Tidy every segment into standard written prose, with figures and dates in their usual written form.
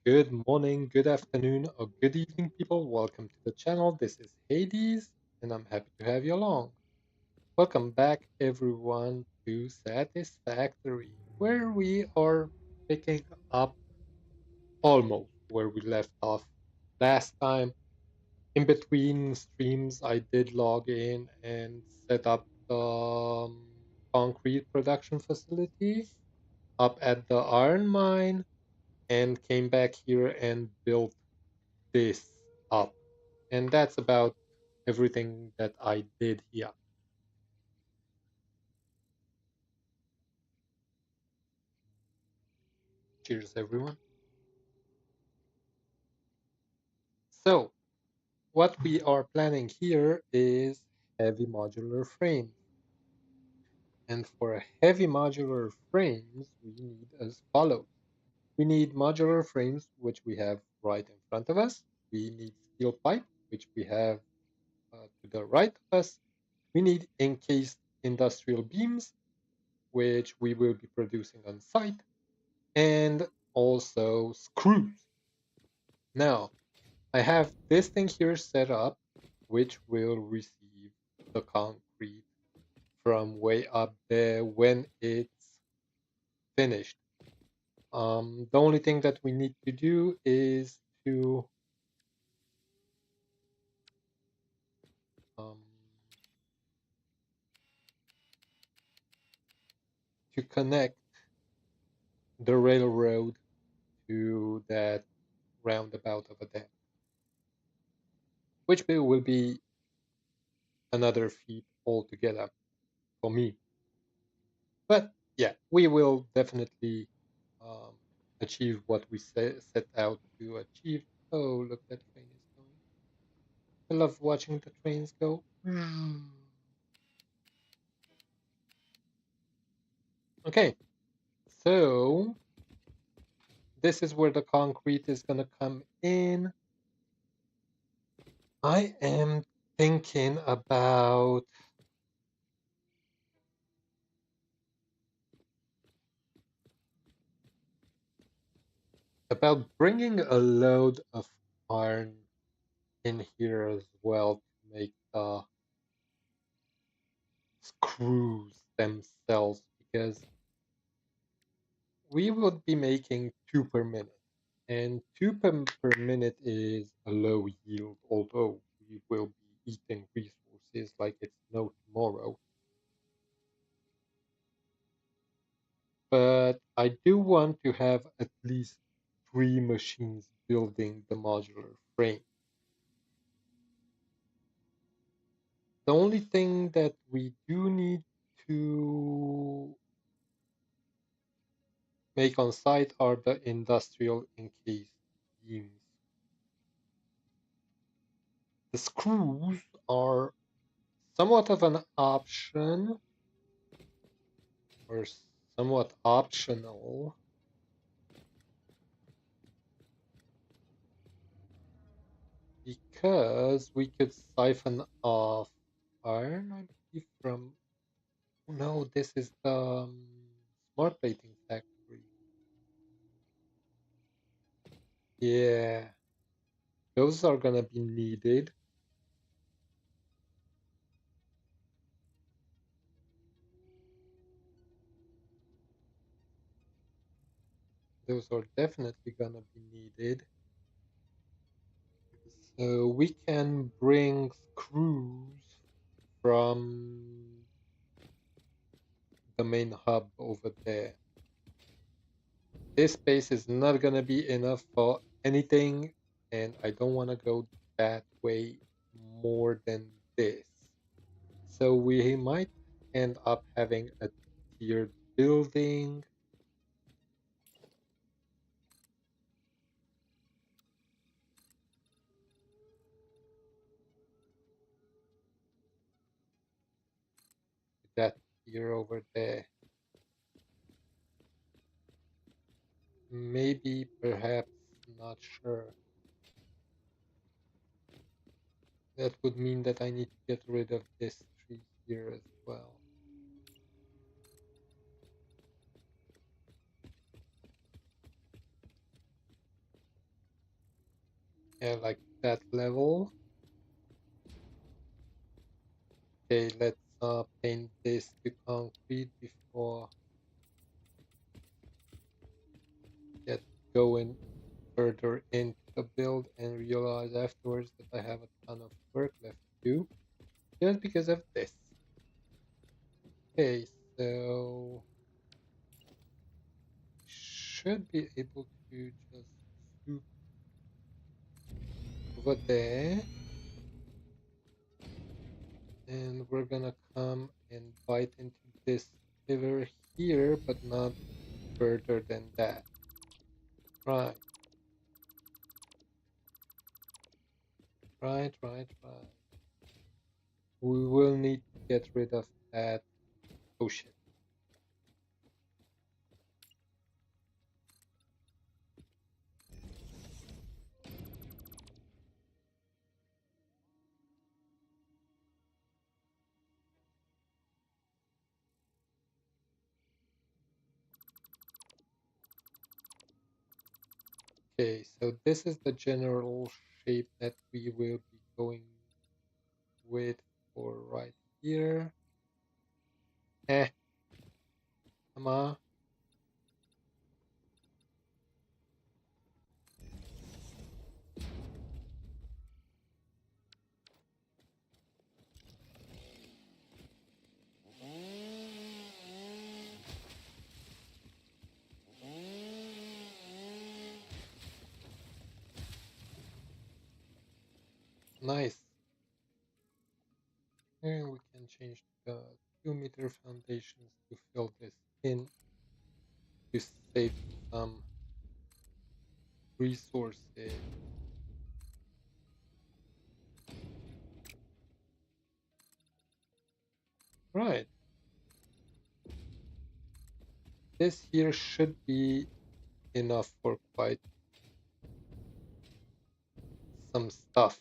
Good morning, good afternoon, or good evening, people. Welcome to the channel. This is Hades, and I'm happy to have you along. Welcome back, everyone, to Satisfactory, where we are picking up almost where we left off last time. In between streams, I did log in and set up the concrete production facility up at the iron mine and came back here and built this up. And that's about everything that I did here. Cheers, everyone. So, what we are planning here is heavy modular frames. And for heavy modular frames, we need as follows. We need modular frames, which we have right in front of us. We need steel pipe, which we have to the right of us. We need encased industrial beams, which we will be producing on site, and also screws. Now, I have this thing here set up, which will receive the concrete from way up there when it's finished. The only thing that we need to do is um, to connect the railroad to that roundabout over there, which will be another feat altogether for me. But yeah, we will definitely um, achieve what we set out to achieve. Oh, look, that train is going. I love watching the trains go. Okay, so this is where the concrete is gonna come in. I am thinking about bringing a load of iron in here as well to make the screws themselves, because we would be making 2 per minute, and 2 per minute is a low yield, although we will be eating resources like it's no tomorrow. But I do want to have at least 3 machines building the modular frame. The only thing that we do need to make on site are the industrial encased beams. The screws are somewhat of an option, or somewhat optional, because we could siphon off iron, I believe, from. Oh no, this is the smart plating factory. Yeah, those are gonna be needed. Those are definitely gonna be needed. So we can bring screws from the main hub over there. This space is not gonna be enough for anything, and I don't want to go that way more than this. So we might end up having a tiered building. That tier over there. Maybe, perhaps, not sure. That would mean that I need to get rid of this tree here as well. Yeah, like that level. Okay, let's paint this to concrete before get going further into the build and realize afterwards that I have a ton of work left to do just because of this. Okay, so should be able to just swoop over there, and we're gonna come and bite into this pillar here, but not further than that. Right, right. We will need to get rid of that. Oh shit. Okay, so this is the general shape that we will be going with for right here. Come on. Nice. And we can change the 2-meter foundations to fill this in to save some resources. Right. This here should be enough for quite some stuff.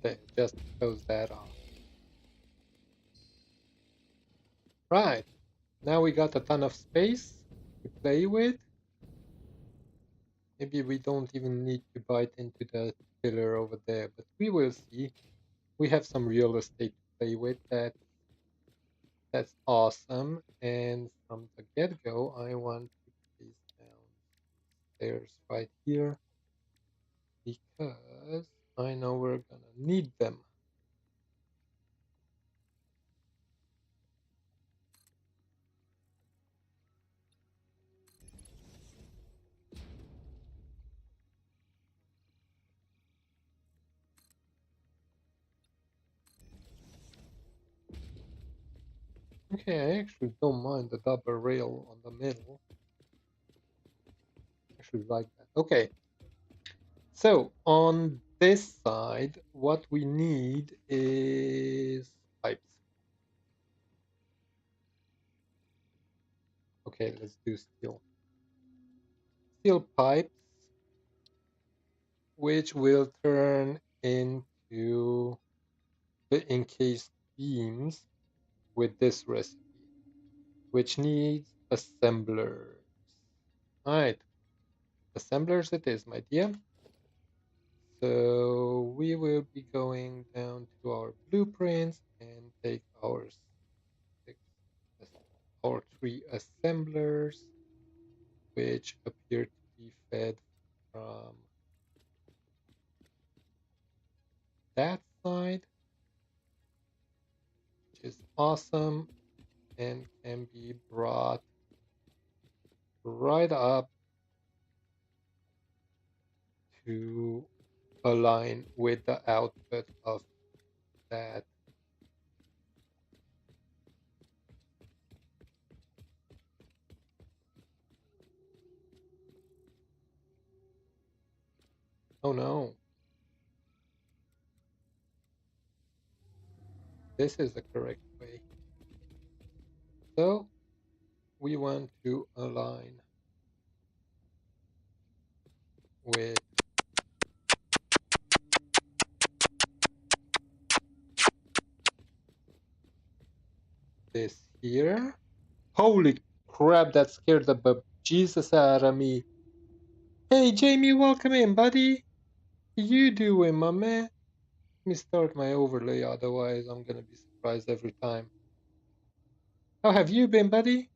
There, just close that off. Right. Now we got a ton of space to play with. Maybe we don't even need to bite into the pillar over there, but we will see. We have some real estate to play with. That's awesome. And from the get-go, I want to place down stairs right here because I know we're gonna need them. Okay, I actually don't mind the double rail on the middle. I actually like that. Okay, so on this side, what we need is pipes. Okay, let's do steel. Steel pipes, which will turn into the encased beams with this recipe, which needs assemblers. All right, assemblers it is, my dear. So we will be going down to our blueprints and take six, our 3 assemblers, which appear to be fed from that side, which is awesome and can be brought right up to align with the output of that. Oh no, this is the correct way. So we want to align with this here. Holy crap, that scared the bejesus out of me. Hey, Jamie, welcome in, buddy. How you doing, my man? Let me start my overlay, otherwise I'm gonna be surprised every time. How have you been, buddy?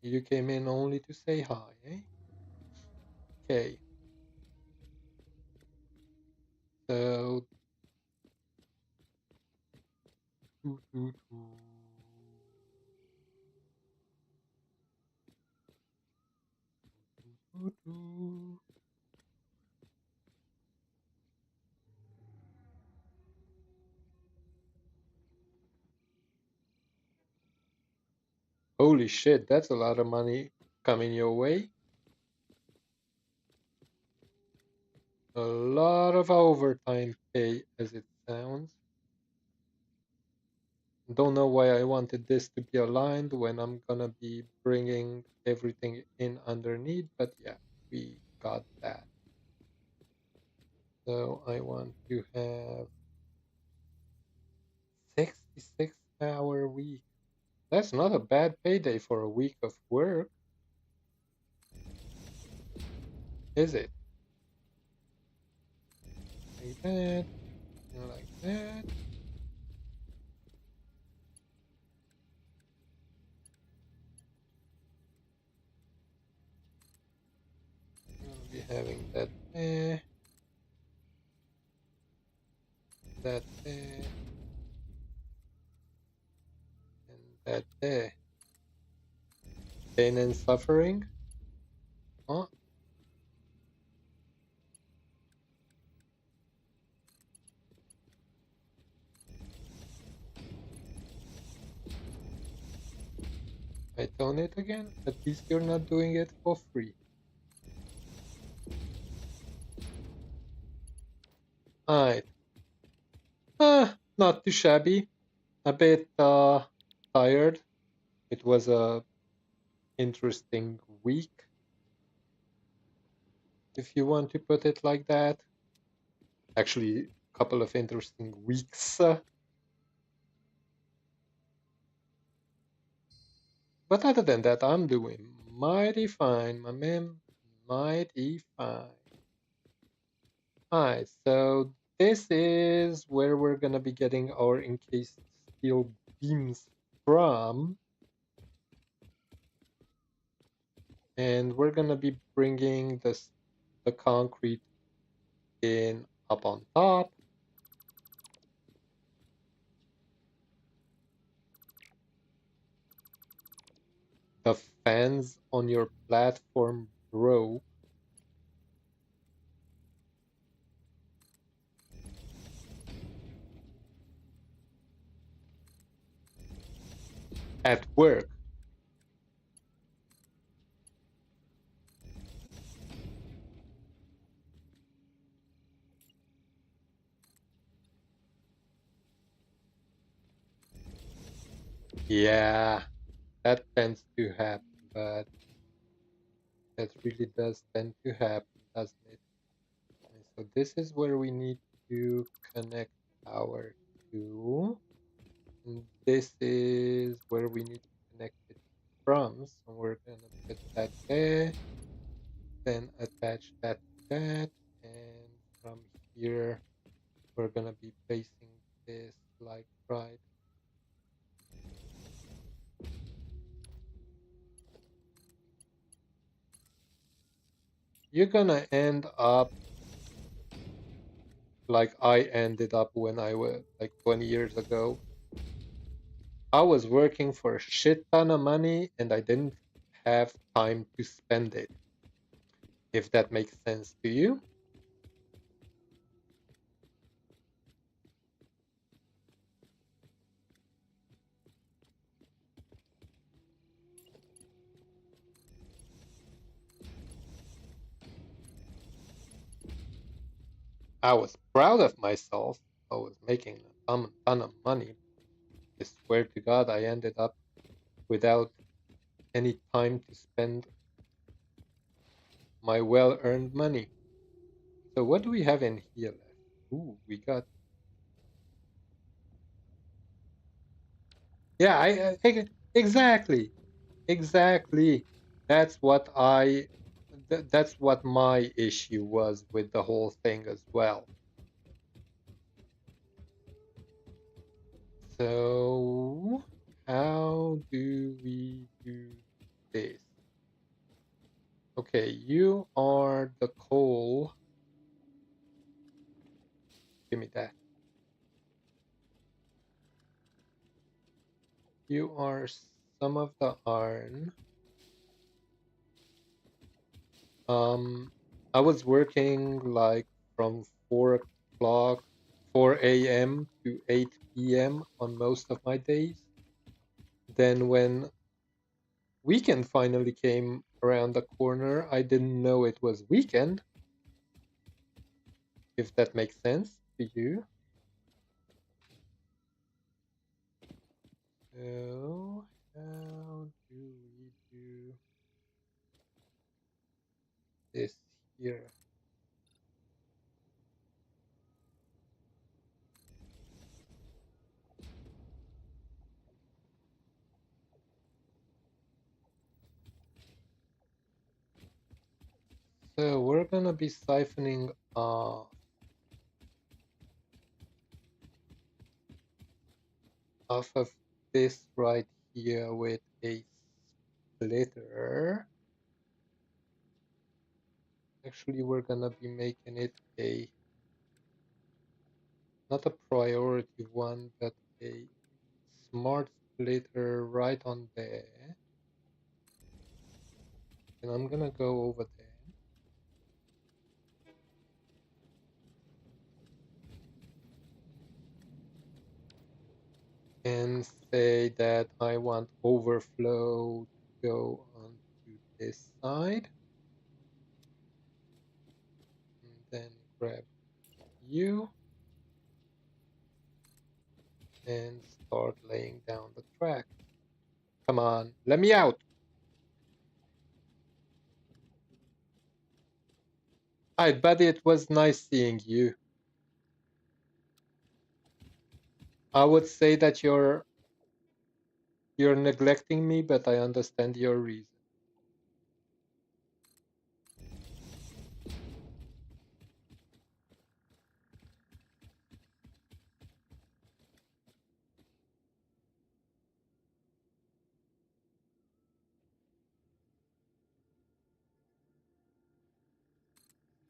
You came in only to say hi, eh? Okay. So, doo, doo, doo. Doo, doo. Holy shit, that's a lot of money coming your way. A lot of overtime pay, as it sounds. Don't know why I wanted this to be aligned when I'm gonna be bringing everything in underneath, but yeah, we got that. So I want to have 66-hour week. That's not a bad payday for a week of work, is it? Like that, and like that. I'm gonna be having that there, that there, and that there. Pain and suffering? Huh? I tone it again? At least you're not doing it for free. Alright. Not too shabby. A bit tired. It was a interesting week, if you want to put it like that. Actually, a couple of interesting weeks. But other than that, I'm doing mighty fine, my man. Mighty fine. Alright, so this is where we're gonna be getting our encased steel beams from. And we're gonna be bringing the concrete in up on top. The fans on your platform broke. At work. Yeah, that tends to happen, but that really does tend to happen, doesn't it? And so this is where we need to connect power to. And this is where we need to connect it from. So we're gonna put that there, then attach that to that, and from here we're gonna be placing this like right. You're gonna end up like I ended up when I was like 20 years ago. I was working for a shit ton of money and I didn't have time to spend it. If that makes sense to you. I was proud of myself. I was making a ton of money. I swear to God, I ended up without any time to spend my well-earned money. So what do we have in here left? Ooh, we got Yeah, exactly, exactly. That's what that's what my issue was with the whole thing as well. So how do we do this? Okay, you are the coal. Give me that. You are some of the iron. Um, I was working like from 4 o'clock, 4 a.m. to 8 p.m. on most of my days. Then when weekend finally came around the corner, I didn't know it was weekend, if that makes sense to you. So how do we do this here? So we're gonna be siphoning off of this right here with a splitter. Actually, we're gonna be making it a not a priority one, but a smart splitter right on there. And I'm gonna go over there and say that I want overflow to go onto this side. And then grab you and start laying down the track. Come on, let me out. Hi, buddy, it was nice seeing you. I would say that you're neglecting me, but I understand your reason.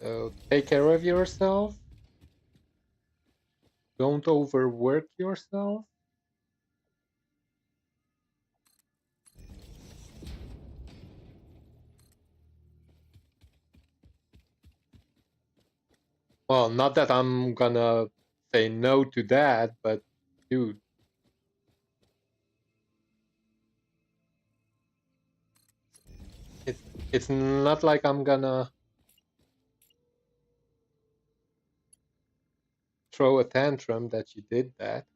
So take care of yourself. Don't overwork yourself. Well, not that I'm gonna say no to that, but dude, it's it's not like I'm gonna throw a tantrum that you did that.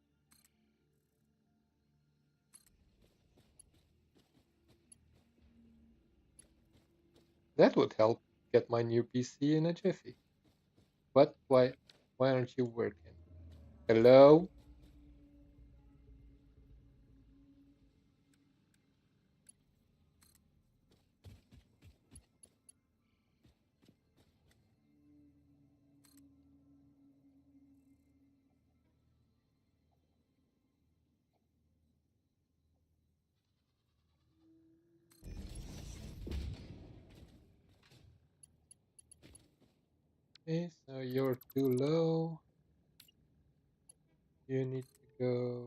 That would help get my new PC in a jiffy. But why aren't you working? Hello? Okay, so you're too low. You need to go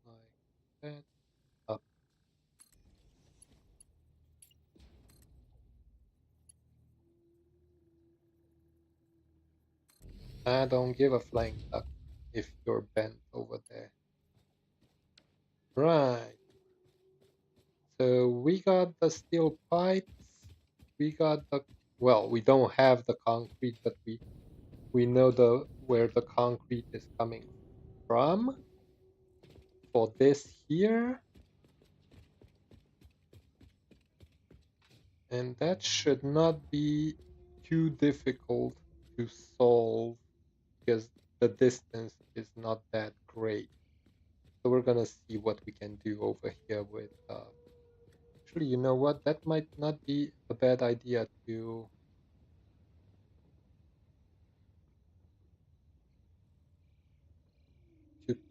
like that up. I don't give a flying duck if you're bent over there. Right. So we got the steel pipes. We got the well, we don't have the concrete, but we know the where the concrete is coming from for this here. And that should not be too difficult to solve because the distance is not that great. So we're gonna see what we can do over here with. Actually, you know what? That might not be a bad idea to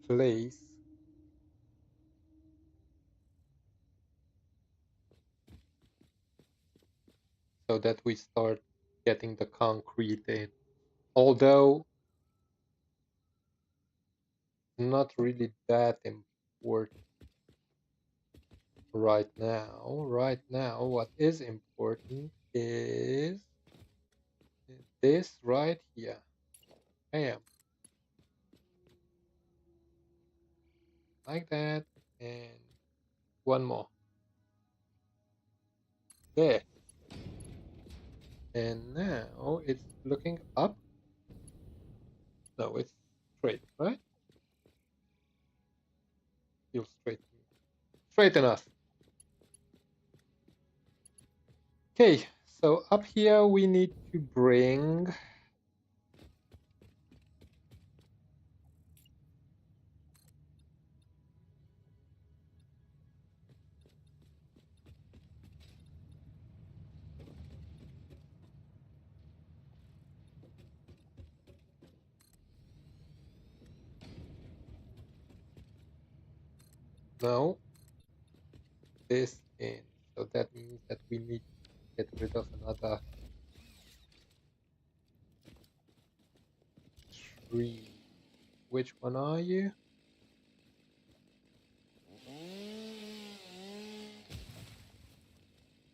place so that we start getting the concrete in. Although not really that important right now. Right now, what is important is this right here. Bam. Like that. And one more. There. And now it's looking up. No, it's straight, right? Feels straight to me. Straight enough. Okay, so up here we need to bring now this in. So that means that we need to get rid of another 3. Which one are you?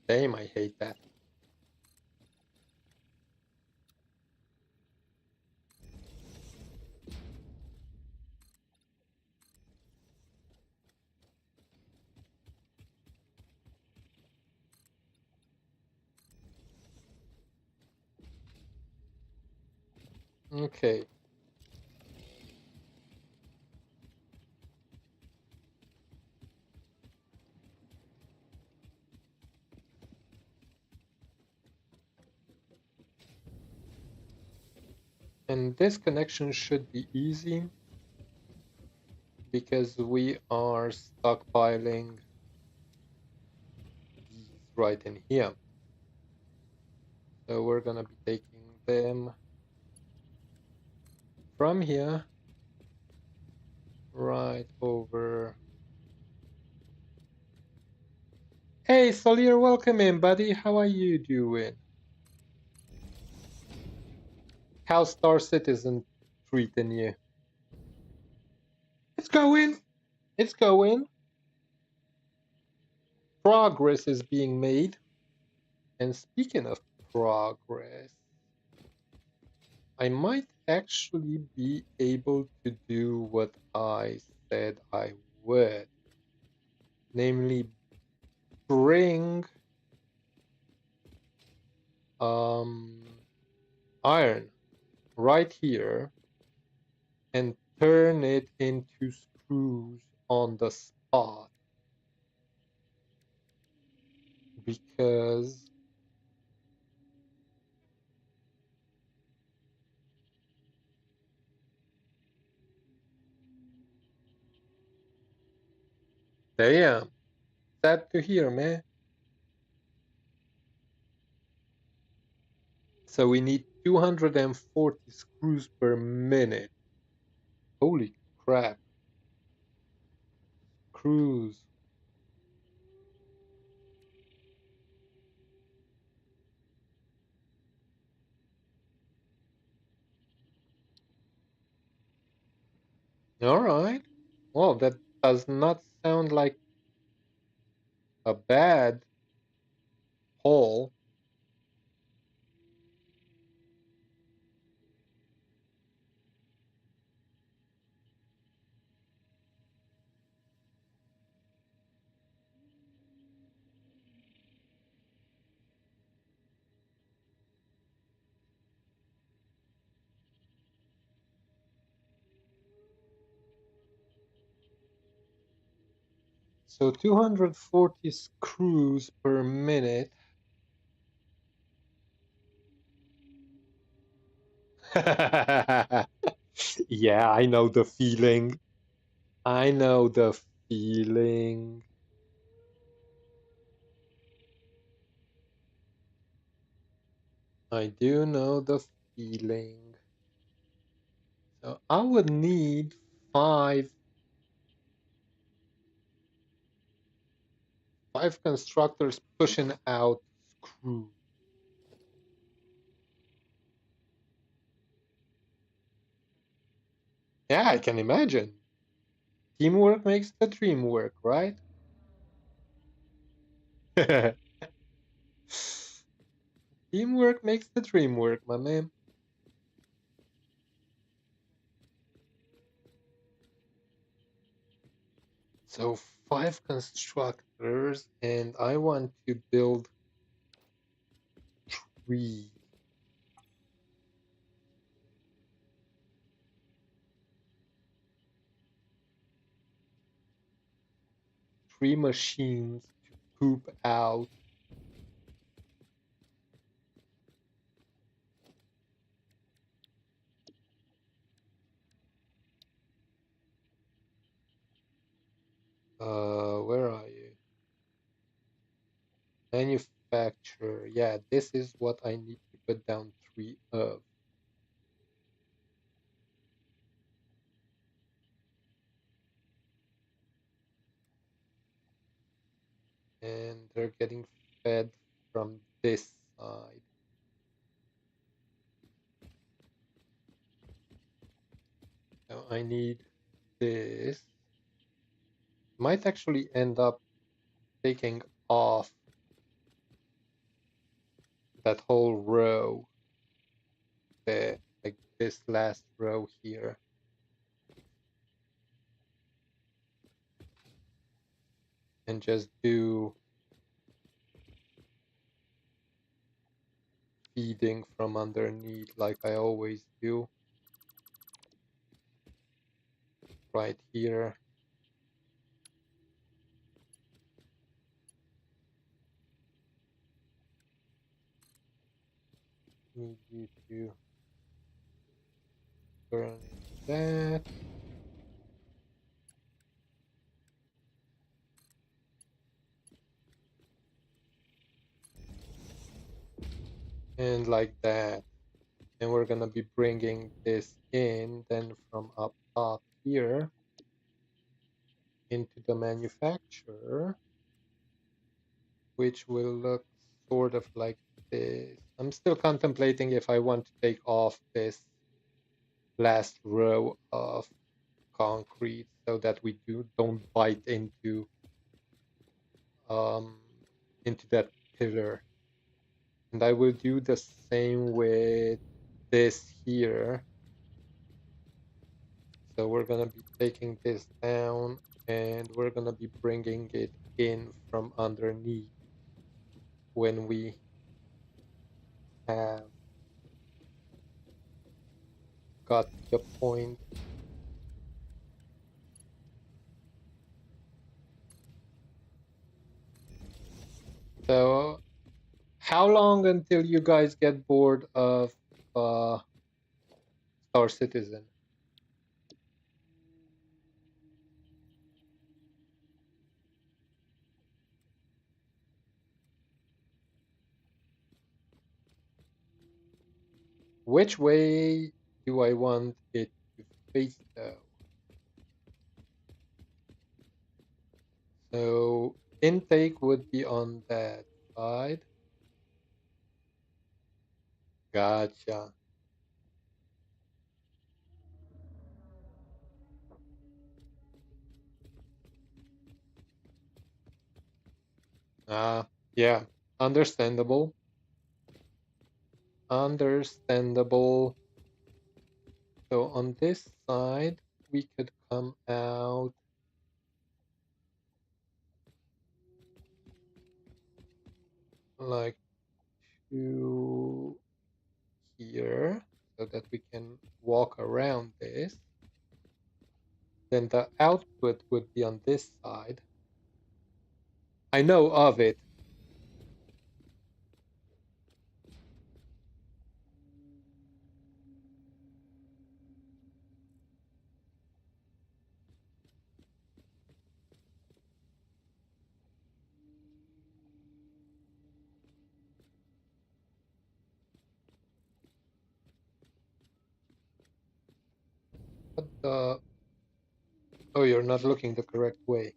Damn, I hate that. Okay. And this connection should be easy because we are stockpiling these right in here. So we're gonna be taking them from here right over. Hey, Solir, welcome in, buddy. How are you doing? How's Star Citizen treating you? It's going. It's going. Progress is being made. And speaking of progress, I might actually be able to do what I said I would, namely bring iron right here and turn it into screws on the spot, because damn, sad to hear, man. So we need 240 screws per minute. Holy crap. Screws. All right. Well, that does not sound like a bad haul. So 240 screws per minute. Yeah, I know the feeling. I know the feeling. I do know the feeling. So I would need five constructors pushing out screws. Yeah, I can imagine. Teamwork makes the dream work, right? Teamwork makes the dream work, my man. So five constructors, and I want to build three. Three machines to poop out. Where are you? Manufacturer. Yeah, this is what I need to put down three of. And they're getting fed from this side. So I need this. Might actually end up taking off that whole row there, like this last row here. And just do feeding from underneath like I always do. Right here. Need you to turn that. And like that. And we're gonna be bringing this in then from up top here into the manufacturer, which will look sort of like this. I'm still contemplating if I want to take off this last row of concrete so that we don't bite um, into that pillar. And I will do the same with this here. So we're gonna be taking this down and we're gonna be bringing it in from underneath when we have got to the point. So how long until you guys get bored of Star Citizen? Which way do I want it to face though? So intake would be on that side. Gotcha. Yeah, understandable. Understandable. So on this side, we could come out like to here so that we can walk around this. Then the output would be on this side. I know of it. Oh, you're not looking the correct way.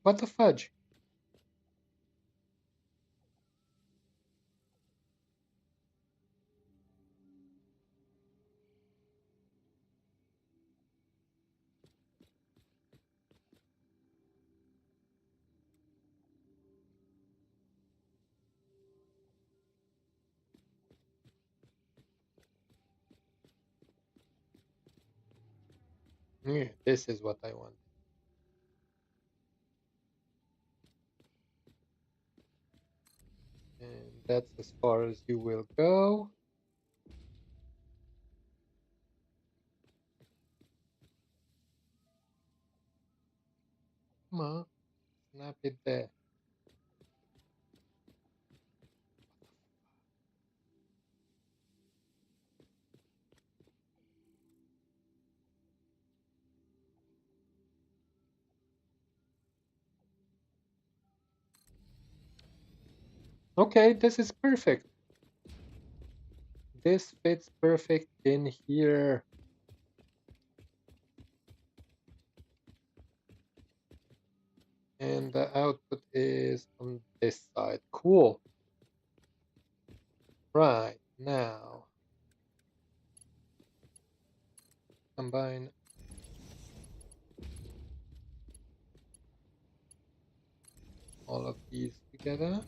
What the fudge? Yeah, this is what I want. And that's as far as you will go. Come on, snap it there. Okay, this is perfect. This fits perfect in here. And the output is on this side. Cool. Right, now combine all of these together.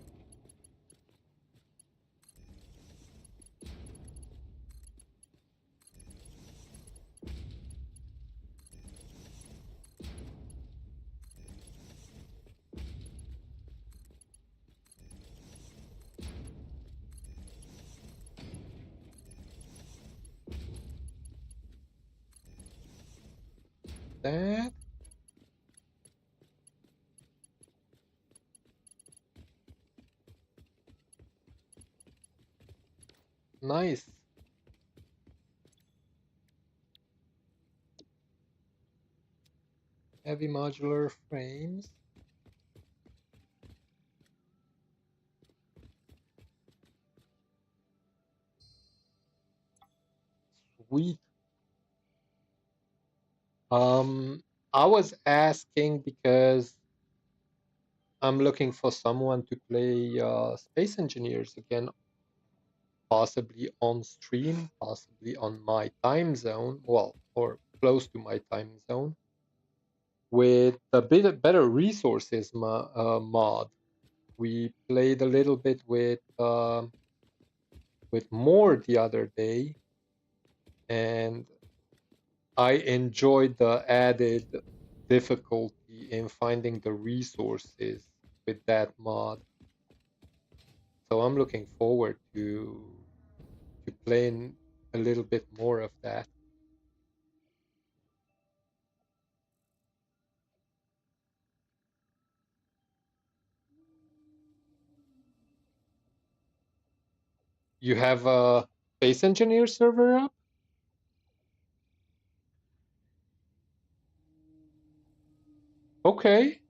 That. Nice. Heavy modular frames. Sweet. I was asking because I'm looking for someone to play Space Engineers again, possibly on stream, possibly on my time zone, well, or close to my time zone, with a bit better resources mod. We played a little bit with more the other day, and I enjoyed the added difficulty in finding the resources with that mod. So I'm looking forward to playing a little bit more of that. You have a Space Engineer server up? Okay,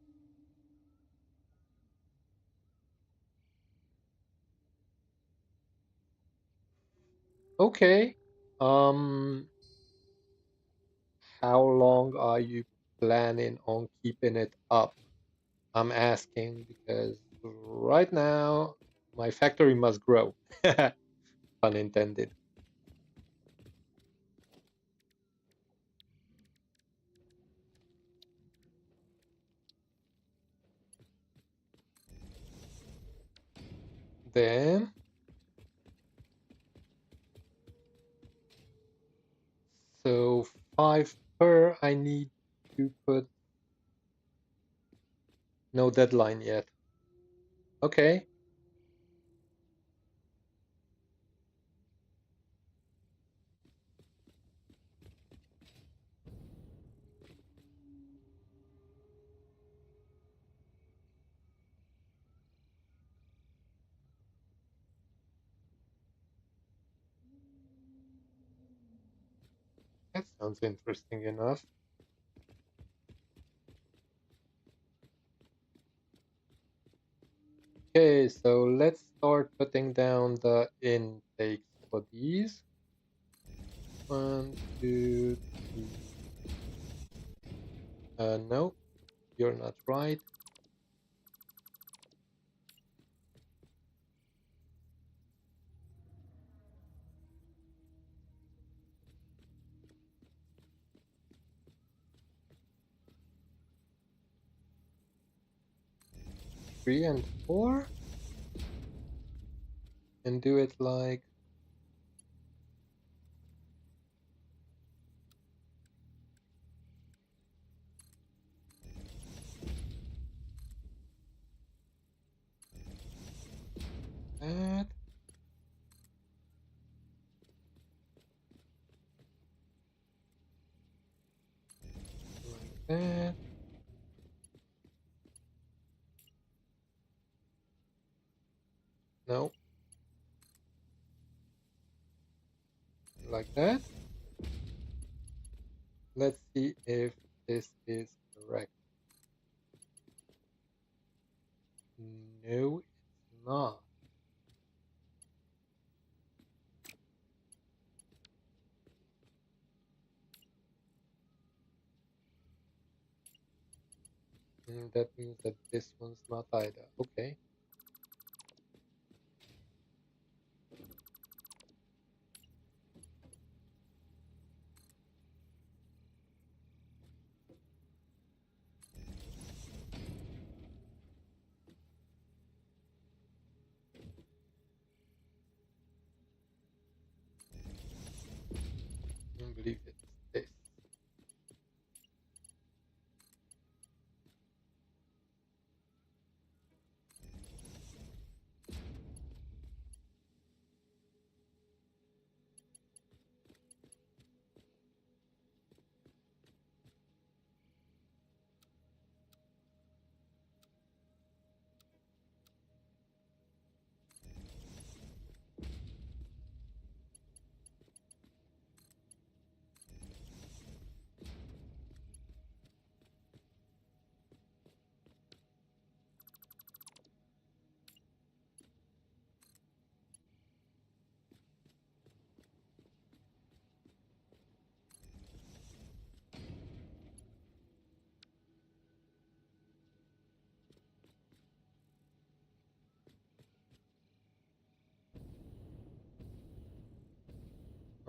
okay. Um, how long are you planning on keeping it up? I'm asking because right now my factory must grow. Pun intended. Then, so 5 per, I need to put no deadline yet. Okay, that sounds interesting enough. Okay, so let's start putting down the intakes for these. 1, 2, 3. No, you're not right. 3 and 4. And do it like that. Like that. No, like that. Let's see if this is correct. No, it's not. That means that this one's not either. Okay. I believe it's this.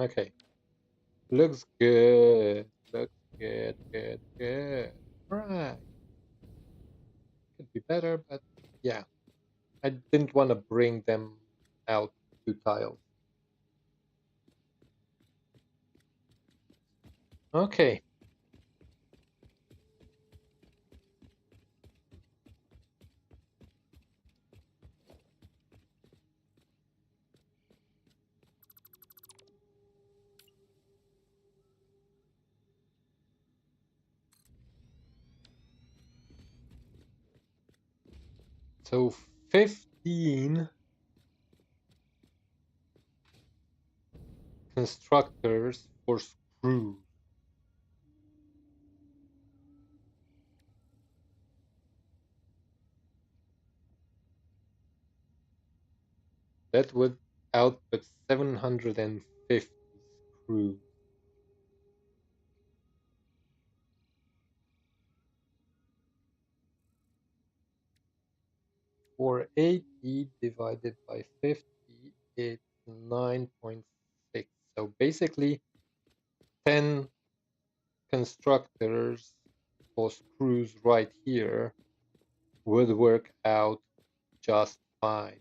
Okay. Looks good. Looks good, good, good. Right. Could be better, but yeah. I didn't want to bring them out 2 tiles. Okay. So 15 constructors for screws. That would output 750 screws. For 80 divided by 50, it's 9.6. So basically 10 constructors for screws right here would work out just fine.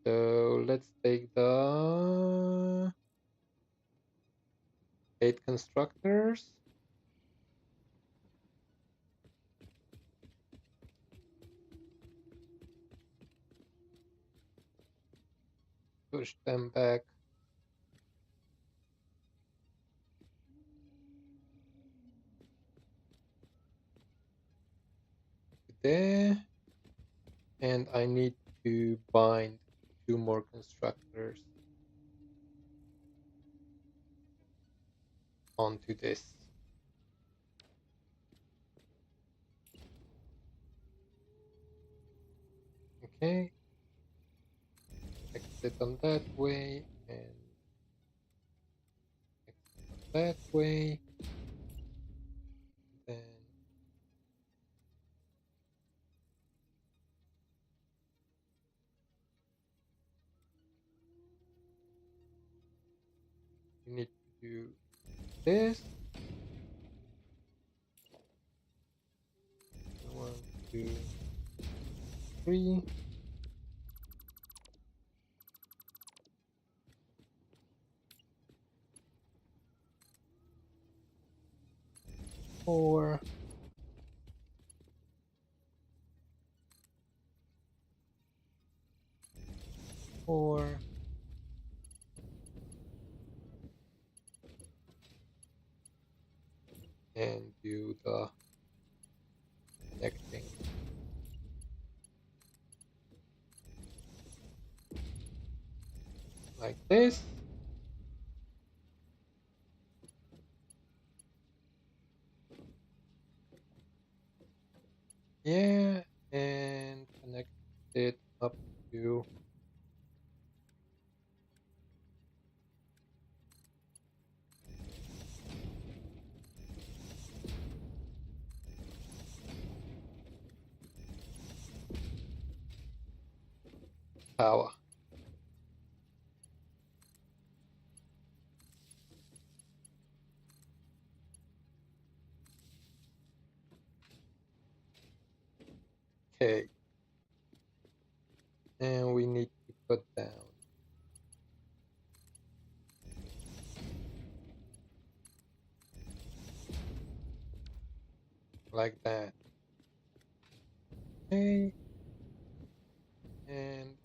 So let's take the 8 constructors, push them back to there, and I need to bind 2 more constructors onto this. Okay, exit on that way and exit on that way. Then you need to do this. 1, 2, 3. 4. 4. And do the connecting like this. Yeah, and connect it up to power. Okay, and we need to put down like that. Okay, and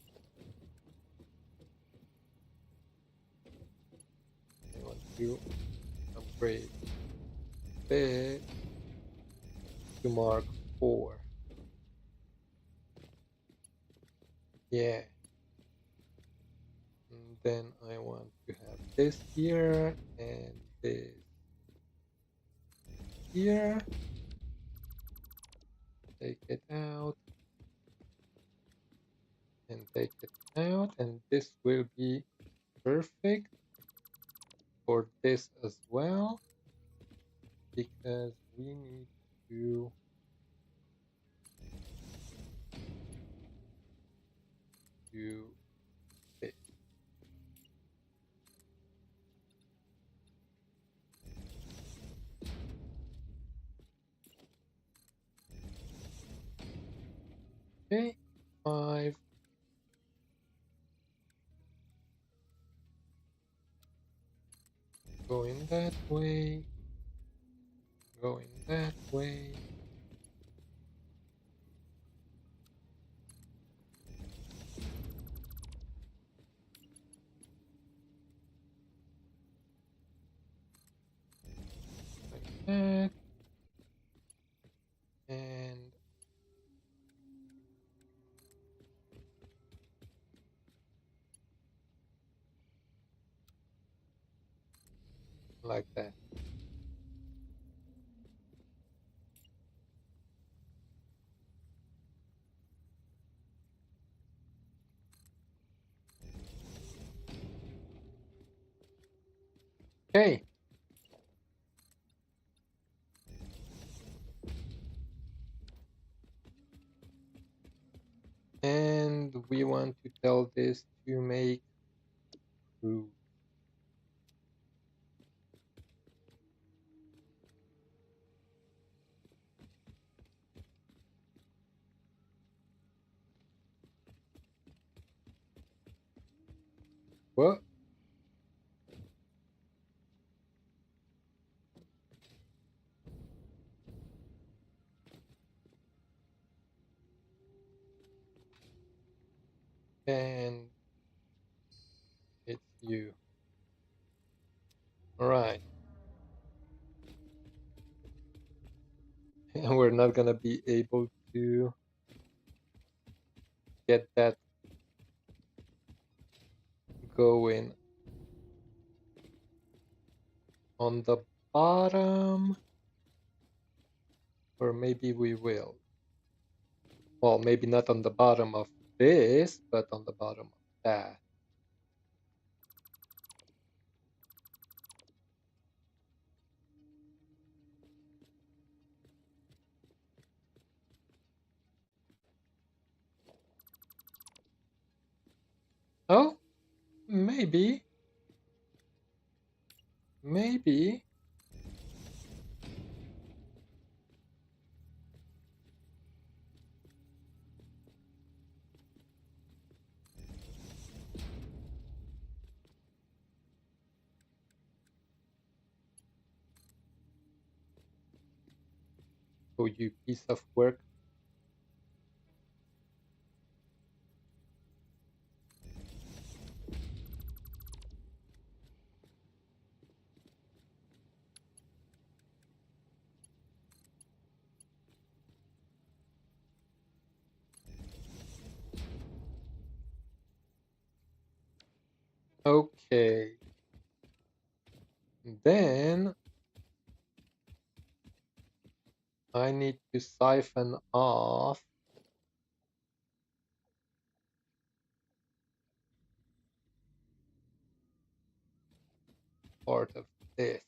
I want to upgrade this to mark 4. Yeah, and then I want to have this here and this here. Take it out and take it out, and this will be perfect for this as well, because we need to do this. Okay, 5. Going that way, going that way. Like that. And like that. Okay. And we want to tell this to make true. What? And it's you. All right. And we're not gonna be able to get that going on the bottom, or maybe we will. Well, maybe not on the bottom of this, but on the bottom of that. Oh, maybe. Maybe. Oh, you piece of work. Okay. Then I need to siphon off part of this.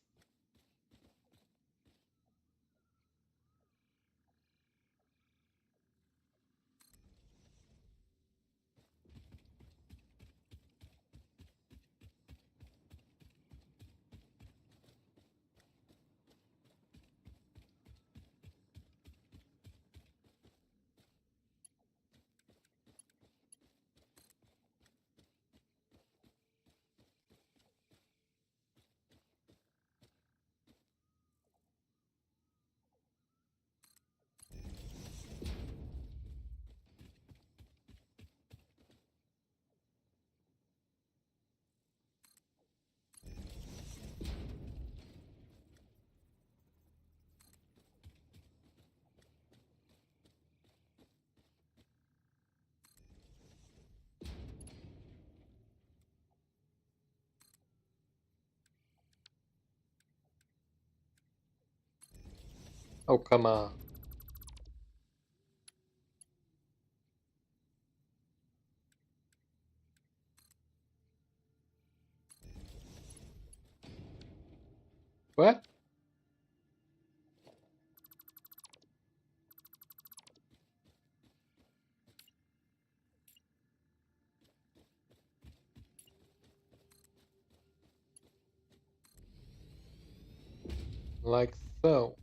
Oh, come on. What? Like so.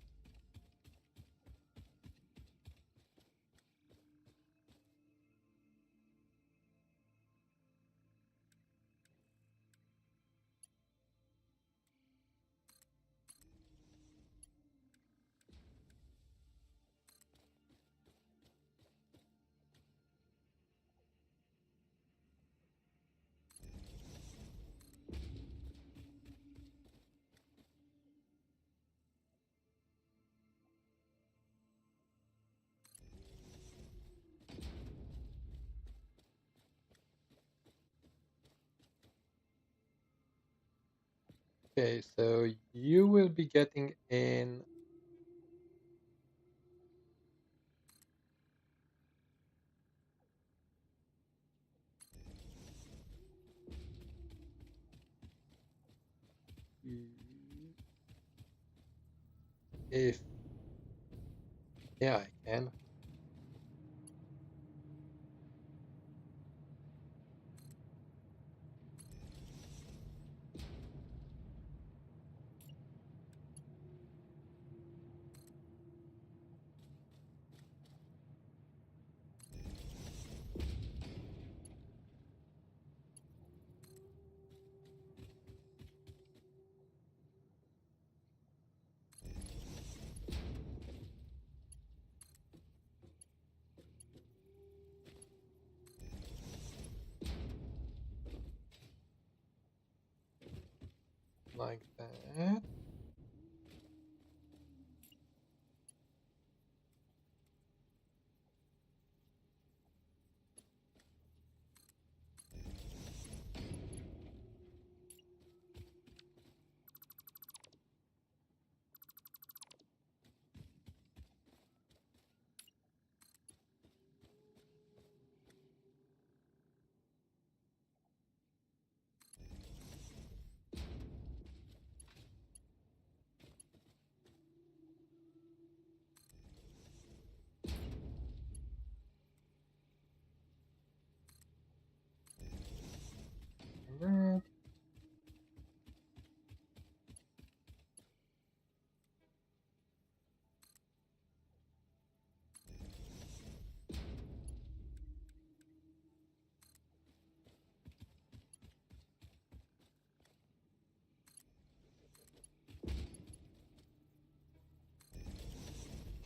Okay, so you will be getting in. If, yeah, I can. Like that.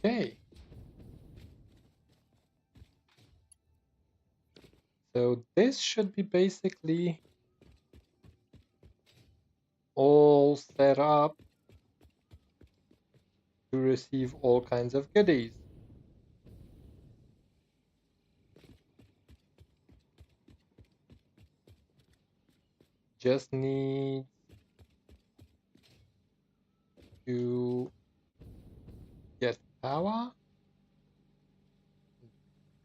Okay. So this should be basically all set up to receive all kinds of goodies. Just need to get power.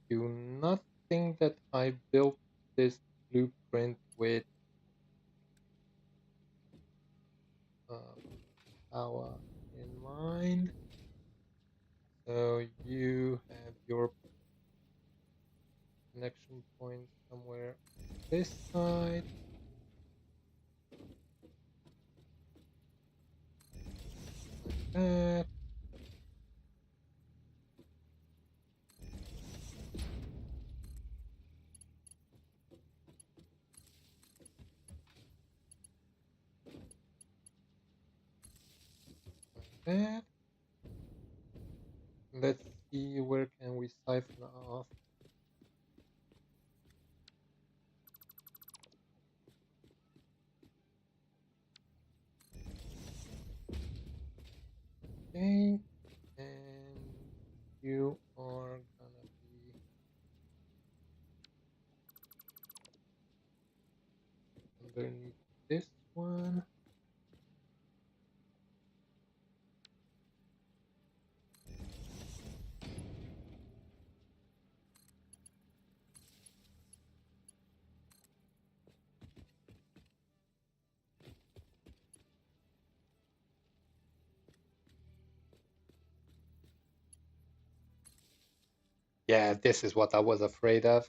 Do not think that I built this blueprint with power in mind. So you have your connection point somewhere on this side. Like that. Like that. Let's see where can we siphon off. Okay, and you are gonna be underneath this one. Yeah, this is what I was afraid of.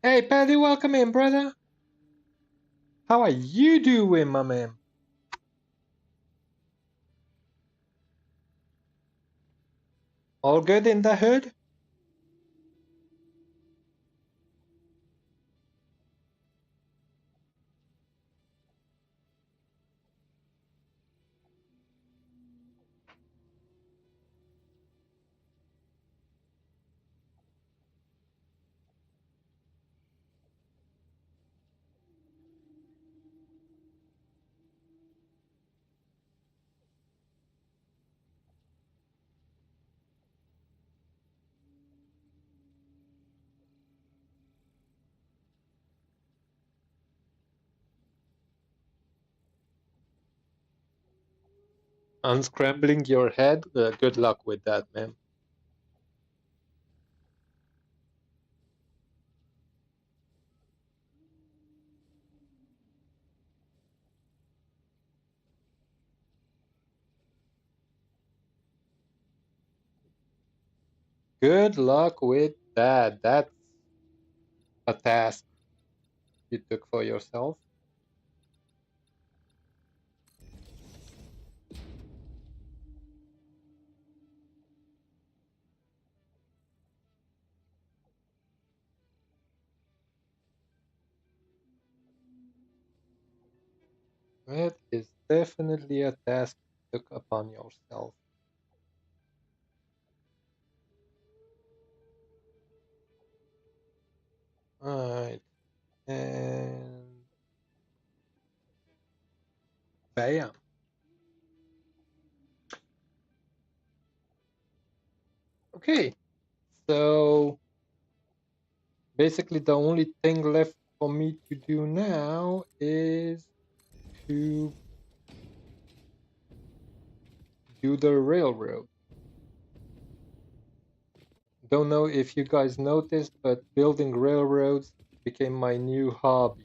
Hey, Paddy, welcome in, brother. How are you doing, my man? All good in the hood? Unscrambling your head? Good luck with that, man. Good luck with that. That's a task you took for yourself. That is definitely a task you took upon yourself. Alright. And bam. Okay. So basically the only thing left for me to do now is to do the railroad. Don't know if you guys noticed, but building railroads became my new hobby.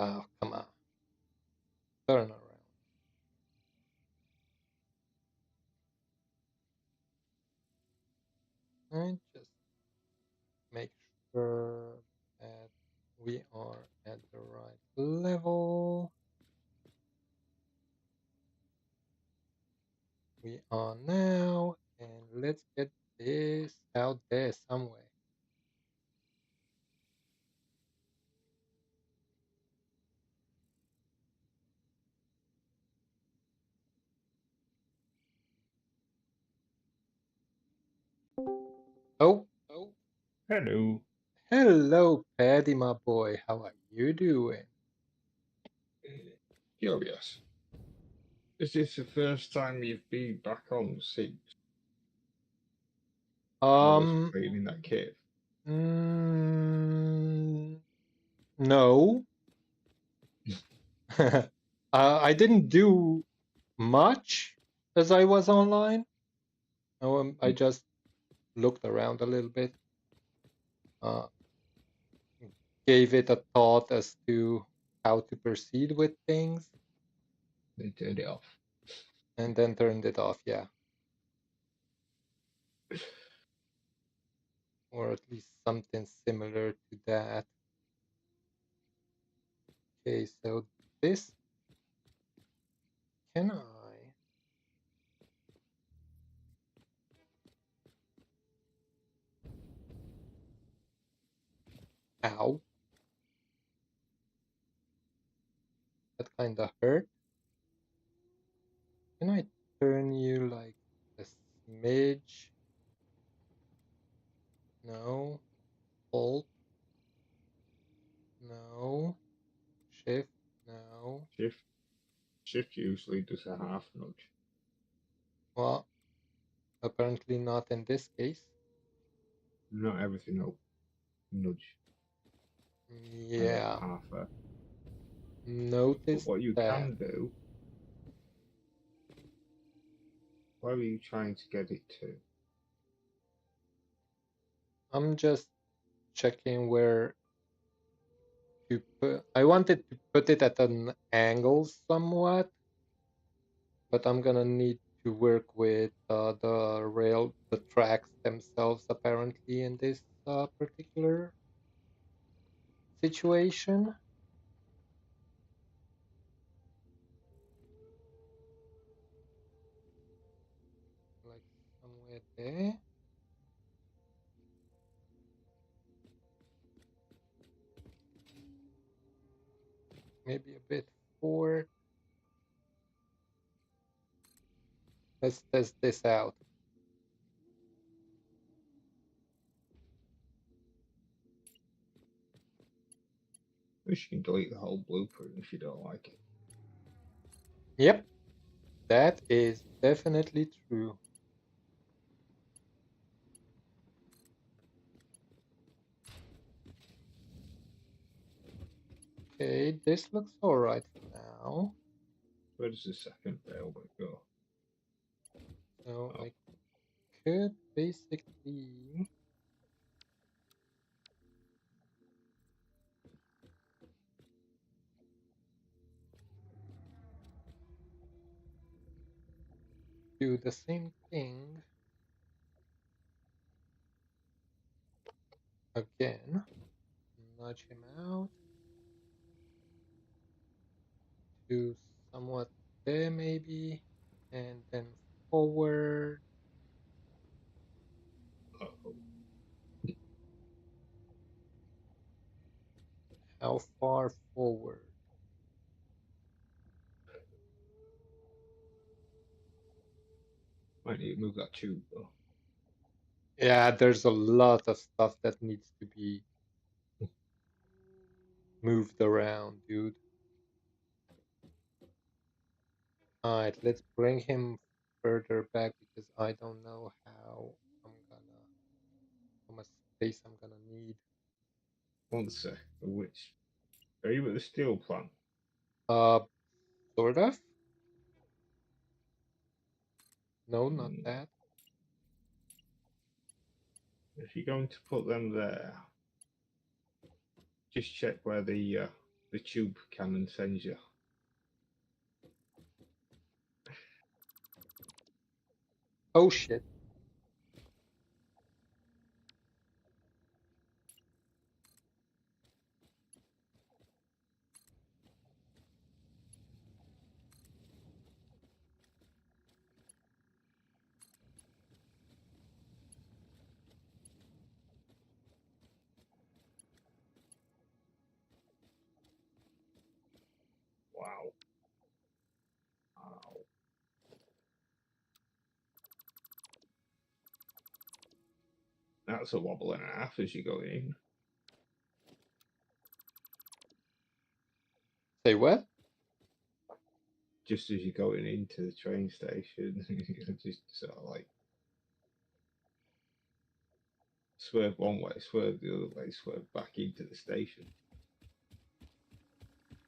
Oh, come on. Turn around. And just make sure that we are at the right level. We are now, and let's get this out there somewhere. Oh, Hello. hello, Paddy, my boy. How are you doing? Curious. Is this the first time you've been back on since I was playing in that cave? No. I didn't do much as I was online. I just looked around a little bit, uh, gave it a thought as to how to proceed with things, They turned it off. and then turned it off, yeah. Or at least something similar to that. Okay, so this, can I? Ow, that kind of hurt. Can I turn you like a smidge? No. Alt? No. Shift? No. Shift usually does a half nudge. Well, apparently not in this case. Not everything will nudge. I got Yeah, half there. But noticed what you that. can do, where are you trying to get it to? I'm just checking where to put. I wanted to put it at an angle somewhat, but I'm gonna need to work with the tracks themselves apparently in this particular situation. Like somewhere there. Maybe a bit forward. Let's test this out. Wish you can delete the whole blueprint if you don't like it. Yep, that is definitely true. Okay, this looks alright for now. Where does the second railway go? So Oh, I could basically do the same thing again. Nudge him out to somewhat there maybe, and then forward. uh-oh. How far forward? Might need to move that tube though. Yeah, there's a lot of stuff that needs to be moved around, dude. Alright, let's bring him further back because I don't know how much space I'm gonna need. One sec. Which? Are you at the steel plant? Uh, sort of? No, not Hmm. that. If you're going to put them there, just check where the the tube cannon sends you. Oh shit. Wow. Wow. That's a wobble and a half as you go in. Say what? Just as you're going into the train station, you just sort of like swerve one way, swerve the other way, swerve back into the station.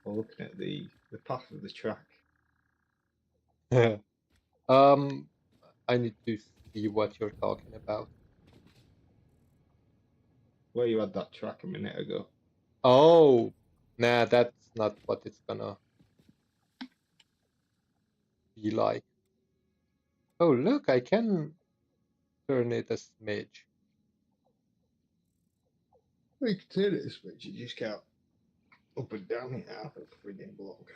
Or looking at the path of the track. um, I need to see what you're talking about. Where you had that track a minute ago. Oh, nah, that's not what it's gonna be like. Oh, look, I can turn it a smidge. You can turn it this way, you just can't up and down it out of the frigging block.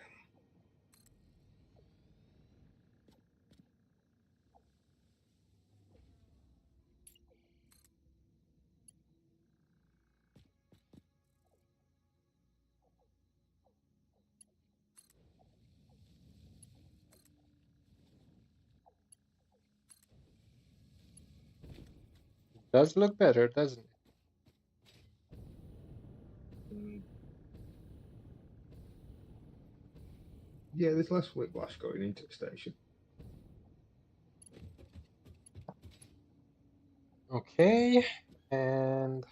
It does look better, doesn't it? Yeah, there's less whiplash going into the station. Okay, and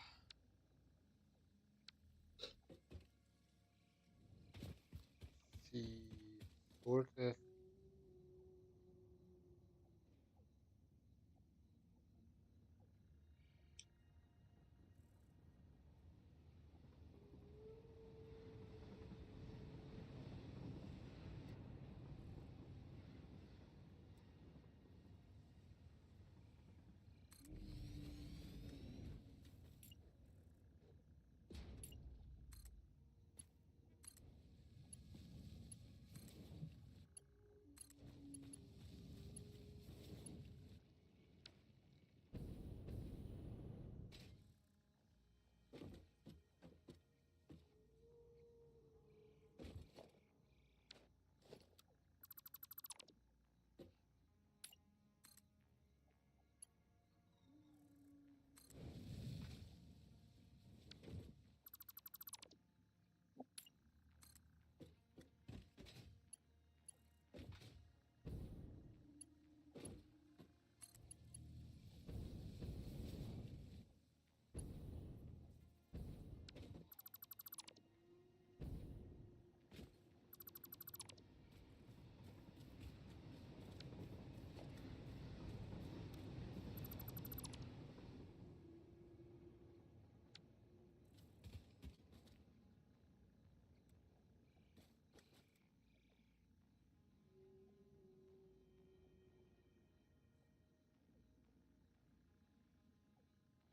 see, sort of.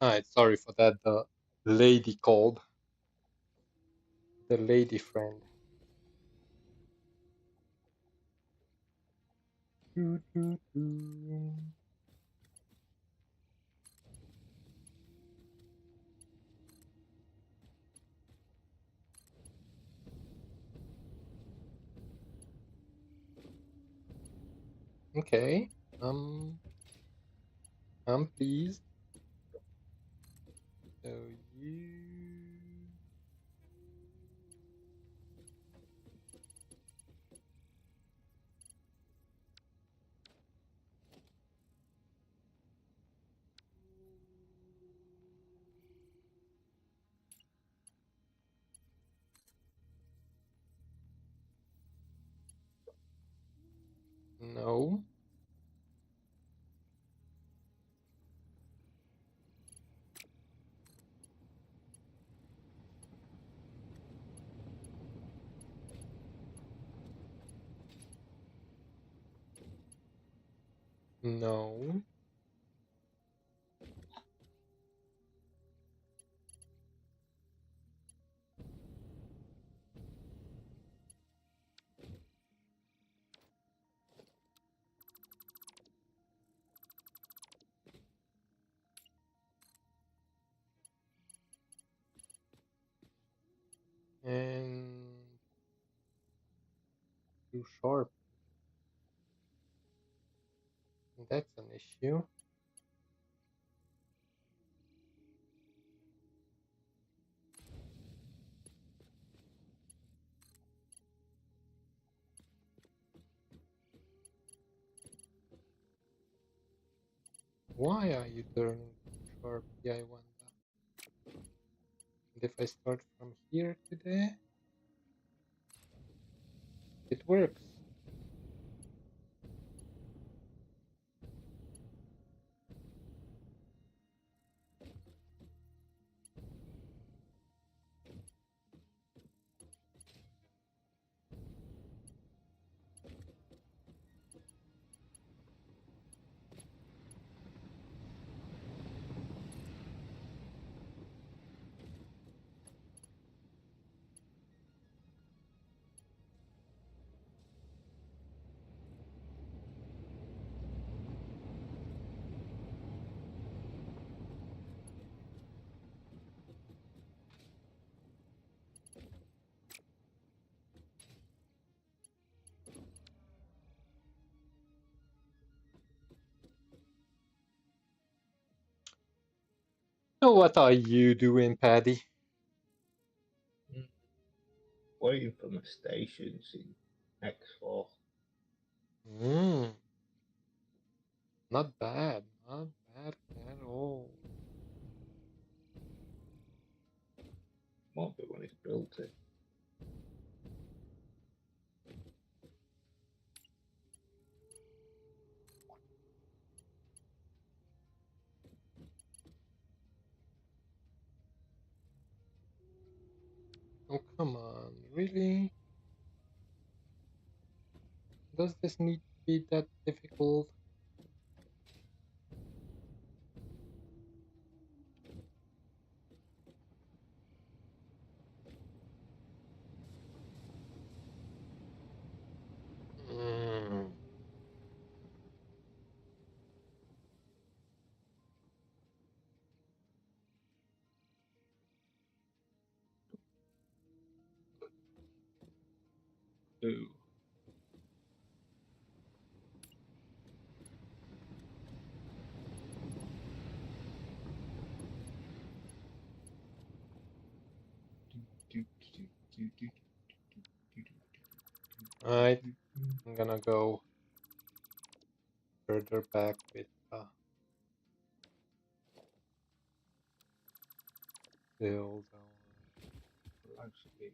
Alright, sorry for that. The lady called. The lady friend. Doo, doo, doo. Okay. I'm pleased. So you. No. No. And too sharp. That's an issue. Why are you turning too sharply, I wonder? And if I start from here today, it works. So what are you doing, Paddy? Waiting for my stations in X4. Hmm. Not bad. Not bad at all. Might be when it's built it. Oh, come on. Really? Does this need to be that difficult? Mm. Ooh. Alright, I'm gonna go further back with build our Actually,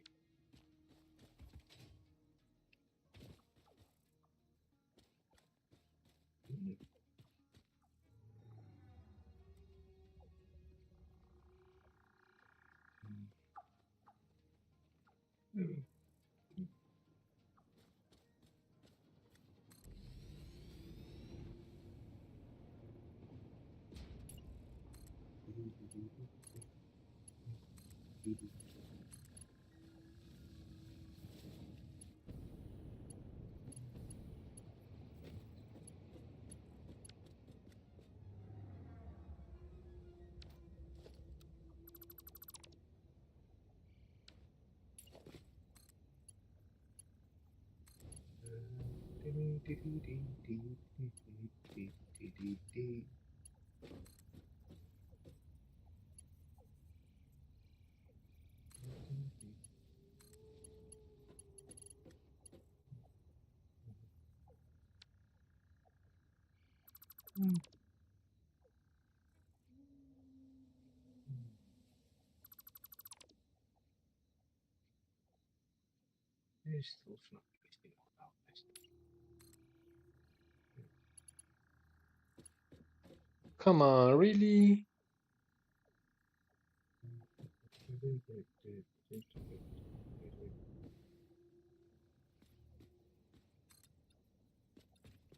there's still not listing about this. Come on, really?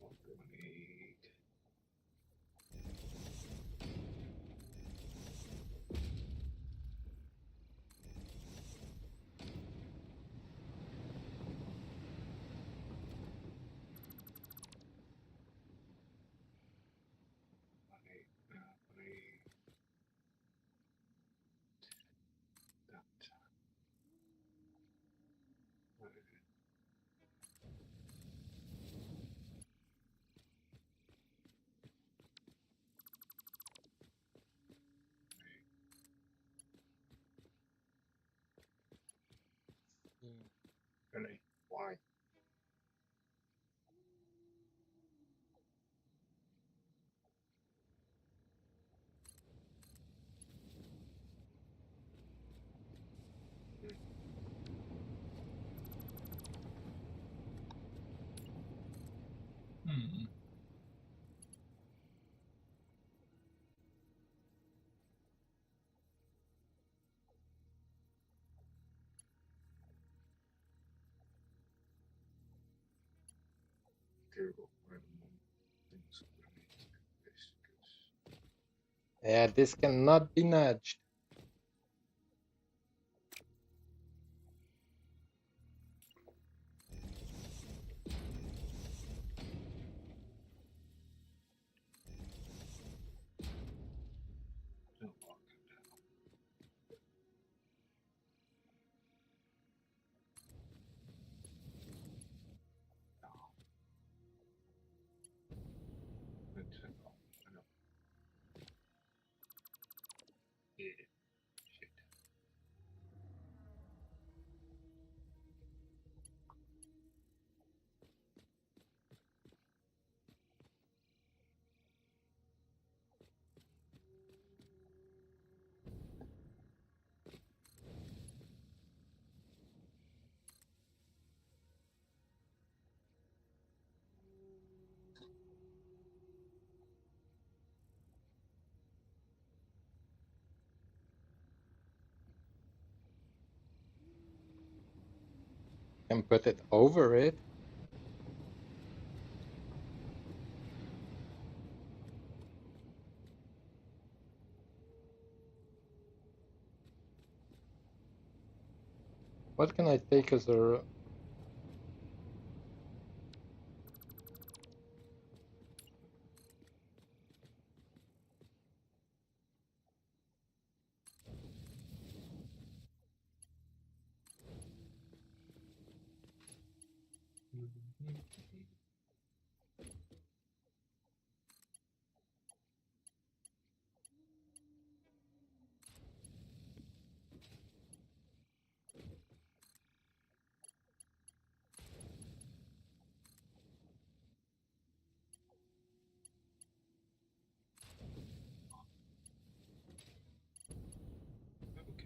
What do I need? Yeah, this cannot be nudged. Can put it over it. What can I take as a...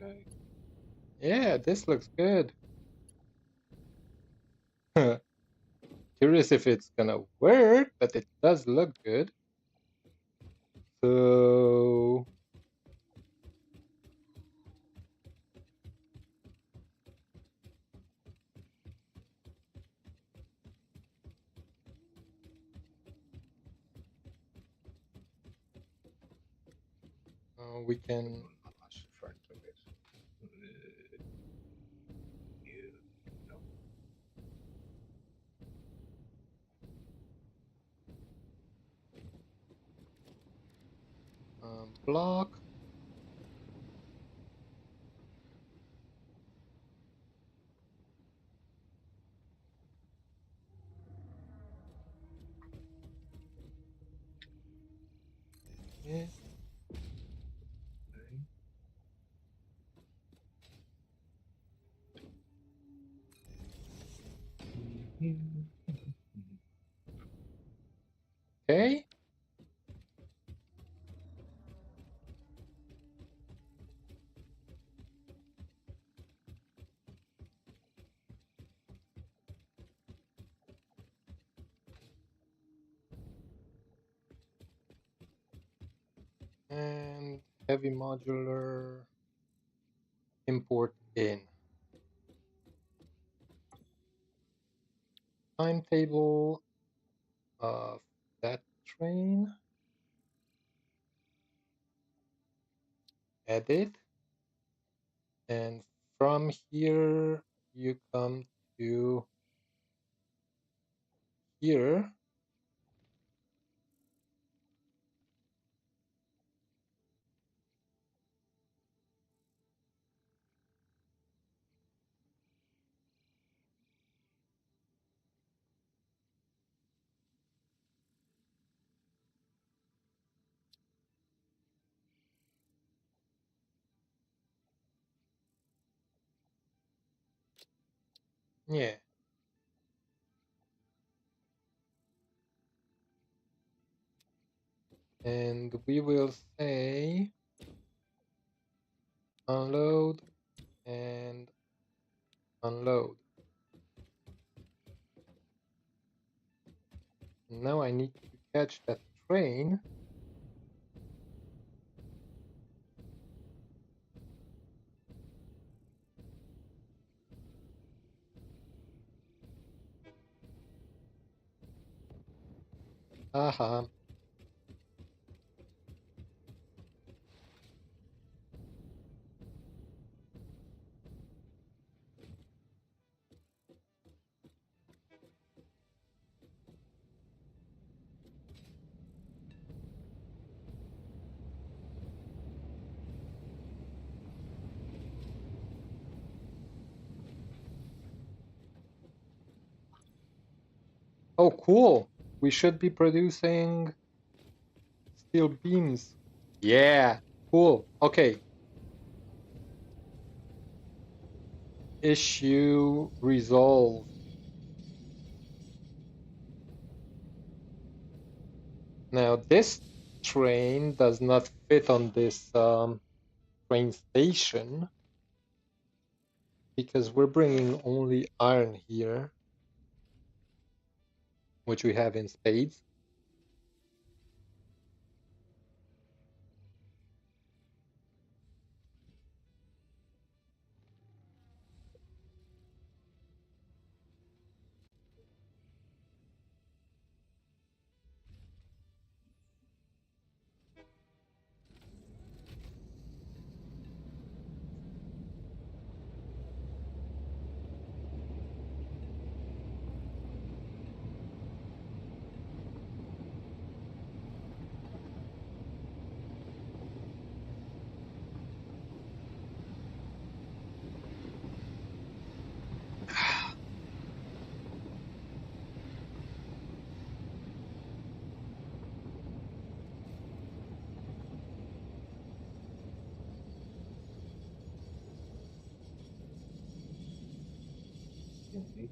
Okay. Yeah, this looks good. Curious if it's gonna work, but it does look good. So we can block. Yeah. Okay. And heavy modular import in. Timetable of that train. Edit. And from here, you come to here. Yeah. And we will say unload and unload. Now I need to catch that train. Aha. Oh, cool. We should be producing steel beams. Yeah, cool. Okay. Issue resolved. Now, this train does not fit on this train station because we're bringing only iron here, which we have in spades. Okay.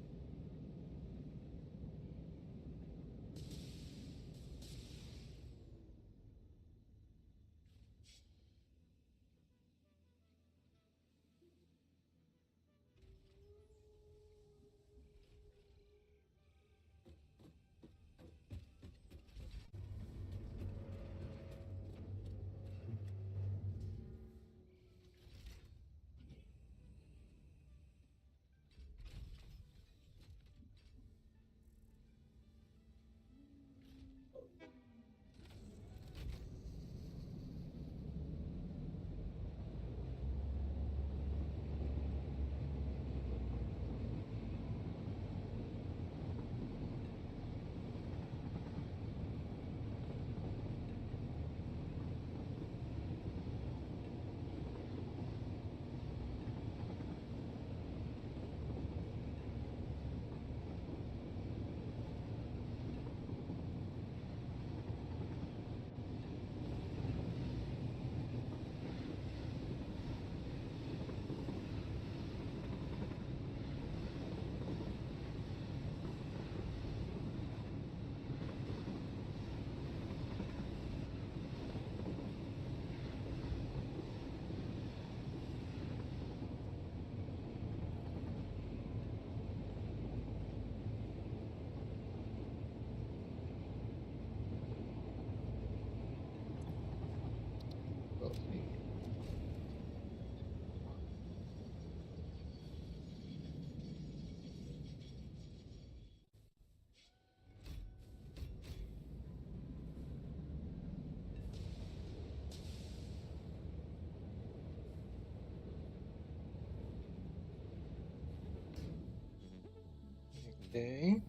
Okay. Okay.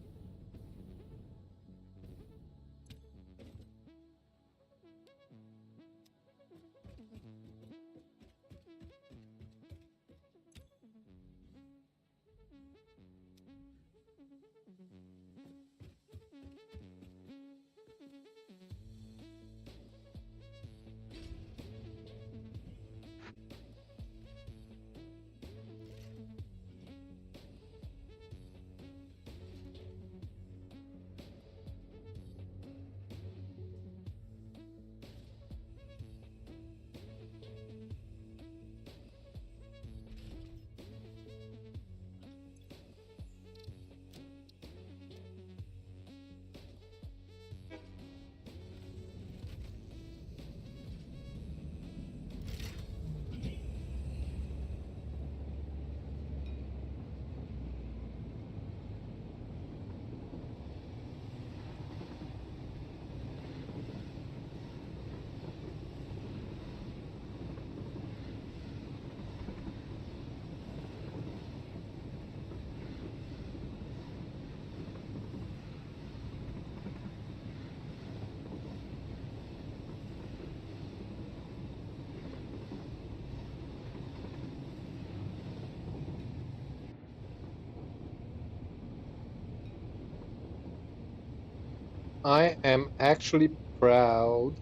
I am actually proud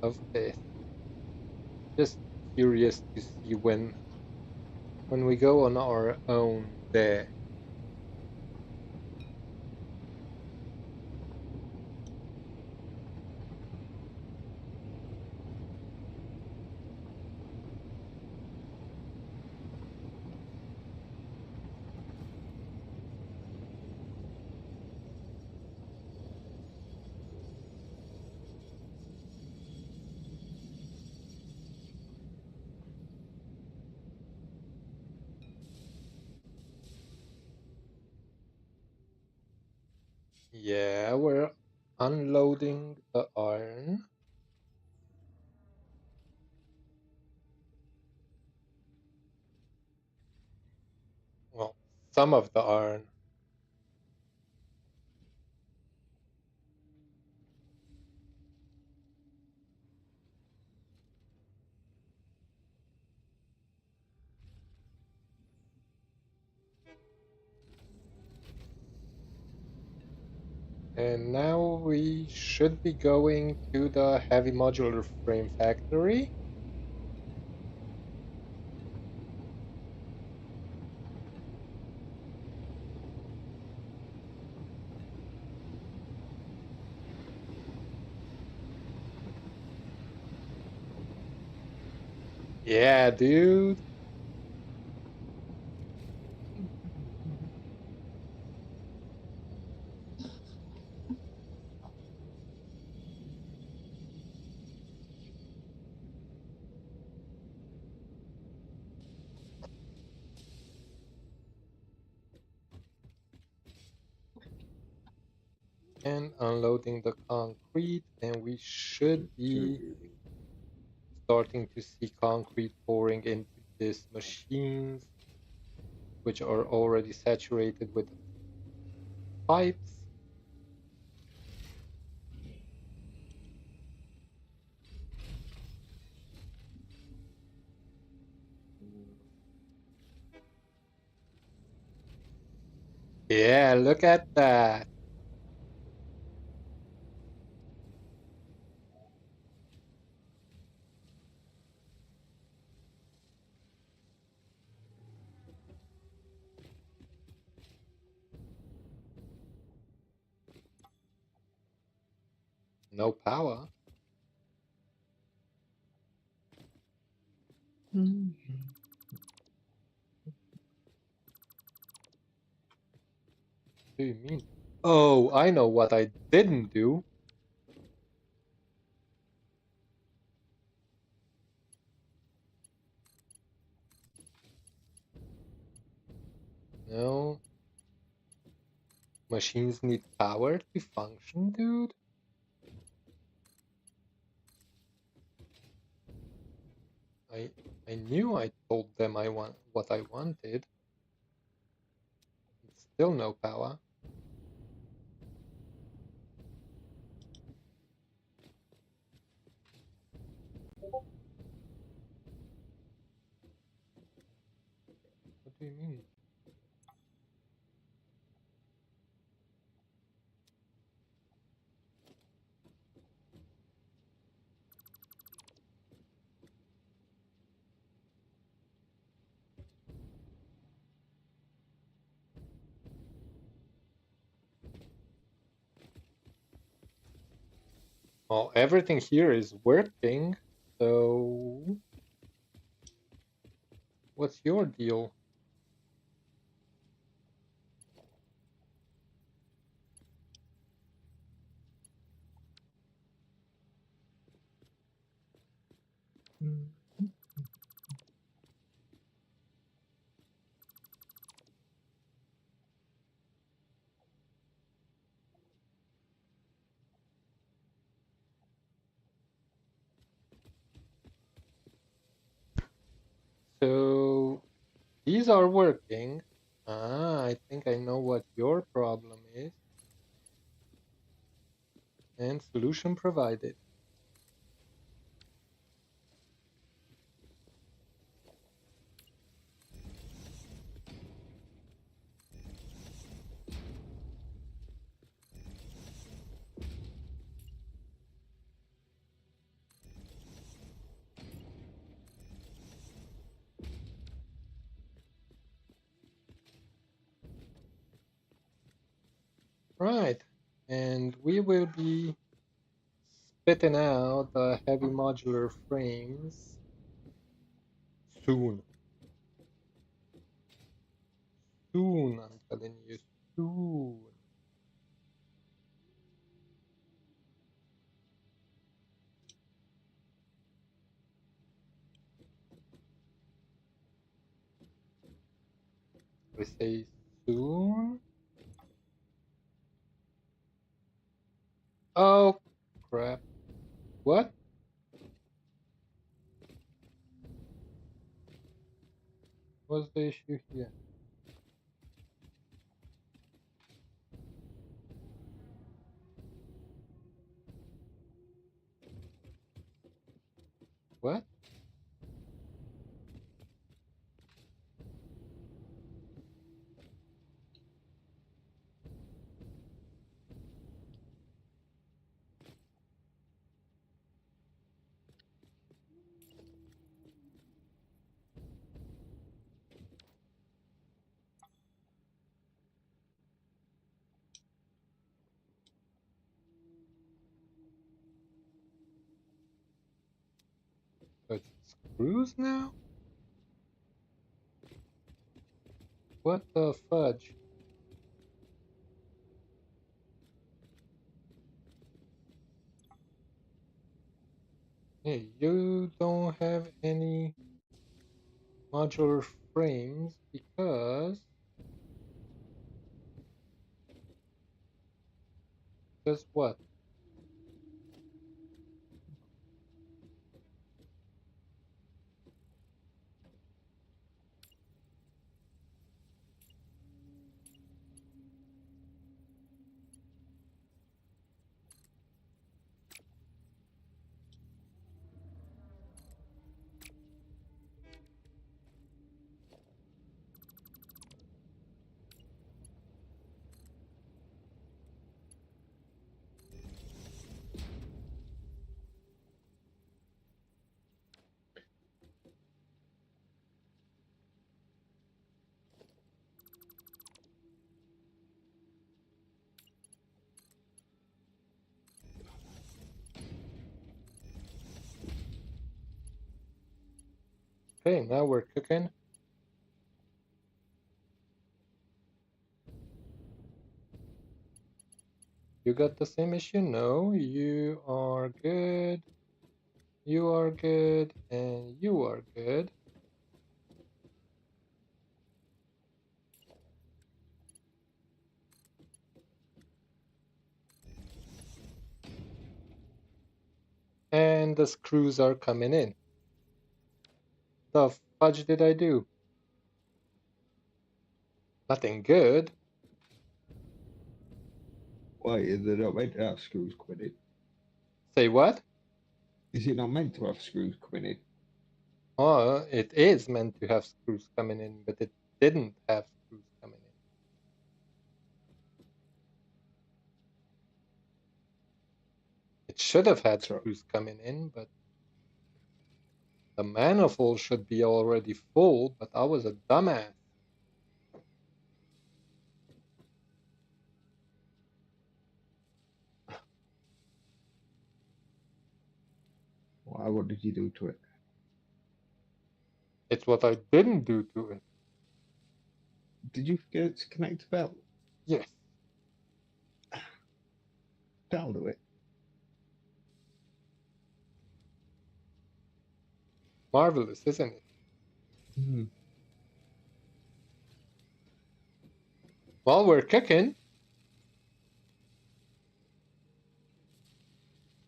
of this. Just curious to see when we go on our own there. Yeah, we're unloading the iron. Well, some of the iron. And now we should be going to the heavy modular frame factory. Yeah, dude. And unloading the concrete, and we should be starting to see concrete pouring into these machines, which are already saturated with pipes. Yeah, look at that. No power. What do you mean? Oh, I know what I didn't do. No, machines need power to function, dude. I I knew I told them I want what I wanted. It's still no power. What do you mean? Well, everything here is working, so what's your deal? So these are working. Ah, I think I know what your problem is. And solution provided. Right. And we will be spitting out the heavy modular frames soon. Soon, I'm telling you, soon. I say soon. Oh, crap. What? What's the issue here? What? So it's screws now? What the fudge? Hey, you don't have any modular frames because what? Okay, now we're cooking. You got the same issue? No, you are good. You are good, and you are good. And the screws are coming in. The fudge did I do? Nothing good. Why is it not meant to have screws coming in? Say what? Is it not meant to have screws coming in? Oh, it is meant to have screws coming in, but it didn't have screws coming in. It should have had So screws coming in, but the manifold should be already full, but I was a dumbass. why? What did you do to it? It's what I didn't do to it. Did you forget to connect the belt? Yes, That'll do it. marvelous, isn't it? Hmm. While we're cooking,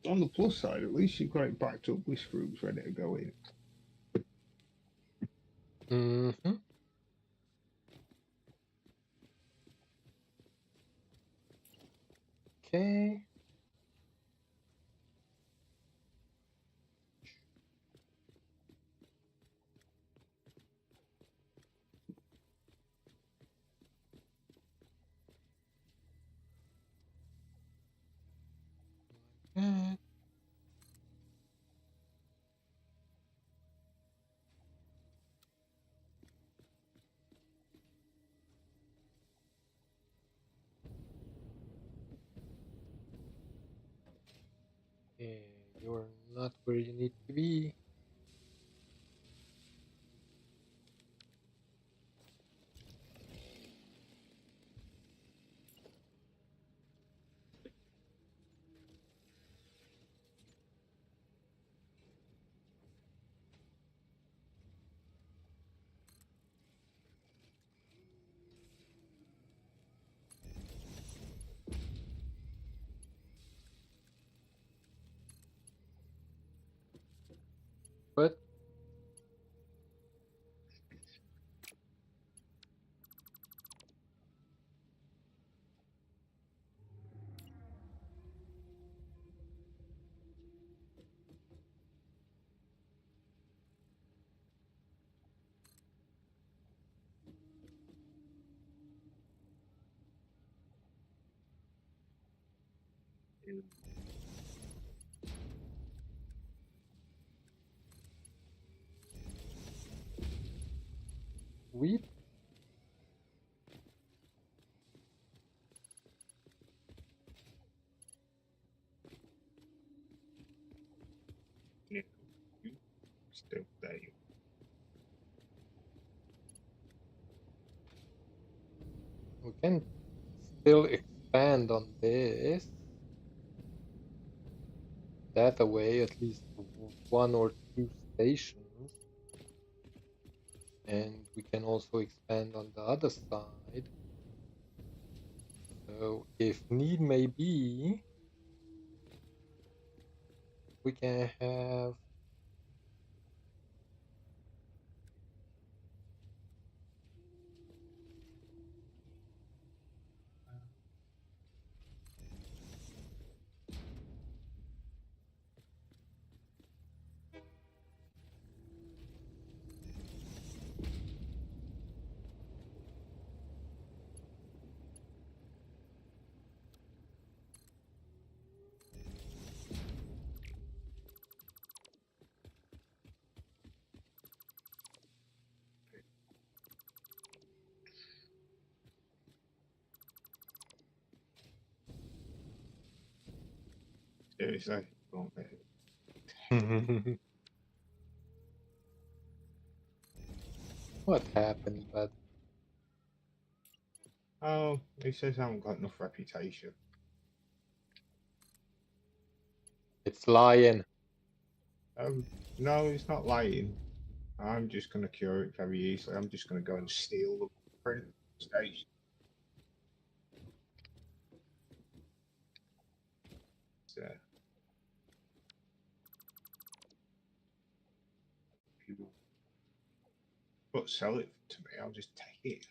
On the plus side, at least you've got it backed up with screws ready to go in. mm-hmm. Okay. Good. Okay, you're not where you need to be. But we Yeah, still there. can still expand on this. That away at least one or two stations. And we can also expand on the other side. So if need may be, we can have Seriously, won't be. what happened, but Oh, he says I haven't got enough reputation. it's lying. No, it's not lying. I'm just going to cure it very easily. I'm just going to go and steal the print station. So, if you but sell it to me, I'll just take it.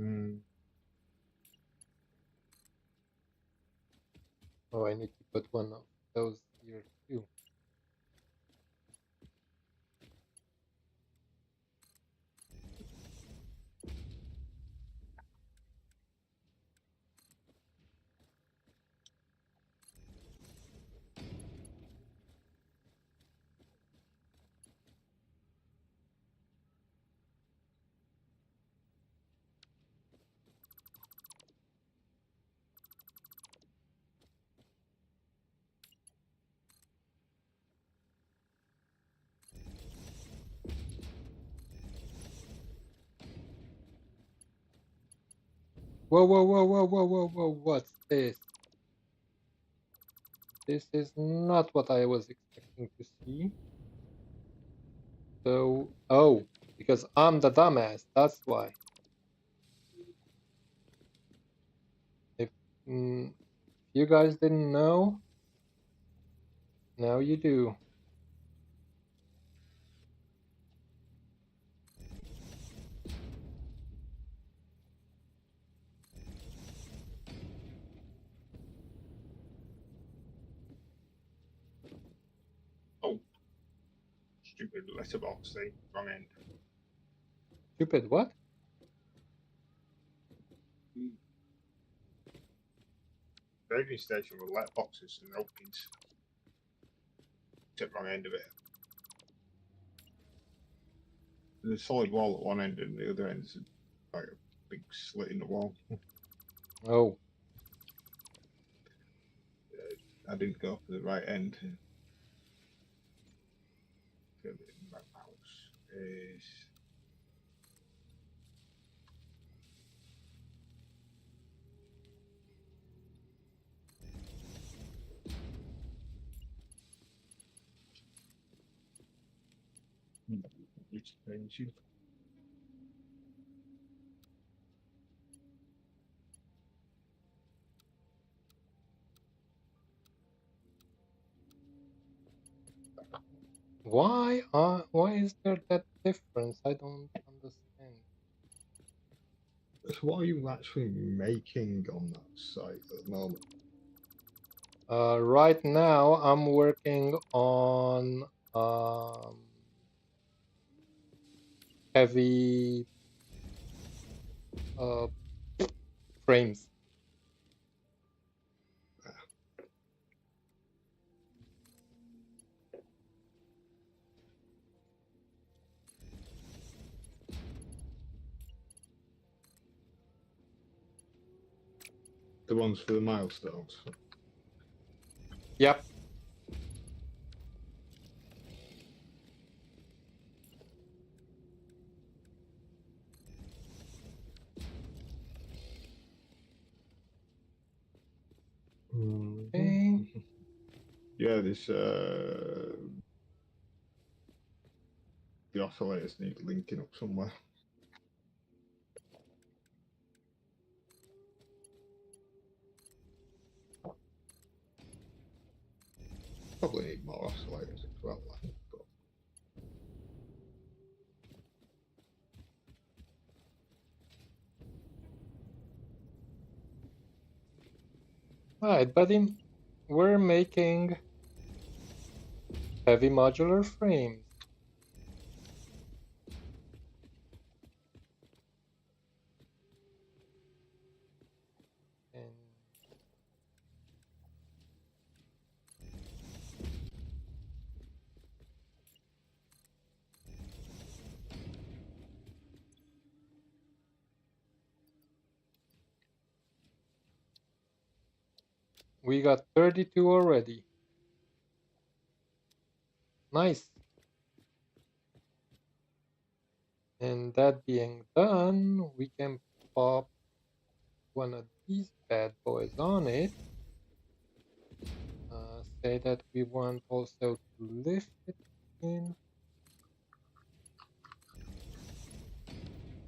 Mm. Oh, I need to put one of those here too. Whoa, whoa, whoa, whoa, whoa, whoa, whoa, what's this? This is not what I was expecting to see. So, oh, because I'm the dumbass, that's why. If you guys didn't know, now you do. Oh, stupid letterbox thing. Wrong end. Stupid what? Trading station with letterboxes and openings. at the wrong end of it. There's a solid wall at one end, and the other end's like a big slit in the wall. Oh, I didn't go for the right end. My mouse is. It's changing. why is there that difference? I don't understand. So what are you actually making on that site at the moment? Right now, I'm working on heavy uh, frames. The ones for the milestones. Yep. Okay. Yeah, this the oscillators need linking up somewhere. Probably need more oscillators as well, I think. But Right, buddy. We're making heavy modular frames. And we got 32 already. Nice. And that being done, we can pop one of these bad boys on it. Say that we want also to lift it in.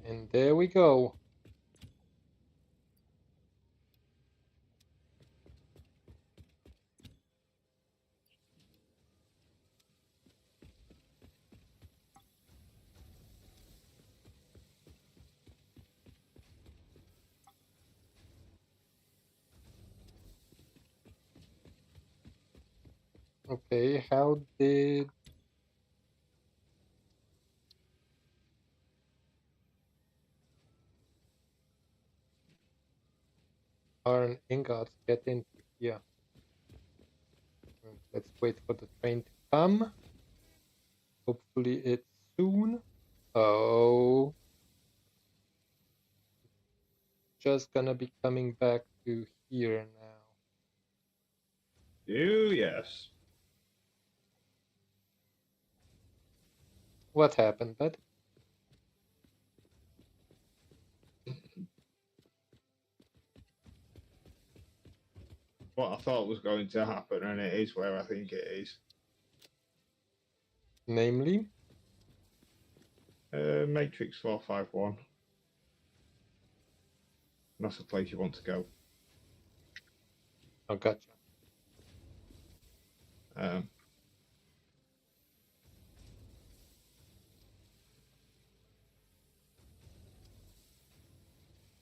And there we go. Okay, how did iron ingots get into here? Let's wait for the train to come. Hopefully it's soon. Oh, just gonna be coming back to here now. yes. What happened, bud? What I thought was going to happen, and it is where I think it is. Namely? Matrix 451. That's the place you want to go. Oh, gotcha.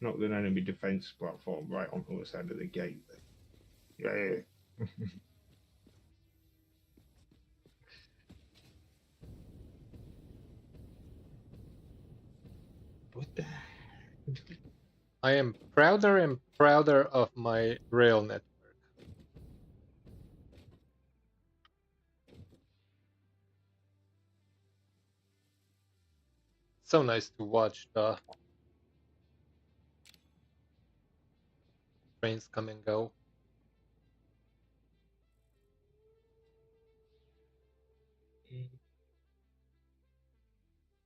Not an enemy defense platform right on the other side of the gate. Yeah. What the? I am prouder and prouder of my rail network. So nice to watch the trains come and go.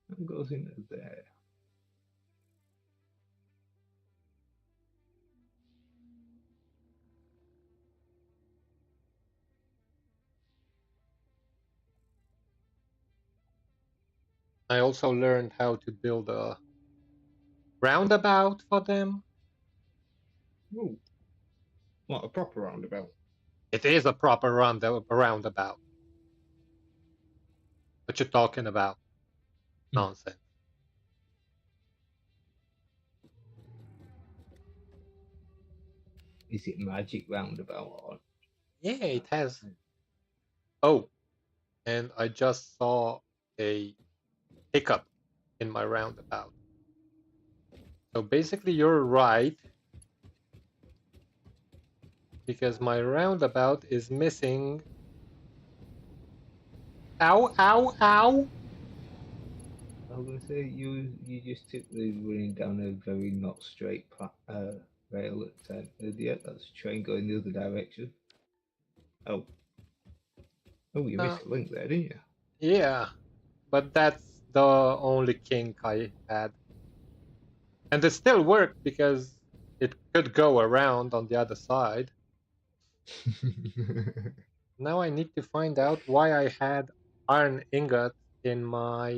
What goes into there? I also learned how to build a roundabout for them. Ooh, what, a proper roundabout? It is a proper roundabout. What you talking about? Nonsense. Is it magic roundabout or? Yeah, it has. Oh, and I just saw a hiccup in my roundabout. So basically, you're right, because my roundabout is missing. Ow, ow, ow! I was gonna say you just took the running down a very not straight rail at the time. Yeah, that's a train going the other direction. Oh, oh, you Uh, missed a link there, didn't you? yeah, but that's the only kink I had. And it still worked because it could go around on the other side. Now I need to find out why I had iron ingot in my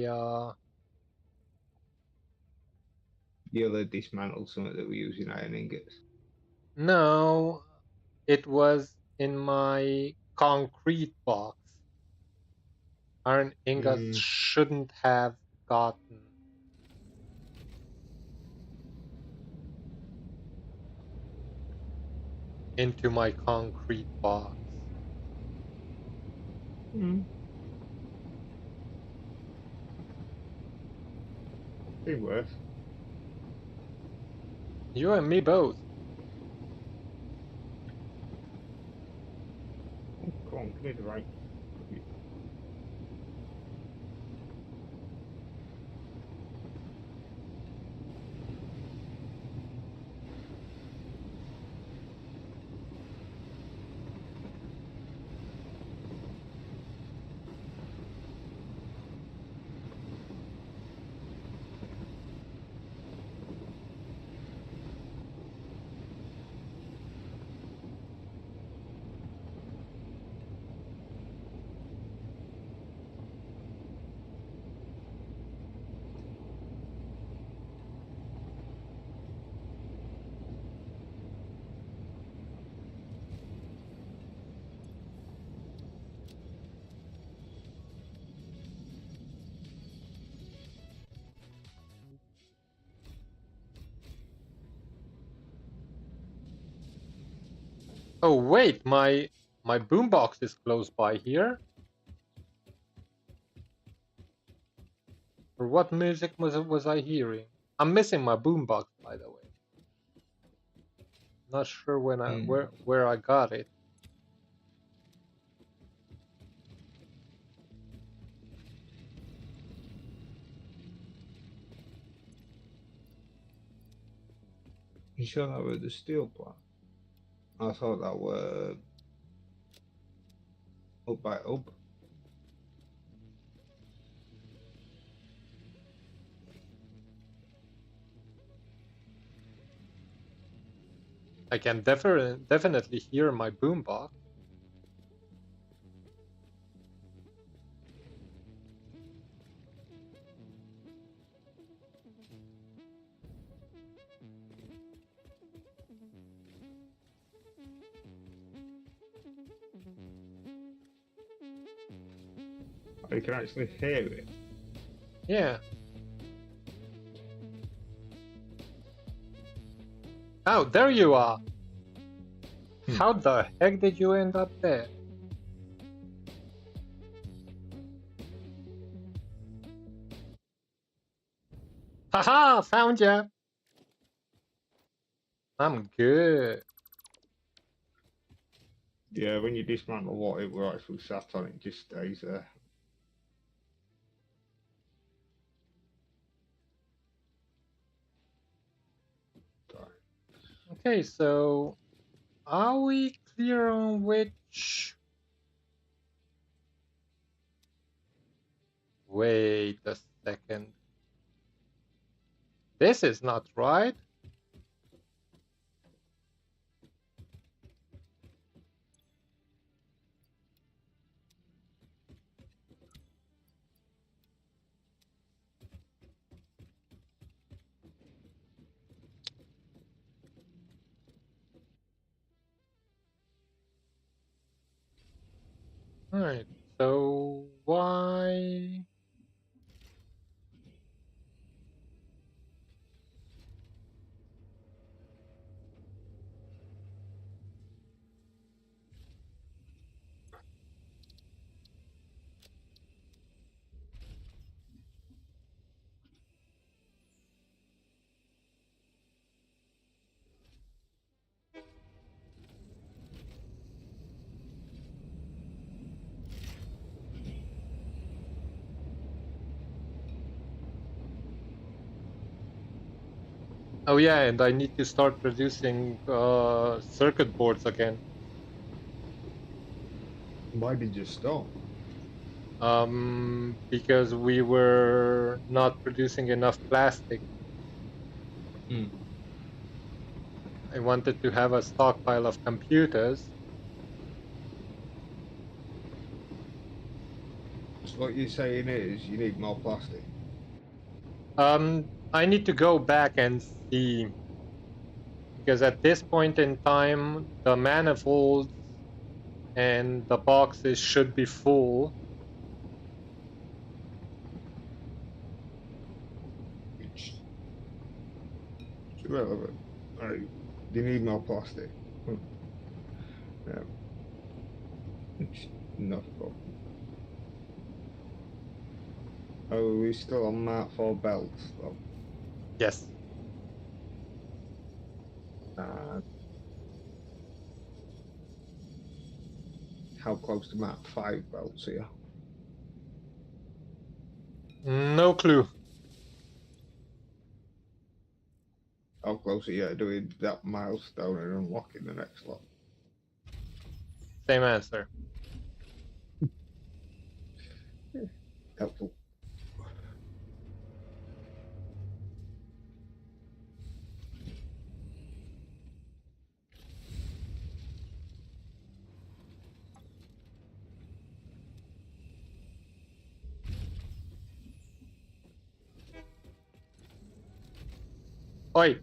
The other dismantled something that we're using iron ingots. no, it was in my concrete box. Iron ingots Mm, shouldn't have gotten into my concrete box. mm, be worth. You and me both. Oh, come on, give me the right. Oh wait, my boombox is close by here. Or what music was I hearing? I'm missing my boombox, by the way. Not sure when I Mm. where I got it. You sure that was the steel plant? I thought that were up by up. I can definitely hear my boombox. You can actually hear it. Yeah. Oh, there you are. How the heck did you end up there? Haha, found ya. I'm good. Yeah, when you dismantle what it were actually sat on, it just stays there. Okay, so are we clear on which? Wait a second. This is not right. All right. So why? Oh yeah, and I need to start producing circuit boards again. Why did you stop? Because we were not producing enough plastic. Hmm. I wanted to have a stockpile of computers. So what you're saying is you need more plastic. I need to go back and see because at this point in time, the manifolds and the boxes should be full. It's irrelevant. Right. You need more plastic. Hmm. Yeah. It's not a problem. Oh, are we still on Mark 4 belts though? Yes. Uh, how close to Mark 5 belts are you? No clue. How close are you to doing that milestone and unlocking the next lot? Same answer. Helpful. Oi.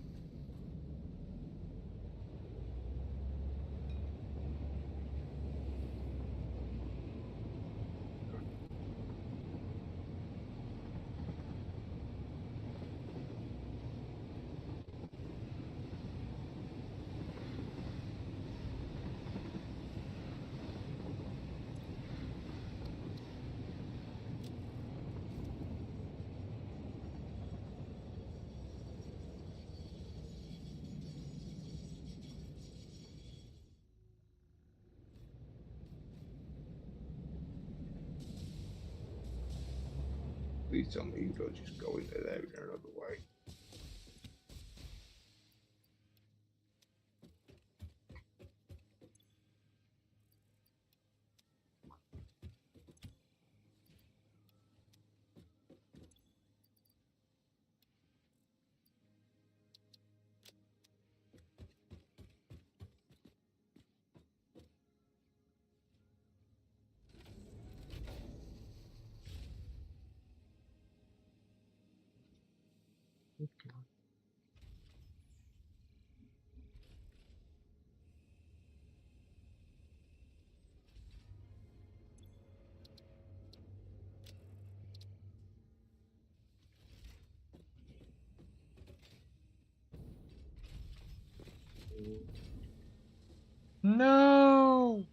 Please tell me you don't just go into there in another way. No.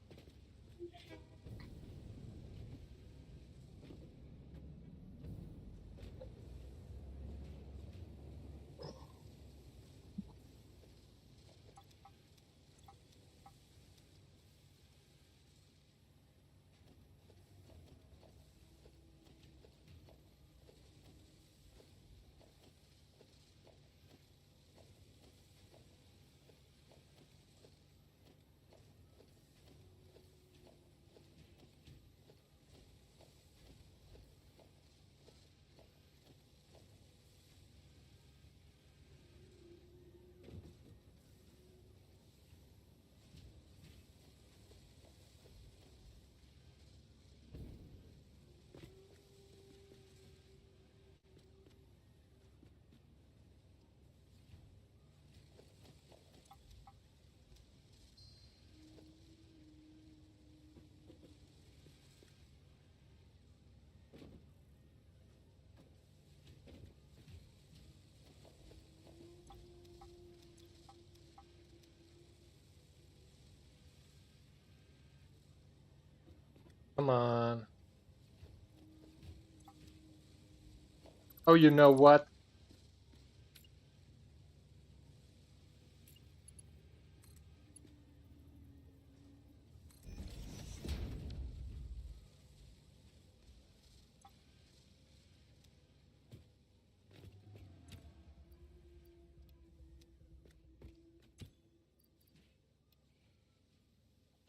Come on. Oh, you know what?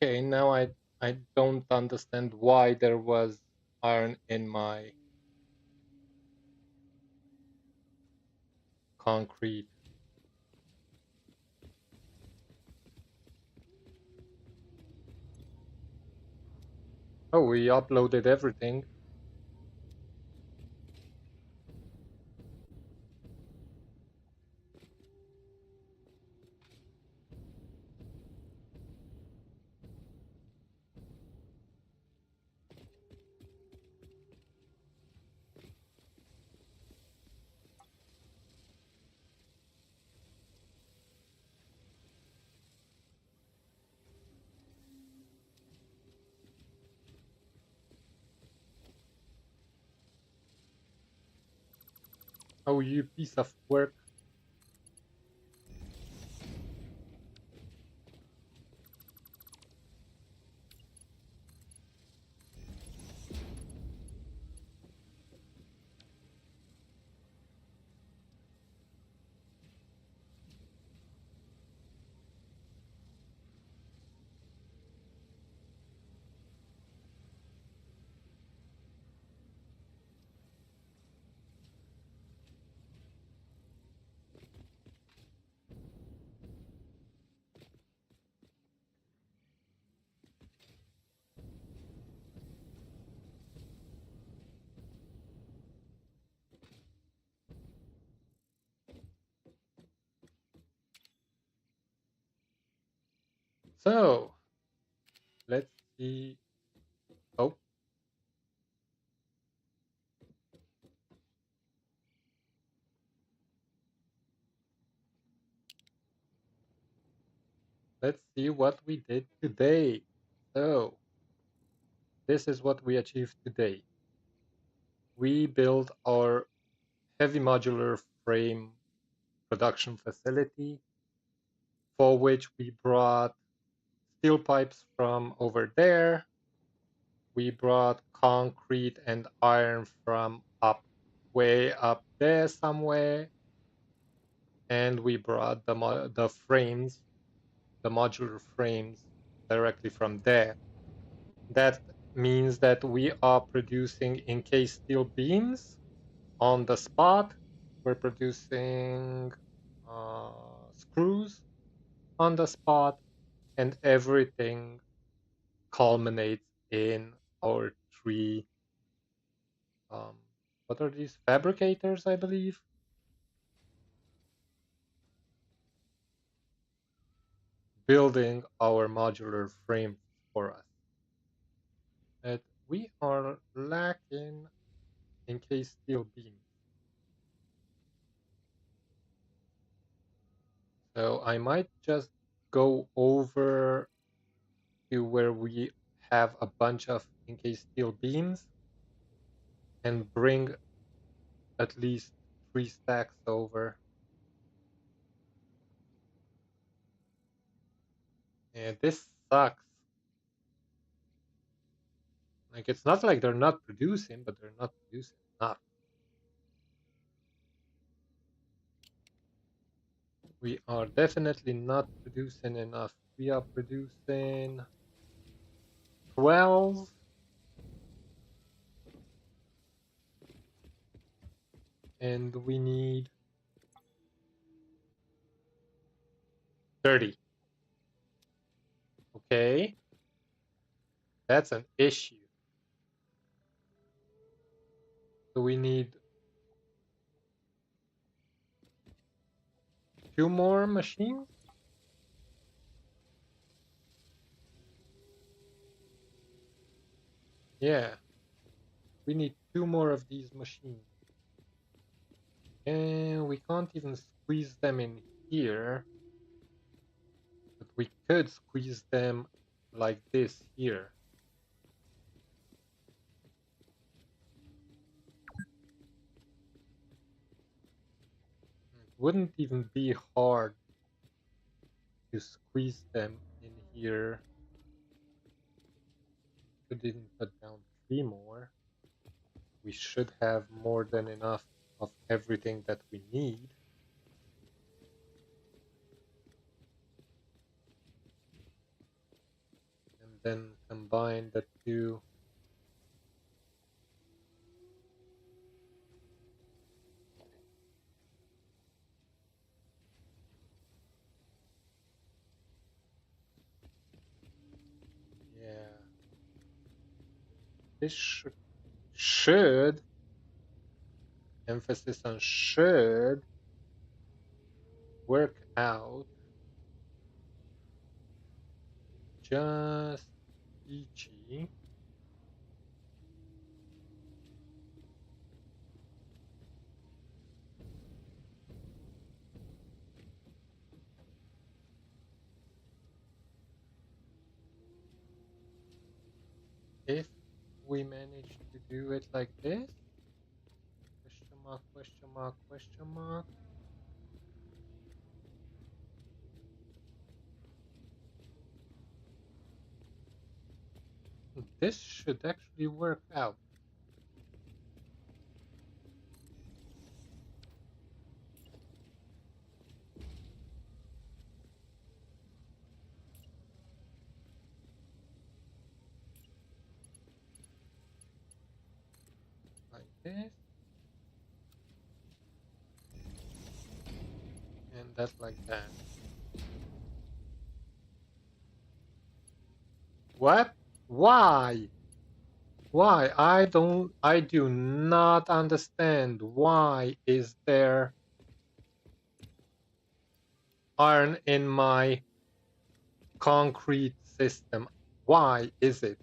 Okay, now I don't understand why there was iron in my concrete. Oh, we uploaded everything. Oh, you piece of work. So, let's see. Oh, let's see what we did today. So, this is what we achieved today. We built our heavy modular frame production facility, for which we brought steel pipes from over there. We brought concrete and iron from way up there somewhere, and we brought the frames, the modular frames, directly from there. That means that we are producing encased steel beams on the spot. We're producing screws on the spot, and everything culminates in our three, um, what are these, fabricators, I believe, building our modular frames for us. And we are lacking encased steel beams. So I might just go over to where we have a bunch of encased steel beams and bring at least 3 stacks over. And this sucks. Like, it's not like they're not producing, but they're not producing enough. We are definitely not producing enough. We are producing 12, and we need 30. Okay, that's an issue. So we need 2 more machines. Yeah, we need 2 more of these machines. And we can't even squeeze them in here, but we could squeeze them like this here. Wouldn't even be hard to squeeze them in here. Could even put down 3 more. We should have more than enough of everything that we need. And then combine the two. Yeah, this should, emphasis on should, work out just peachy. If we manage to do it like this, question mark, question mark, question mark. This should actually work out. Like this, and that like that. What? Why? Why? I do not understand. Why is there iron in my concrete system? Why is it?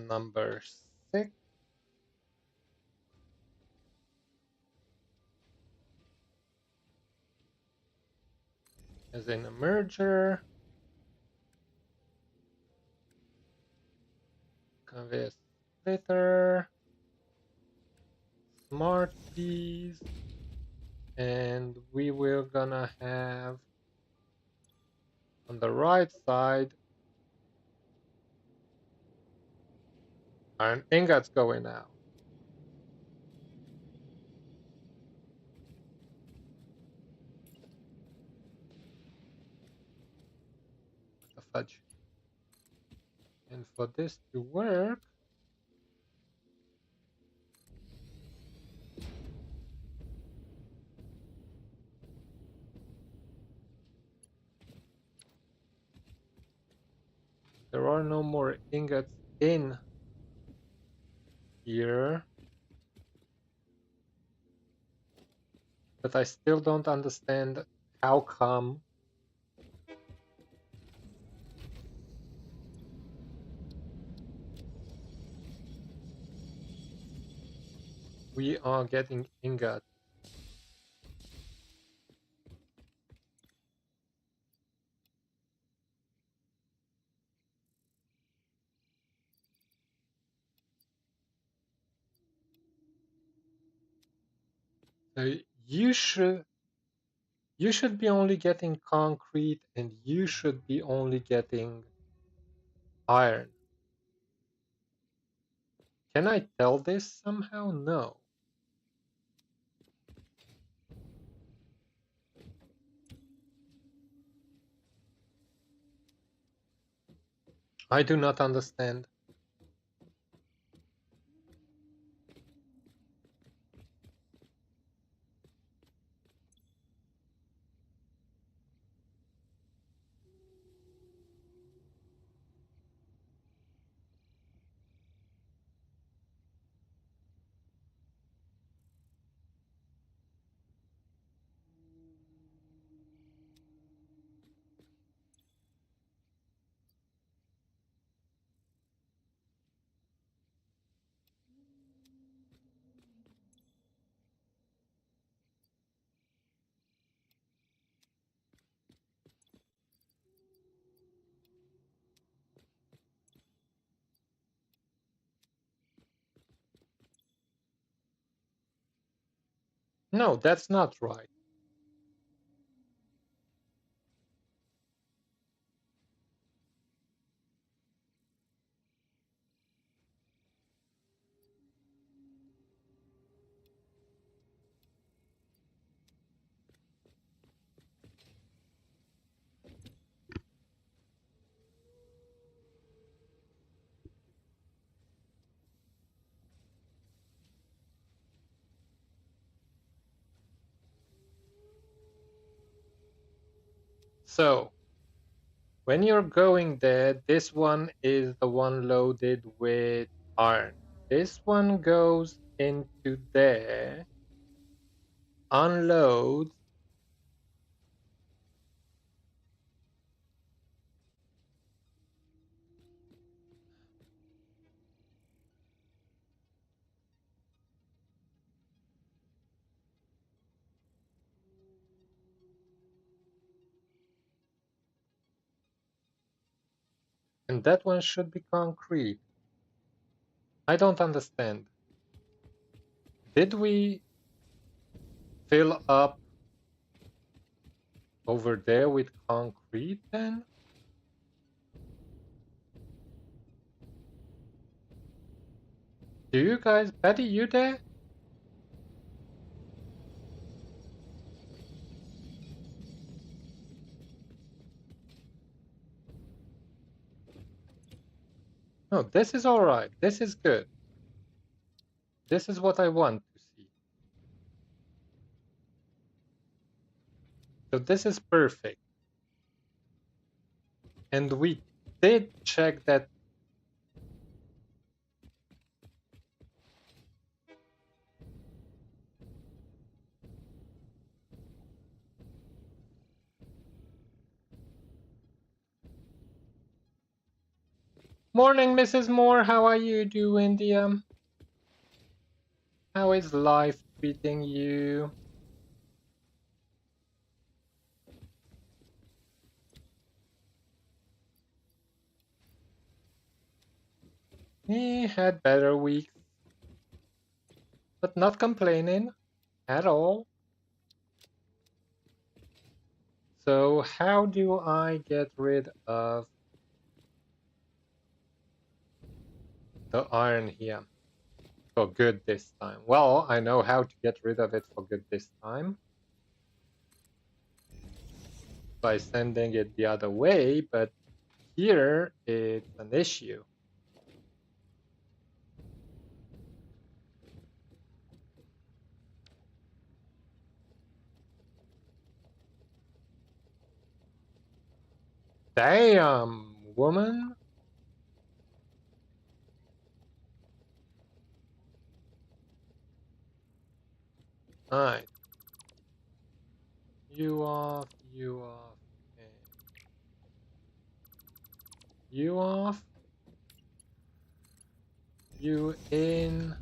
Number 6 is in a merger. Conveyor splitter. Smart keys. And we will gonna have on the right side iron ingots going out. What the fudge? And for this to work, there are no more ingots in here. But I still don't understand how come we are getting ingots. So you should be only getting concrete and you should be only getting iron. Can I tell this somehow? No. I do not understand. No, that's not right. So when you're going there, this one is the one loaded with iron. This one goes into there, unloads, and that one should be concrete. I don't understand. Did we fill up over there with concrete then? Do you guys, Betty, you there? No, this is all right. This is good. This is what I want to see. So this is perfect. And we did check that. Morning, Mrs. Moore. How are you doing, dear? How is life treating you? Had better weeks, but not complaining at all. So how do I get rid of the iron here for good this time? Well, I know how to get rid of it for good this time by sending it the other way, but here it's an issue. Damn, woman. Alright. You off, and you off, you in,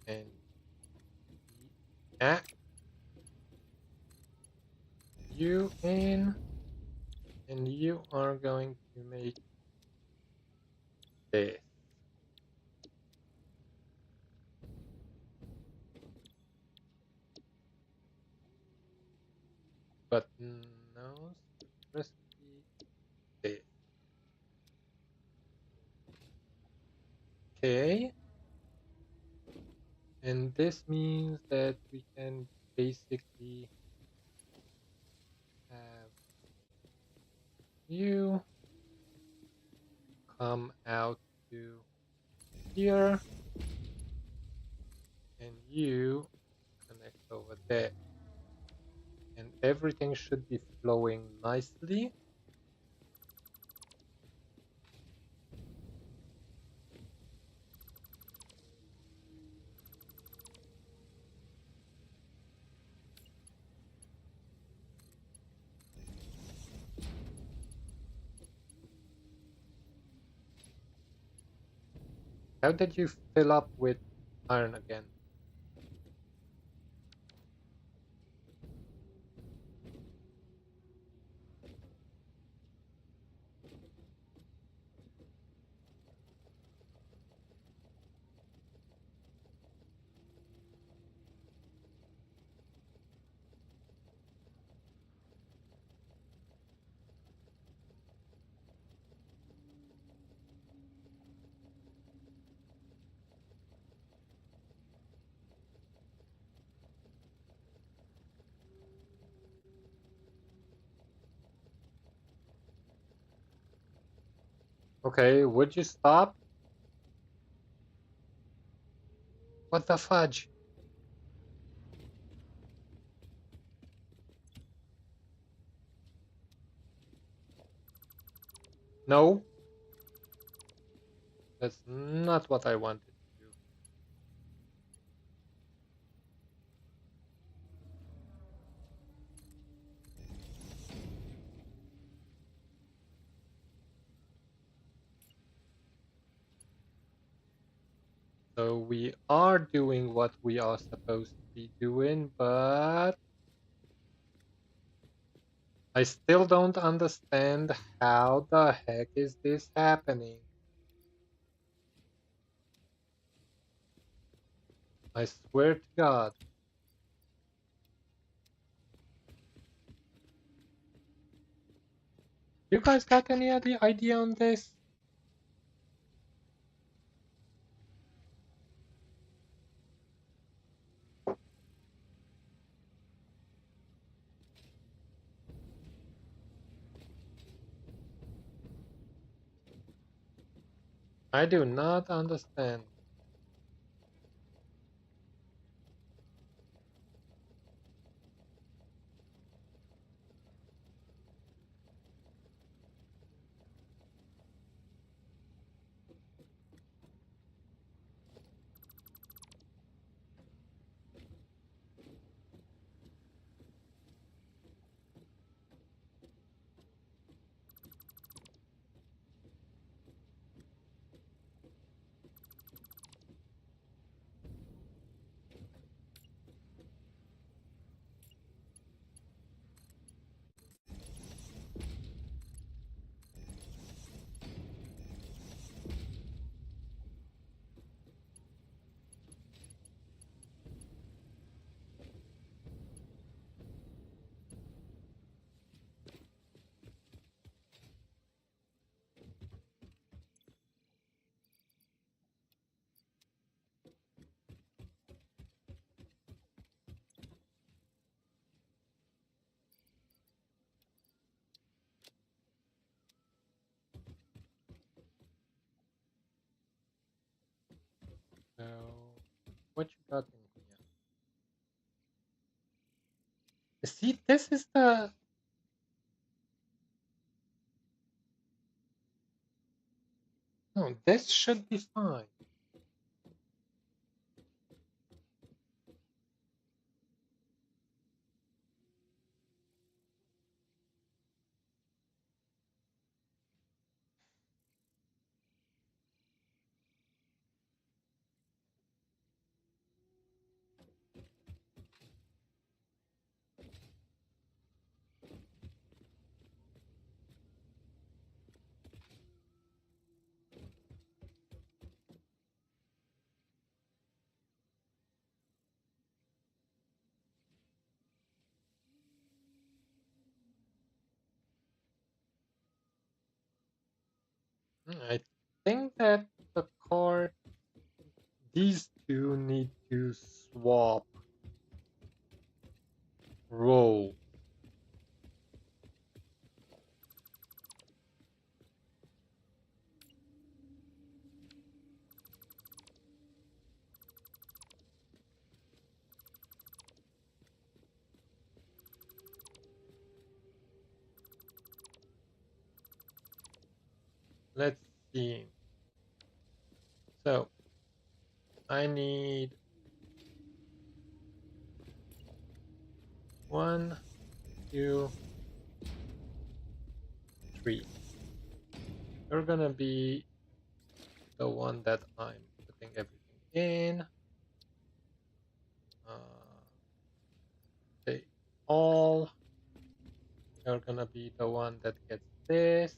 and at you in, and you are going to make this. Button nose, recipe, this. Okay. And this means that we can basically have you come out to here and you connect over there. And everything should be flowing nicely. How did you fill up with iron again? Okay, would you stop? What the fudge? No, that's not what I wanted to do. So we are doing what we are supposed to be doing, but I still don't understand how the heck is this happening. I swear to God. You guys got any idea on this? I do not understand. So, what you got in here? See, this is the... No, this should be fine. I think that the car, these two need to swap roles. Let's see. So, I need 1, 2, 3. You're gonna be the one that I'm putting everything in. They all. You're gonna be the one that gets this.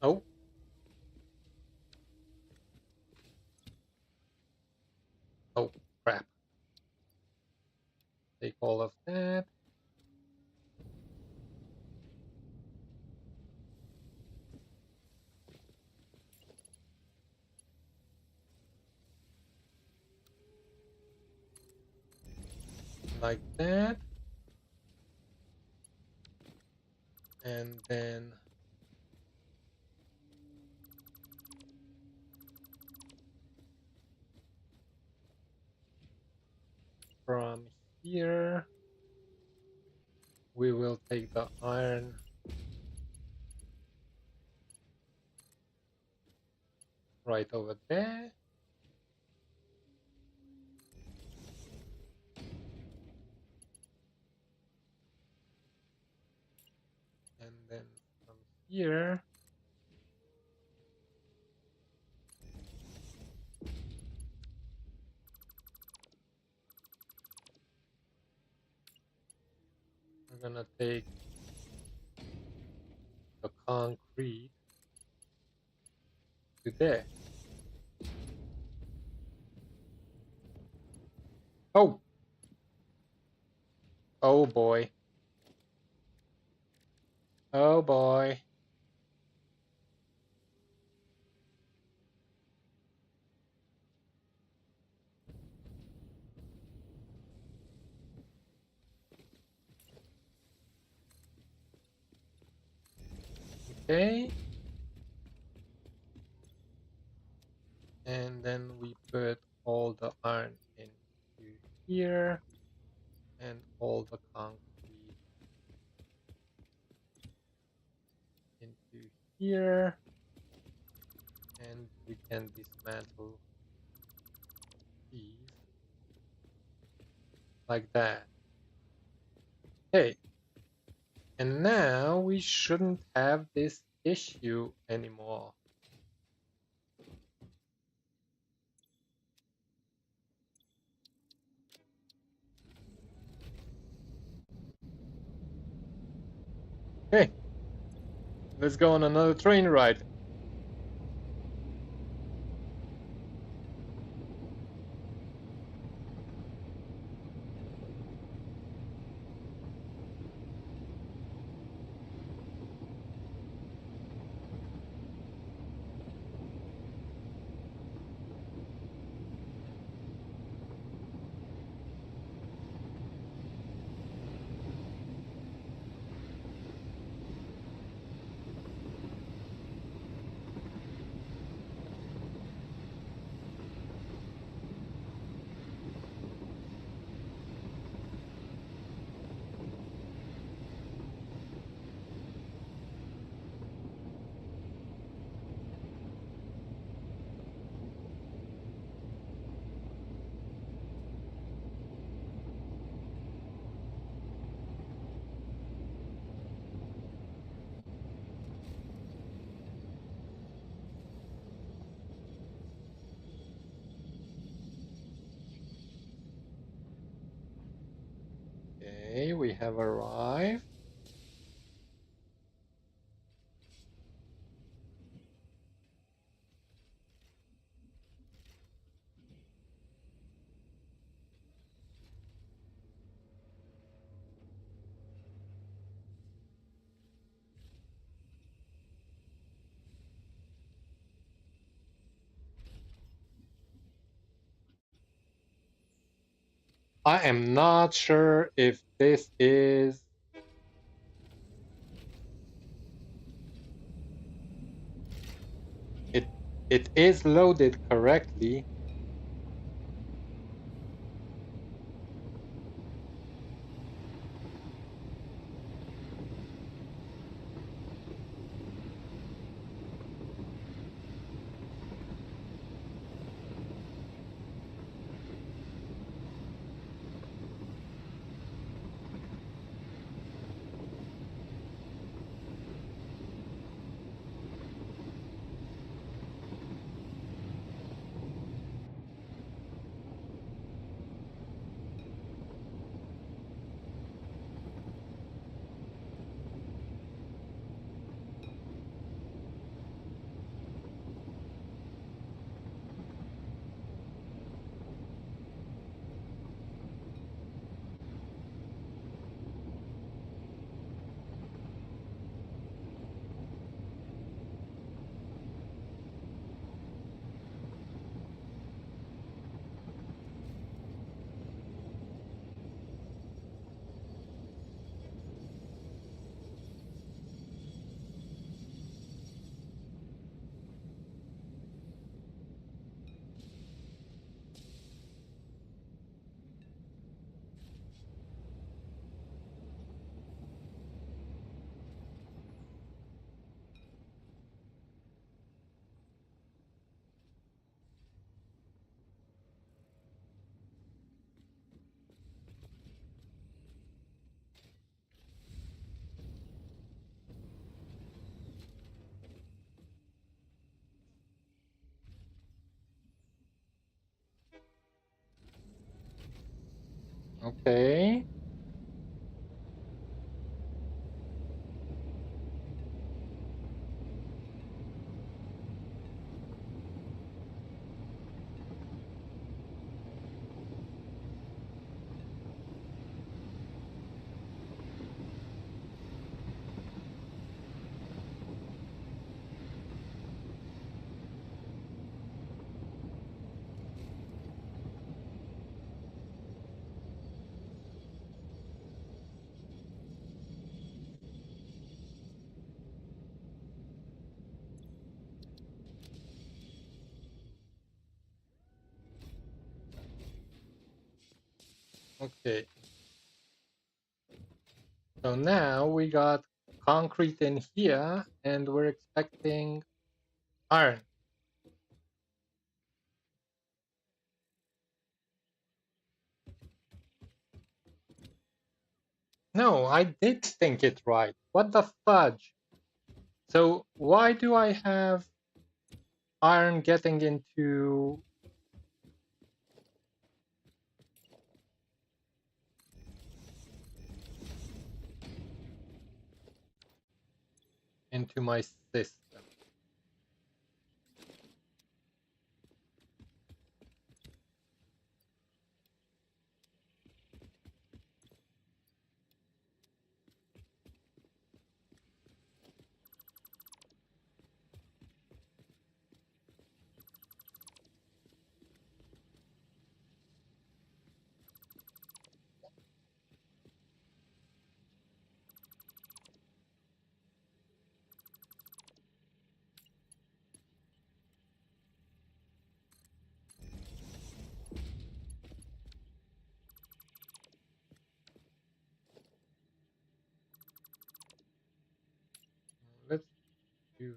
Oh, oh, crap. Take all of that. Like that. And then from here, we will take the iron right over there. And then from here, we're gonna take the concrete to there. Oh, oh boy. Oh boy. Okay. And then we put all the iron into here and all the concrete into here. And we can dismantle these like that. Okay. And now we shouldn't have this issue anymore. Okay. Let's go on another train ride. Okay, we have arrived. I am not sure if this is it. It is loaded correctly. Okay. Okay. So now we got concrete in here and we're expecting iron. No, I did think it right. What the fudge? So why do I have iron getting into my system? Let's do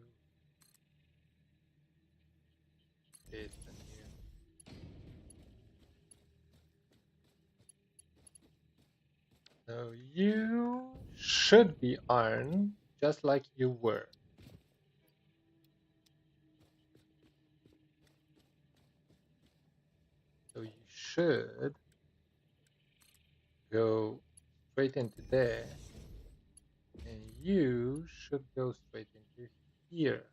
this and here. So you should be iron, just like you were. So you should go straight into there, and you should go straight into here.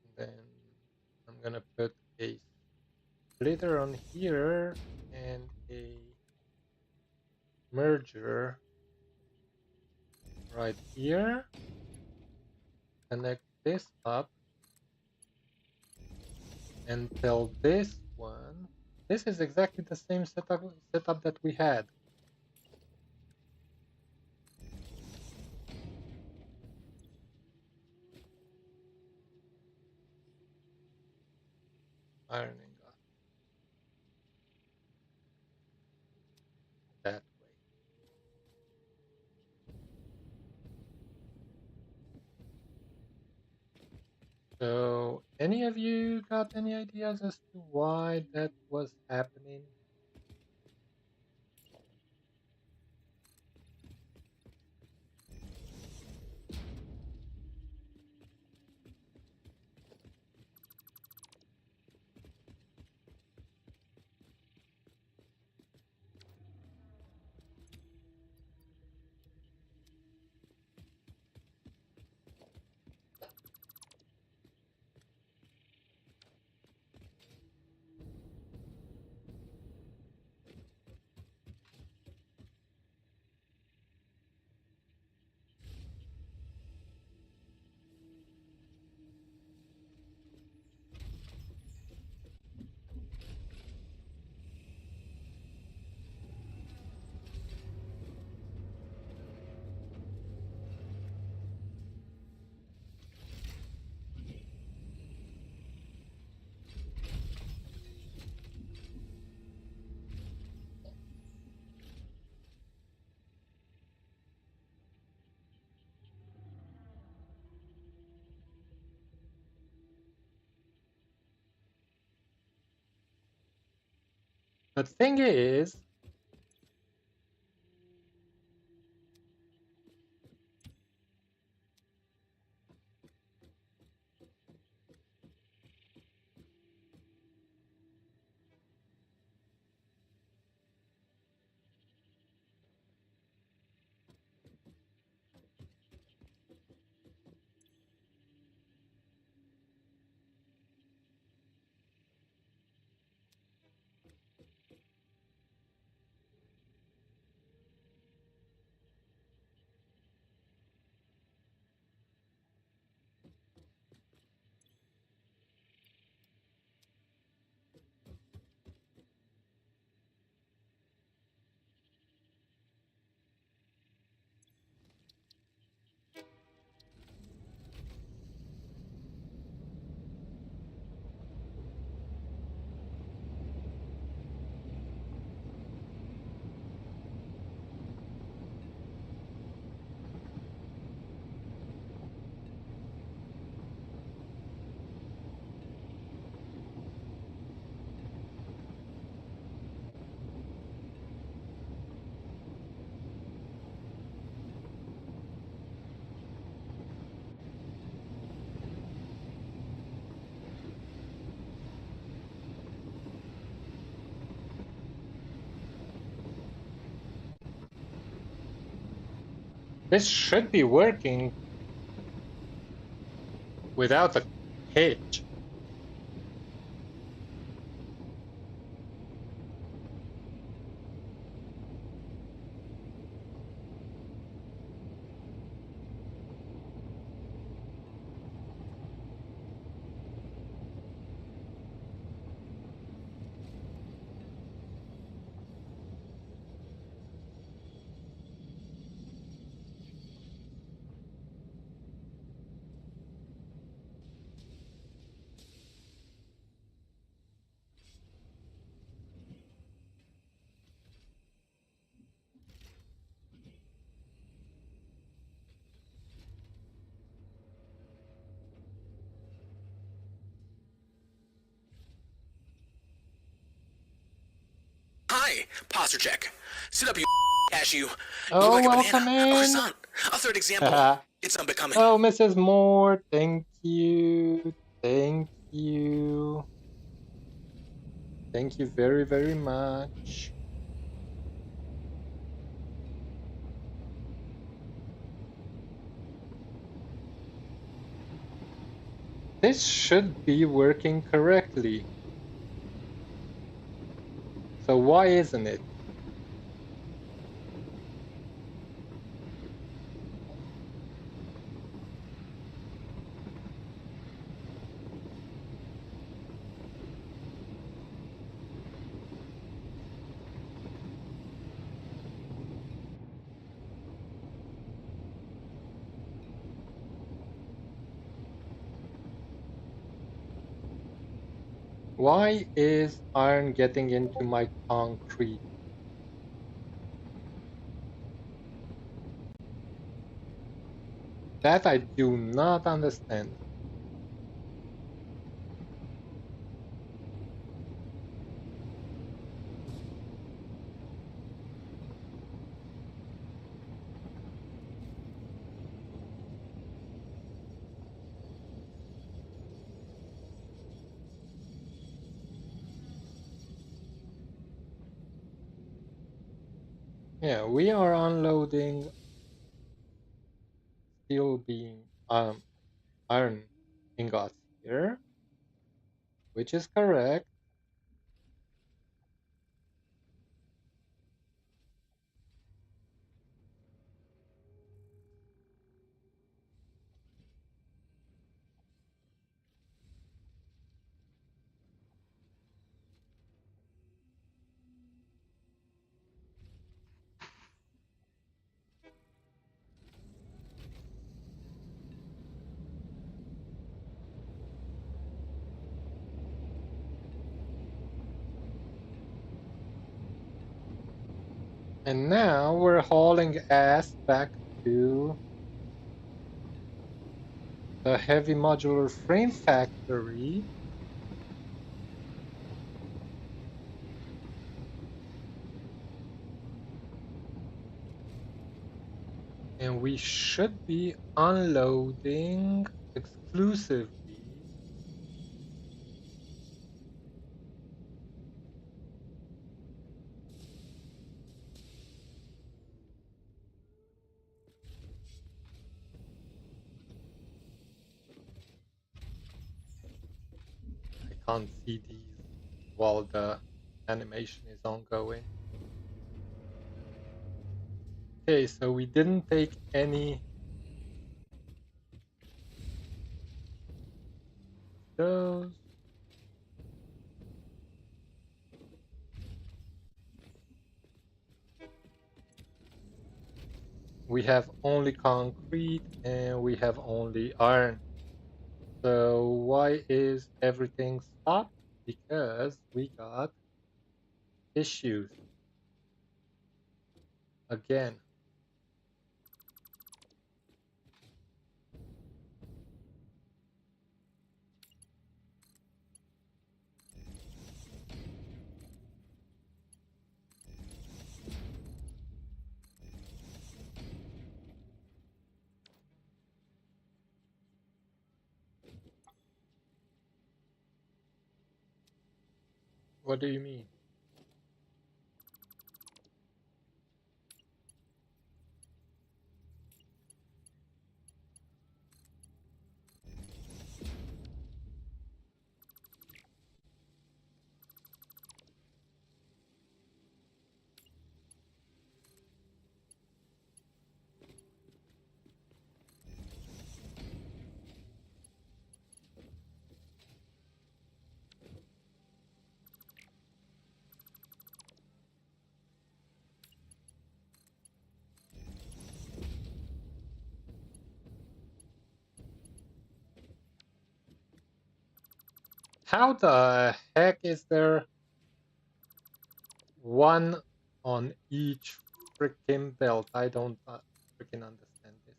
And then I'm gonna put a splitter on here and a merger right here. Connect this up and tell this one. This is exactly the same setup that we had. Ironing up that way. So, any of you got any ideas as to why that was happening? The thing is, This should be working without a hitch. Hi, posture check. Sit up, you cashew. You look Oh, like a banana, welcome a in. croissant. A third example. It's unbecoming. Oh, Mrs. Moore, thank you. Thank you. Thank you very, very much. This should be working correctly. So why isn't it? Why is iron getting into my concrete? That I do not understand. Yeah, we are unloading steel beam iron ingots here, which is correct. And now we're hauling ass back to the heavy modular frame factory. And we should be unloading exclusively I can't see these while the animation is ongoing. Okay, so we didn't take any of those. We have only concrete and we have only iron. So why is everything stopped? Because we got issues again. What do you mean? How the heck is there one on each freaking belt? I don't freaking understand this.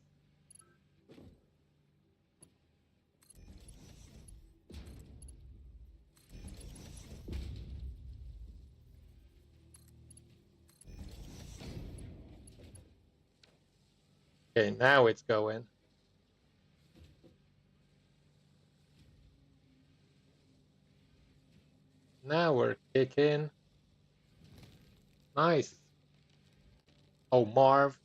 Okay, now it's going. Now we're kicking. Nice. Oh, Marv.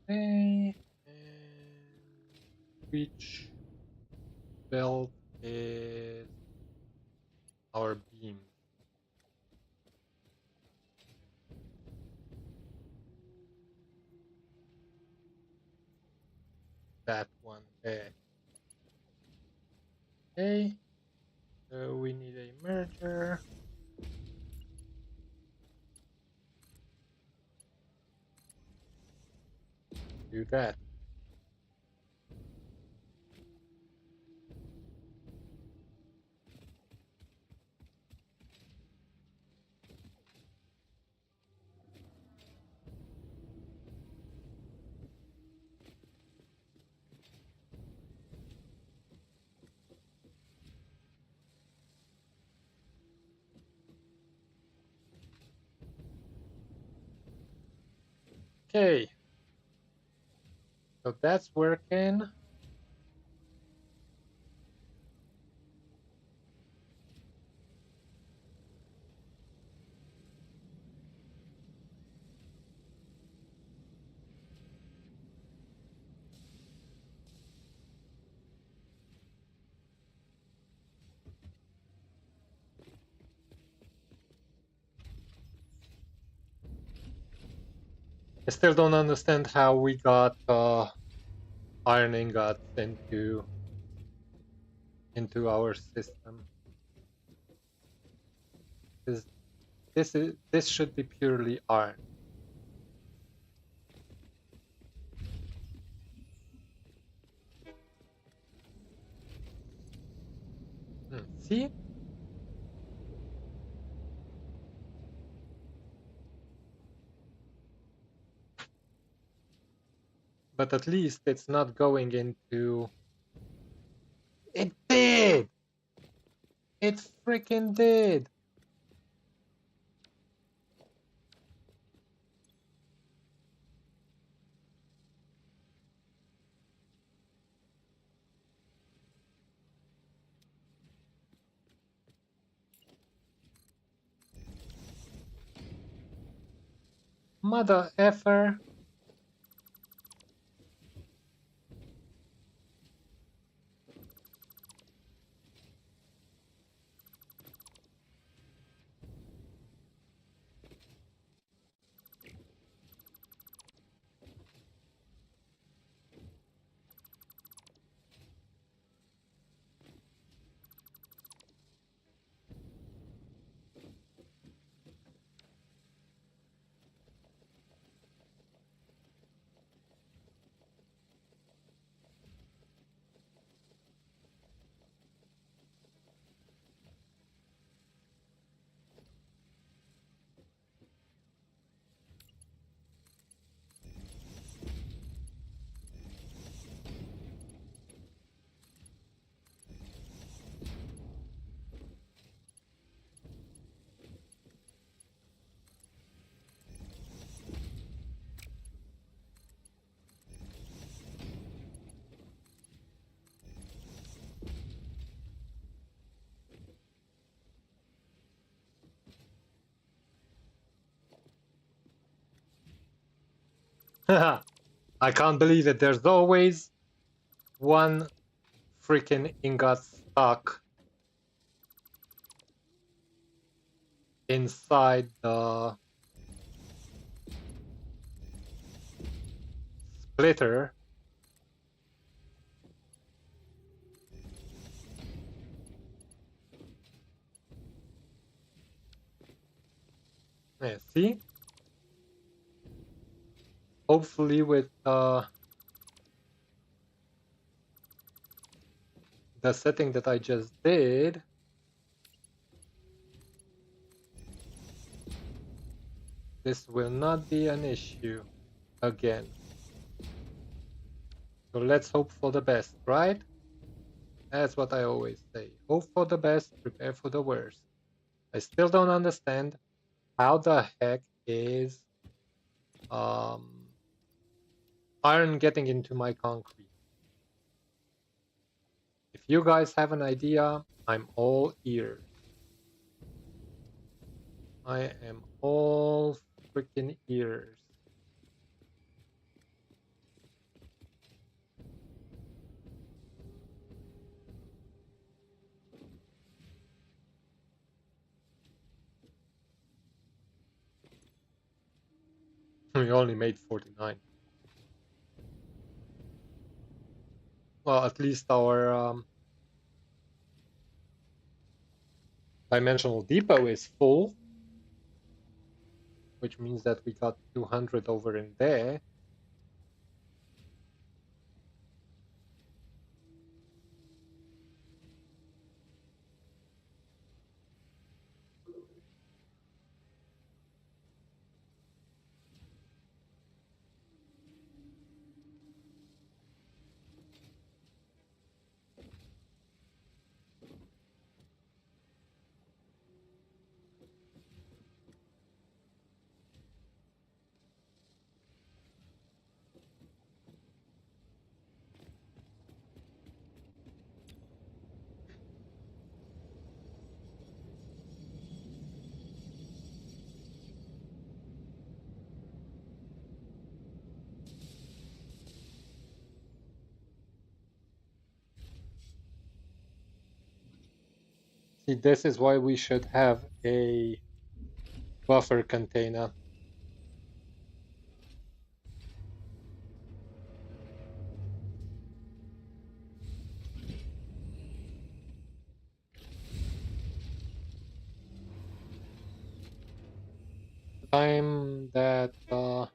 Okay. And which belt is our beam? That one there. Okay. So we need a merger. Do that. Okay. So that's working. I still don't understand how we got iron ingots into our system. Because this should be purely iron. See? But at least it's not going into... It did! It freaking did! Mother effer. I can't believe it. There's always one freaking ingot stuck inside the splitter. Yeah, see? Hopefully with the setting that I just did, this will not be an issue again. So let's hope for the best, right? That's what I always say. Hope for the best, prepare for the worst. I still don't understand how the heck is iron getting into my concrete. If you guys have an idea, I'm all ears. I am all freaking ears. We only made 49. Well, at least our dimensional depot is full, which means that we got 200 over in there. See, this is why we should have a buffer container. Time that I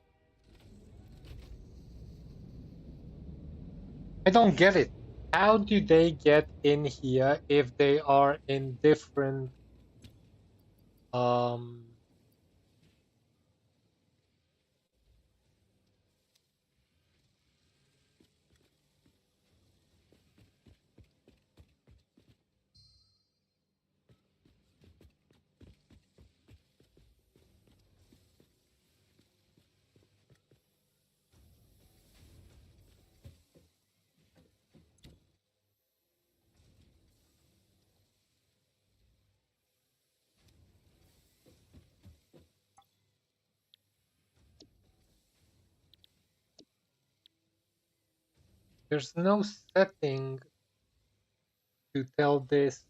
don't get it. How do they get in here if they are in different there's no setting to tell this.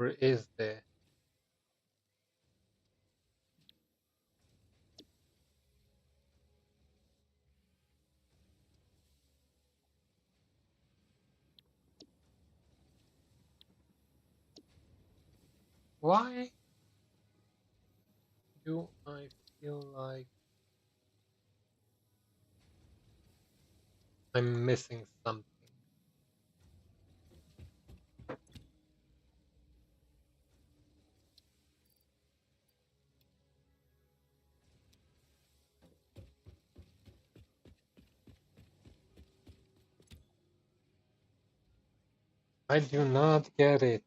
Or is there? Why do I feel like I'm missing something? I do not get it.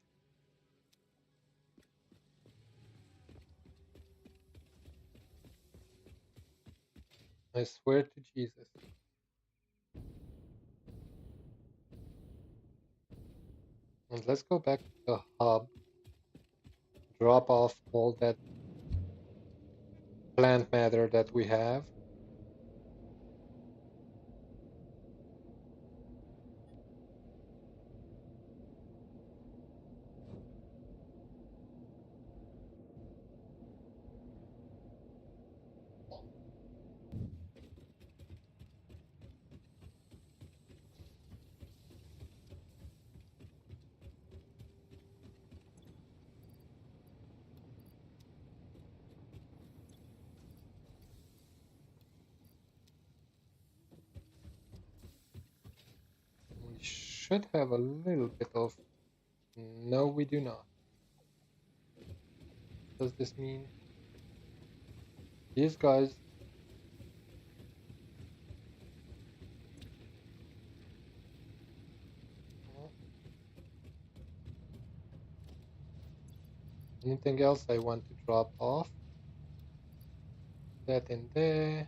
I swear to Jesus. And let's go back to the hub, drop off all that plant matter that we have. We should have a little bit of... No, we do not. Does this mean these guys... Anything else I want to drop off? That in there.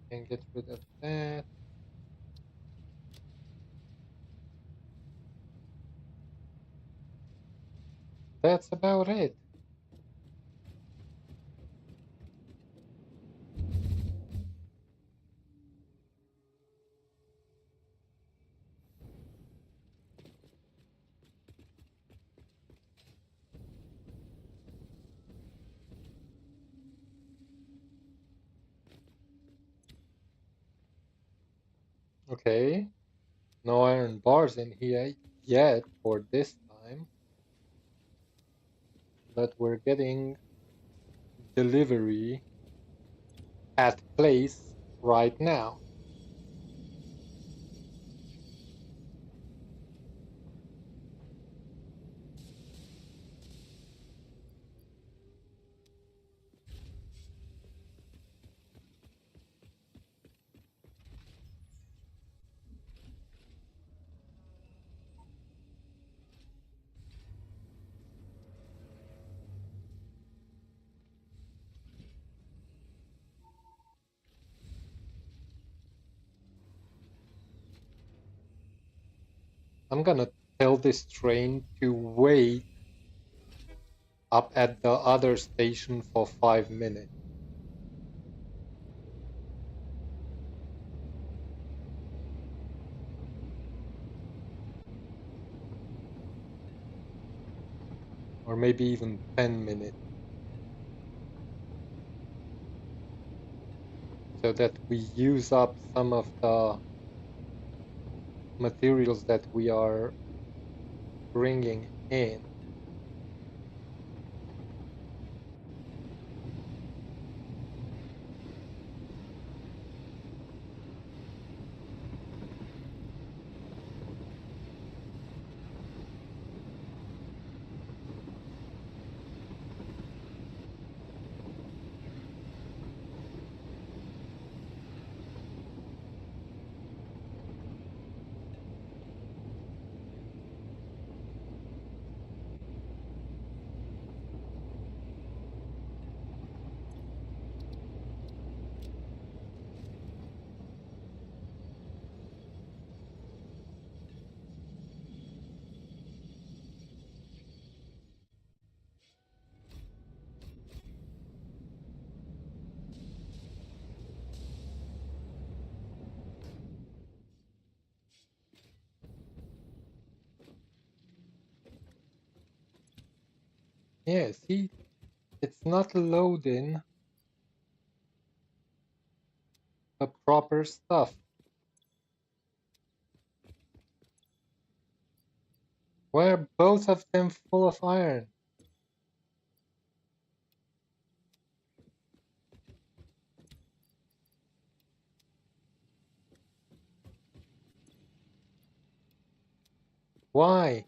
Can get rid of that. That's about it. Okay. No iron bars in here yet for this time. But we're getting delivery at place right now. I'm gonna tell this train to wait up at the other station for 5 minutes. Or maybe even 10 minutes. So that we use up some of the materials that we are bringing in. Yeah, see, it's not loading the proper stuff. Why are both of them full of iron? Why?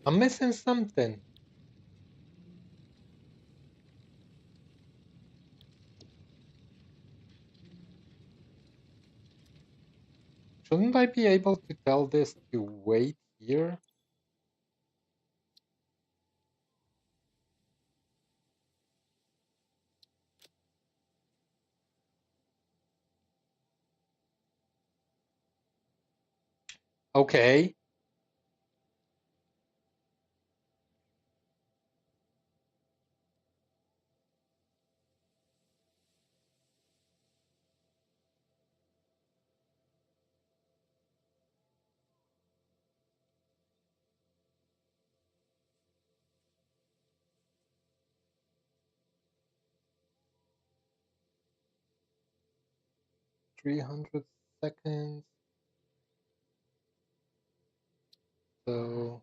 I'm missing something. Shouldn't I be able to tell this to wait here? Okay. $300. So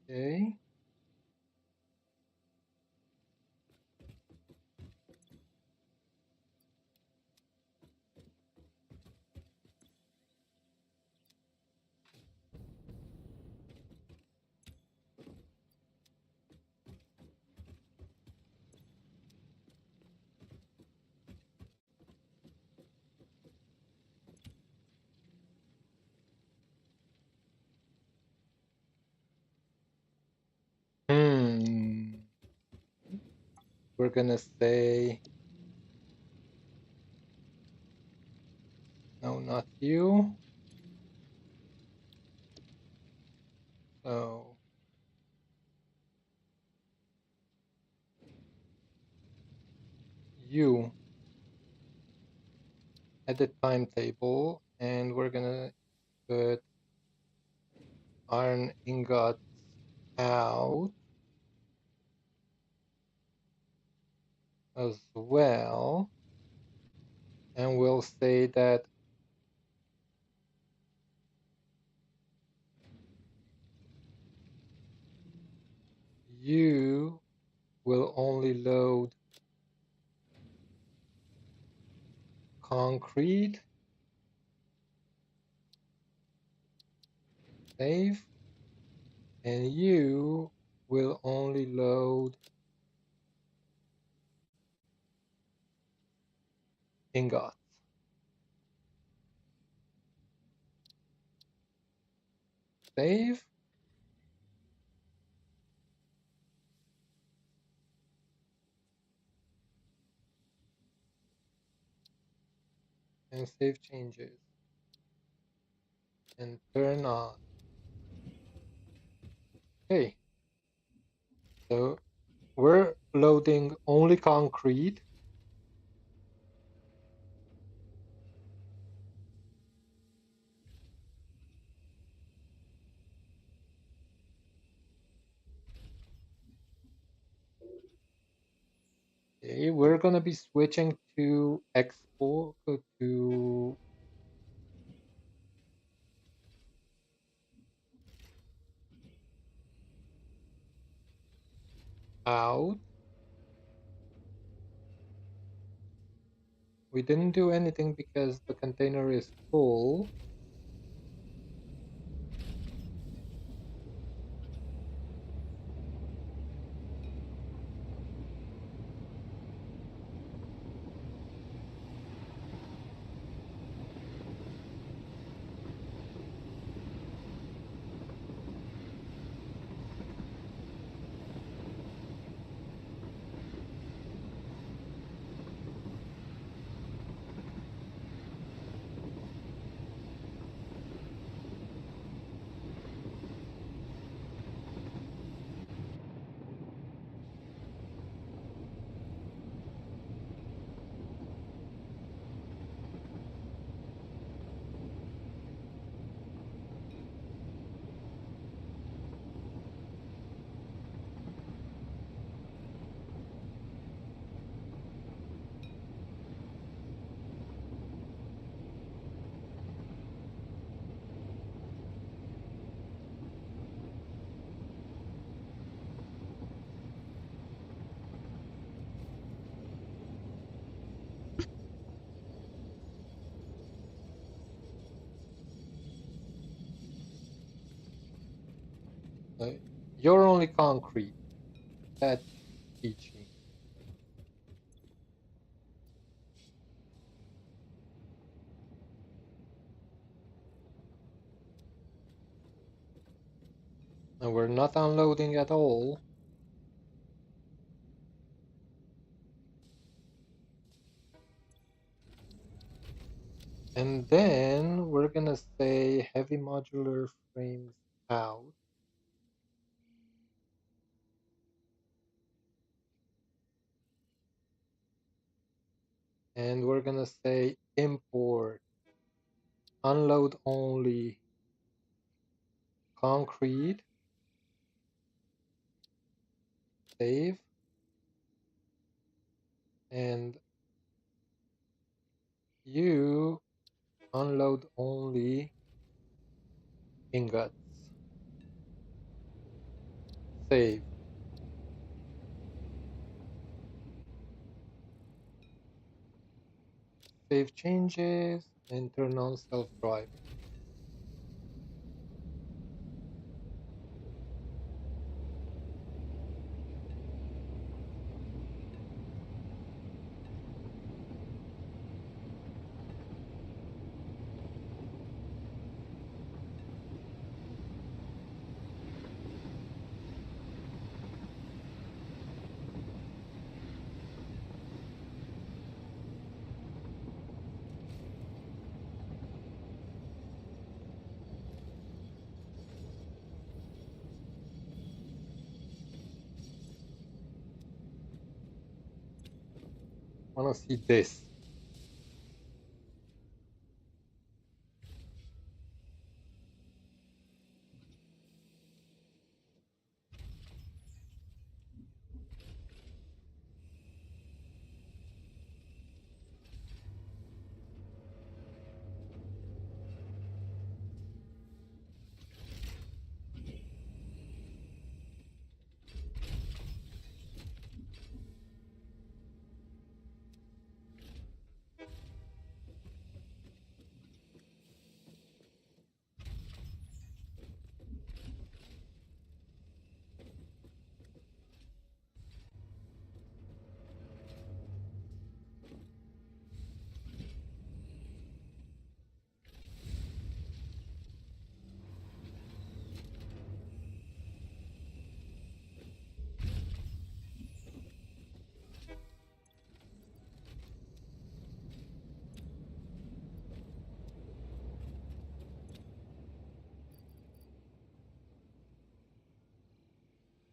okay. Hmm. We're gonna say no, not you. So you edit timetable, and we're gonna put iron ingots out as well. And we'll say that you will only load concrete, save, and you will only load ingots, save, and save changes, and turn on. Okay, so we're loading only concrete. Okay, we're gonna be switching to export to out. We didn't do anything because the container is full. You're only concrete. That's teaching. And we're not unloading at all. And then we're gonna say heavy modular frames out. And we're gonna say import unload only concrete, save, and you unload only ingots, save. Save changes and turn on self-driving. I wanna see this.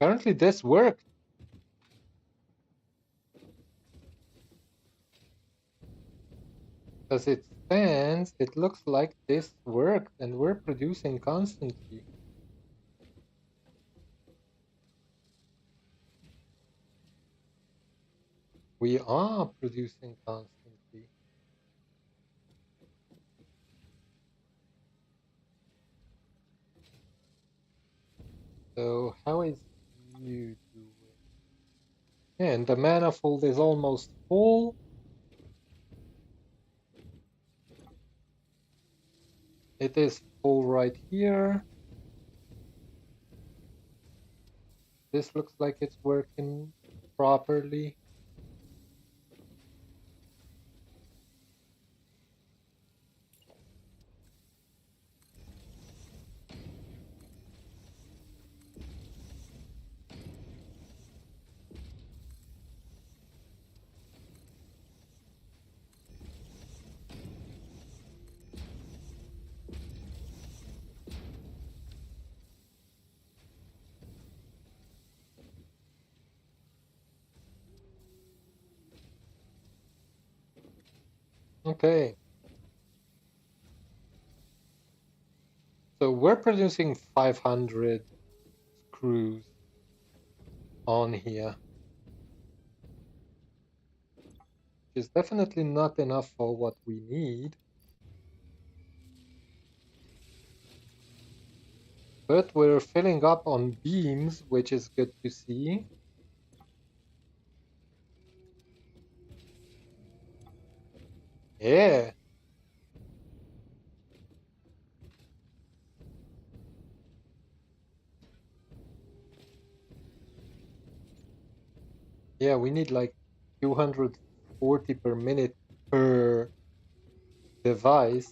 Apparently this worked. As it stands, it looks like this worked and we're producing constantly. We are producing constantly. So how is you doing? And the manifold is almost full. It is full right here. This looks like it's working properly. Okay. So we're producing 500 screws on here, which is definitely not enough for what we need. But we're filling up on beams, which is good to see. Yeah. Yeah, we need like 240 per minute per device.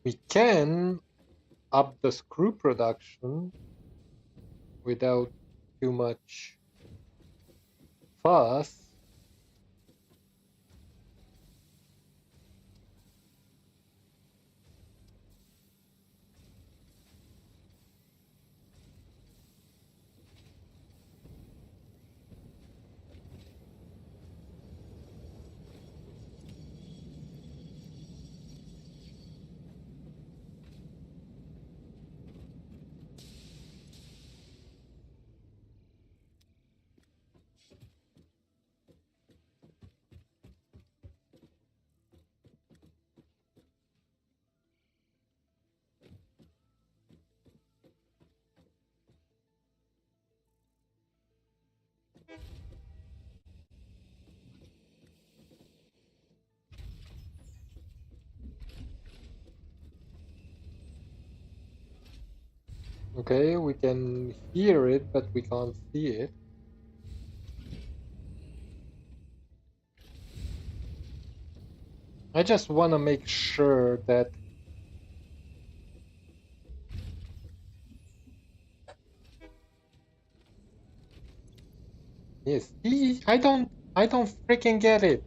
We can up the screw production without too much fuss. Okay, we can hear it, but we can't see it. I just want to make sure that yes, I don't freaking get it.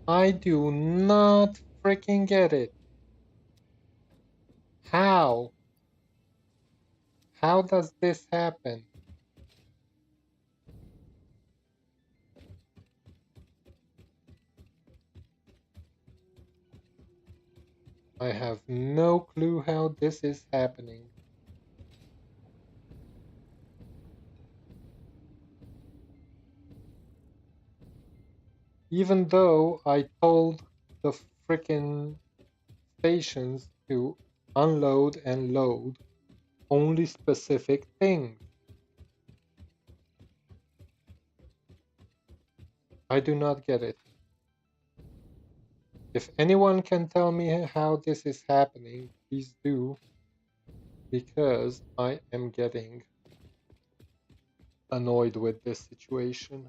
I do not freaking get it. How? How does this happen? I have no clue how this is happening. Even though I told the freaking stations to unload and load only specific things. I do not get it. If anyone can tell me how this is happening, please do, because I am getting annoyed with this situation.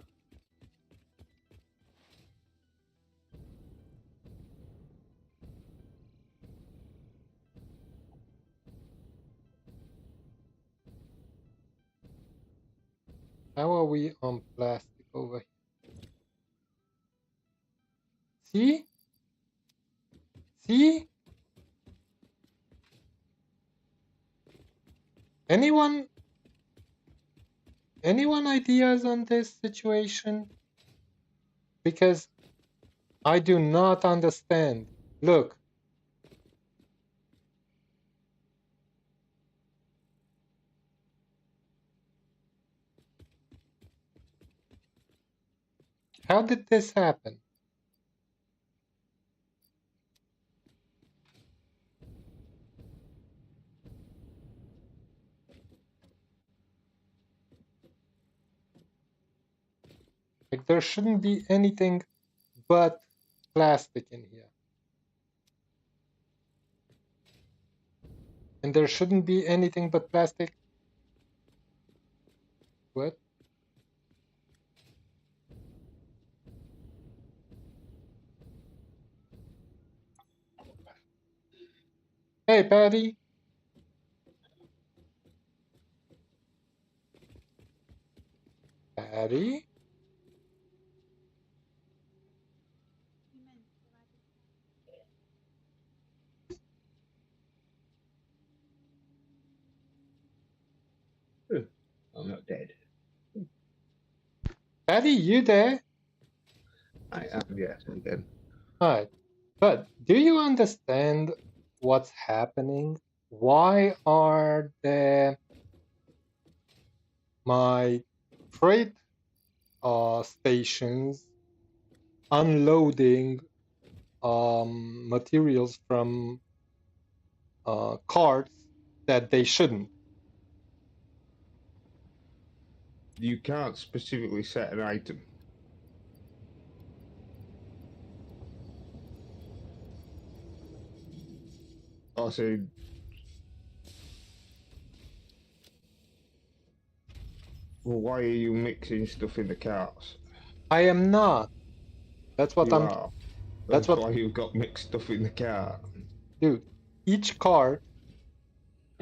How are we on plastic over here? See? See? Anyone ideas on this situation? Because I do not understand. Look. How did this happen? Like, there shouldn't be anything but plastic in here. And there shouldn't be anything but plastic. What? Hey, Patty. Patty? I'm not dead. Patty, you there? I am, yes, again. Alright. But do you understand what's happening? Why are my freight stations unloading materials from carts that they shouldn't? You can't specifically set an item. Also, well, why are you mixing stuff in the carts? I am not. That's what You I'm. are. That's That's what. why you've got mixed stuff in the cart. Dude, each cart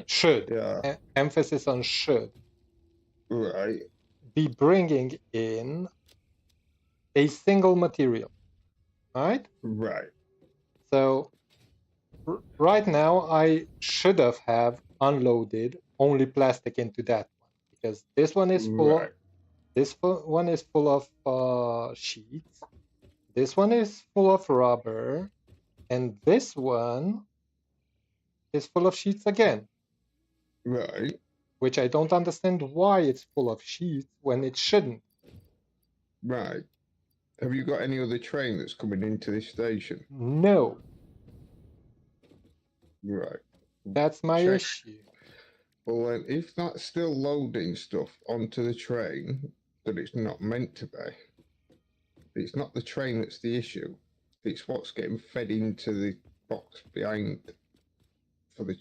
should, Yeah. emphasis on should, Right. be bringing in a single material, right? Right. So right now I should have unloaded only plastic into that one because this one is full. Right. This one is full of sheets. This one is full of rubber, and this one is full of sheets again. Right. Which I don't understand why it's full of sheets when it shouldn't. Right. Have you got any other train that's coming into this station? No. Right. That's my Check. issue. Well, then, if that's still loading stuff onto the train that it's not meant to be, it's not the train that's the issue. It's what's getting fed into the box behind for the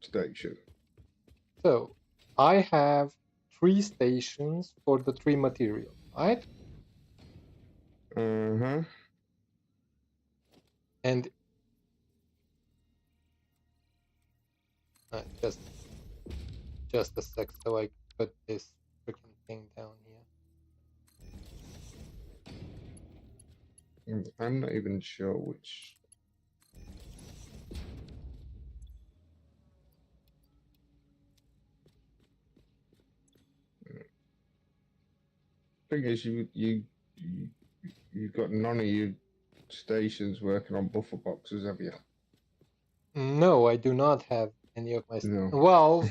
station. So I have 3 stations for the 3 materials, right? Uh-huh. And just a sec so I put this freaking thing down here. I'm not even sure which. Thing is, you've got none of your stations working on buffer boxes, have you? No, I do not have any of my. No. Well,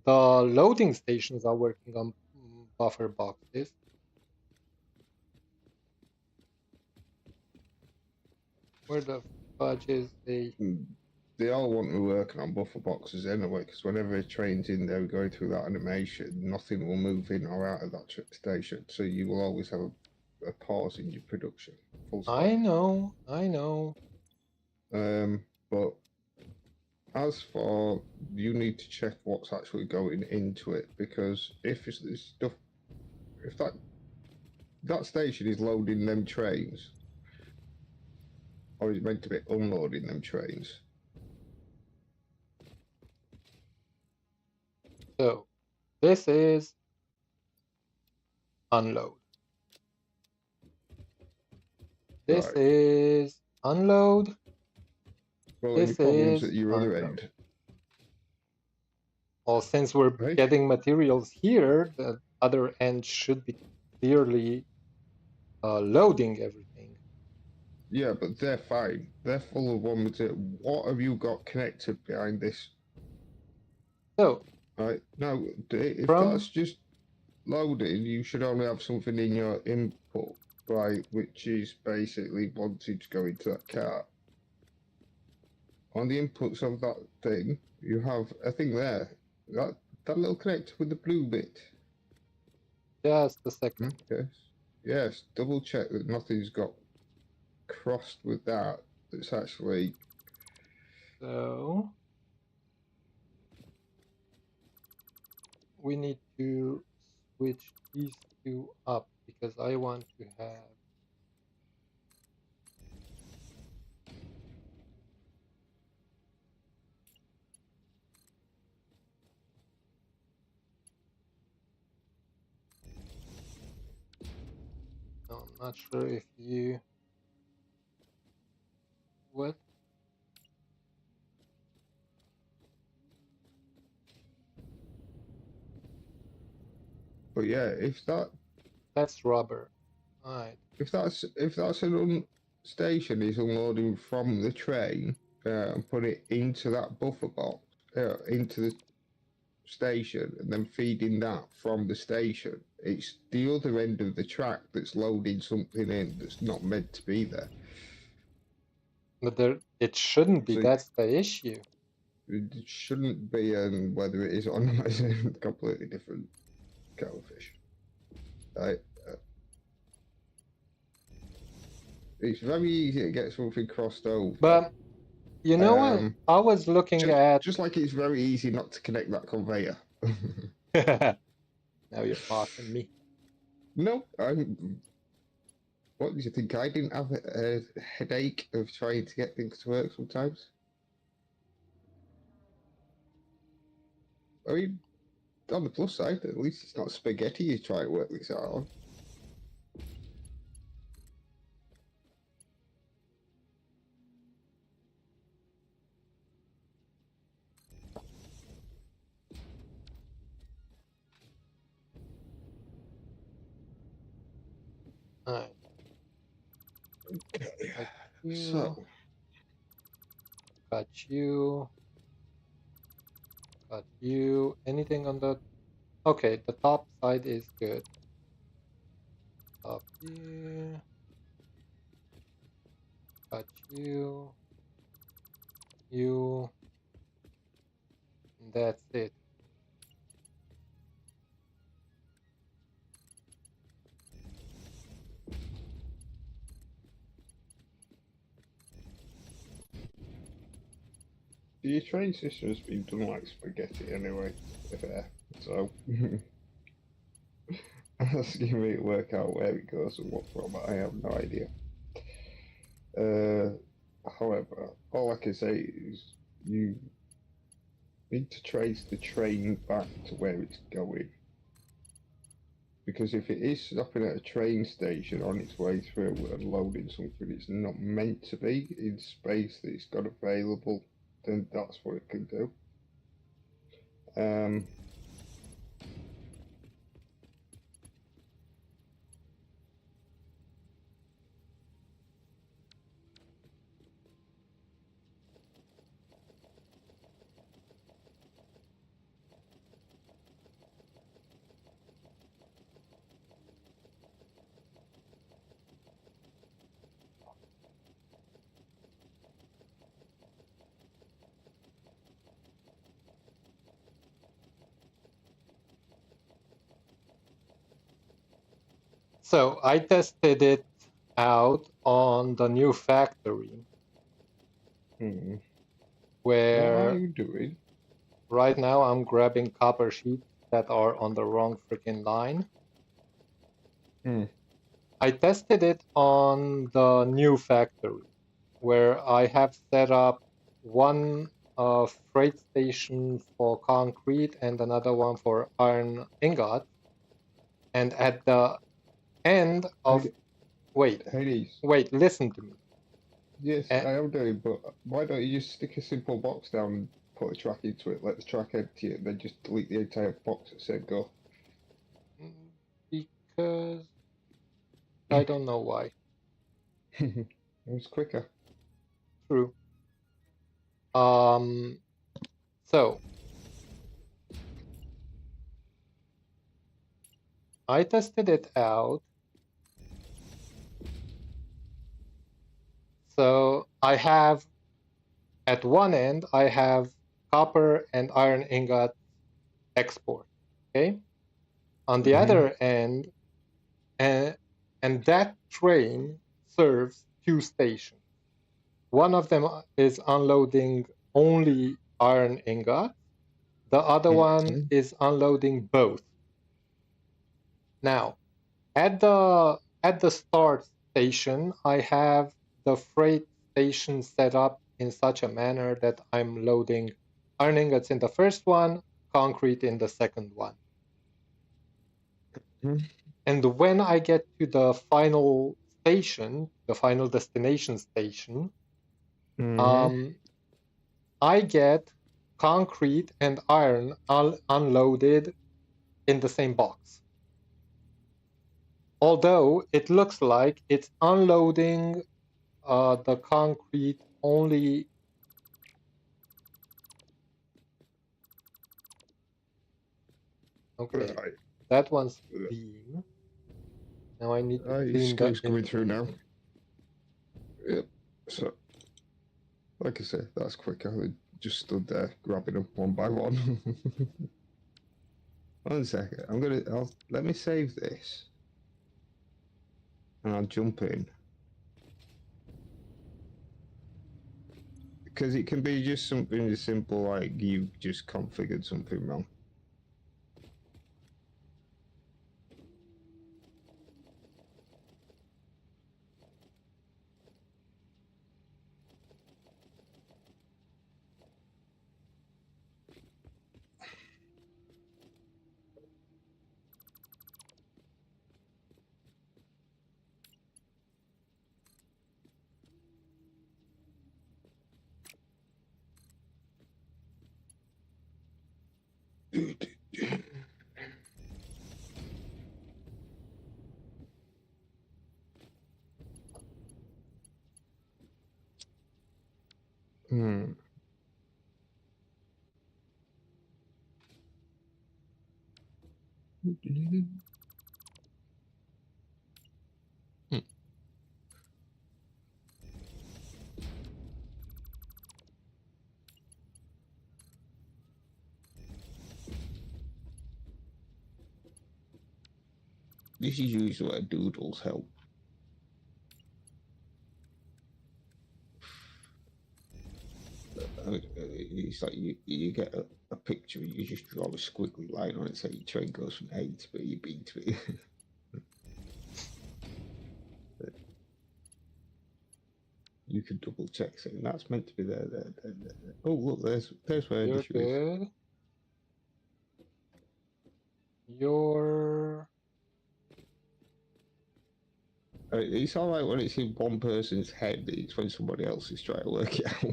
the loading stations are working on buffer boxes. Where the fudge is the? They all want to be working on buffer boxes anyway, because whenever a train's in there going through that animation, nothing will move in or out of that station. So you will always have a pause in your production. Full stop. I know. But as for you need to check what's actually going into it, because if it's this stuff, if that station is loading them trains, or is meant to be unloading them trains. So this is unload. This Right. is unload. Well, This any problems is at your other unload. end? Well, since we're Right. getting materials here, the other end should be clearly loading everything. Yeah, but they're fine. They're full of one material. What have you got connected behind this? So, Right now, if from that's just loading, you should only have something in your input, right, which is basically wanting to go into that cart. On the inputs of that thing, you have a thing there. That little connector with the blue bit. Just a second. Yes. Yes, double check that nothing's got crossed with that. It's actually... So we need to switch these two up because I want to have no, I'm not sure if you what But yeah, if that's rubber. Alright. if that's an station is unloading from the train and put it into that buffer box, into the station, and then feeding that from the station, it's the other end of the track that's loading something in that's not meant to be there. But there it shouldn't be, So that's the issue. it shouldn't be, and whether it is or not is a completely different kettle of fish. Right? It's very easy to get something crossed over. But you know what? I was looking at just like it's very easy not to connect that conveyor. now you're mocking me. No, what did you think? I didn't have a headache of trying to get things to work sometimes. I mean, on the plus side, at least it's not spaghetti you try to work this out on. Alright. Okay. Got you. So, Got you. Got you. Anything on the... Okay, the top side is good. Up here. Got you. You. And that's it. your train system has been done like spaghetti anyway, if so asking me to work out where it goes and what format, I have no idea. However, all I can say is you need to trace the train back to where it's going. Because if it is stopping at a train station on its way through and loading something it's not meant to be in space that it's got available, then that's what it can do. So I tested it out on the new factory. Where what are you doing? Right now I'm grabbing copper sheets that are on the wrong freaking line. I tested it on the new factory where I have set up one freight station for concrete and another one for iron ingots. And at the end of wait, listen to me. Yes, I am doing, but why don't you just stick a simple box down and put a track into it, let the track empty it, and then just delete the entire box and say go? Because I don't know why. It was quicker. True. So I tested it out. So I have, at one end, I have copper and iron ingot export, okay? On the other end, and that train serves two stations. One of them is unloading only iron ingots. The other one is unloading both. Now, at the start station, I have the freight station set up in such a manner that I'm loading iron ingots in the first one, concrete in the second one. And when I get to the final station, the final destination station, I get concrete and iron unloaded in the same box. Although it looks like it's unloading the concrete only. Okay, Right. that one's being. Now I need to clean the coming through now. inventory. Yep. So, like I said, that's quick. I just stood there grabbing them one by one. 1 second. Let me save this, and I'll jump in. Because it can be just something as simple like you just configured something wrong. Hmm. This is usually where doodles help. It's like you get a picture, you just draw a squiggly line on it, so your train goes from A to B, B to B. You can double check saying that's meant to be there. Oh, look, there's where You're the issue is. good. You're. It's all right when it's in one person's head. It's when somebody else is trying to work it out.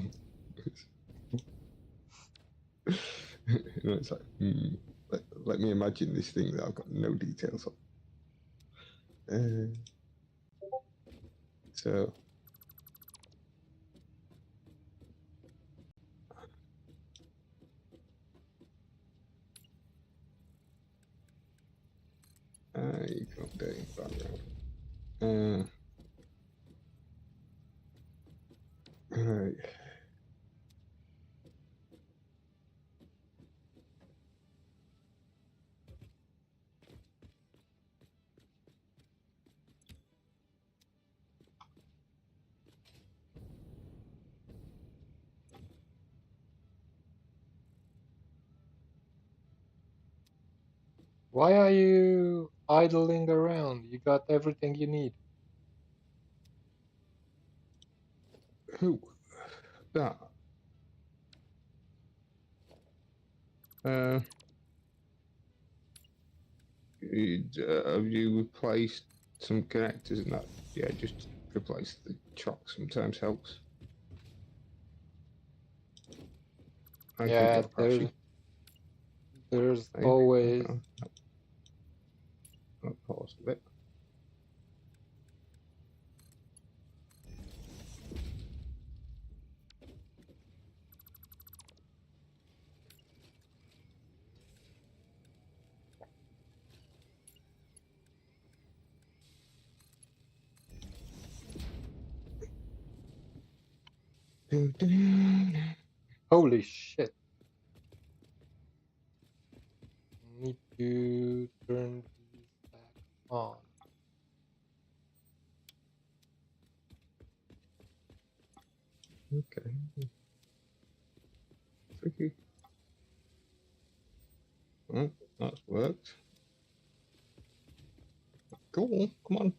It's like, let me imagine this thing that I've got no details on. So. You can update background. Right. Why are you idling around? You got everything you need. Who? That. Have you replaced some connectors and that? Yeah, just replace the truck sometimes helps. Yeah, there's always. I'll pause a bit. Holy shit. Need to turn these back on. Okay. Tricky. Well, that's worked. Cool. Come on.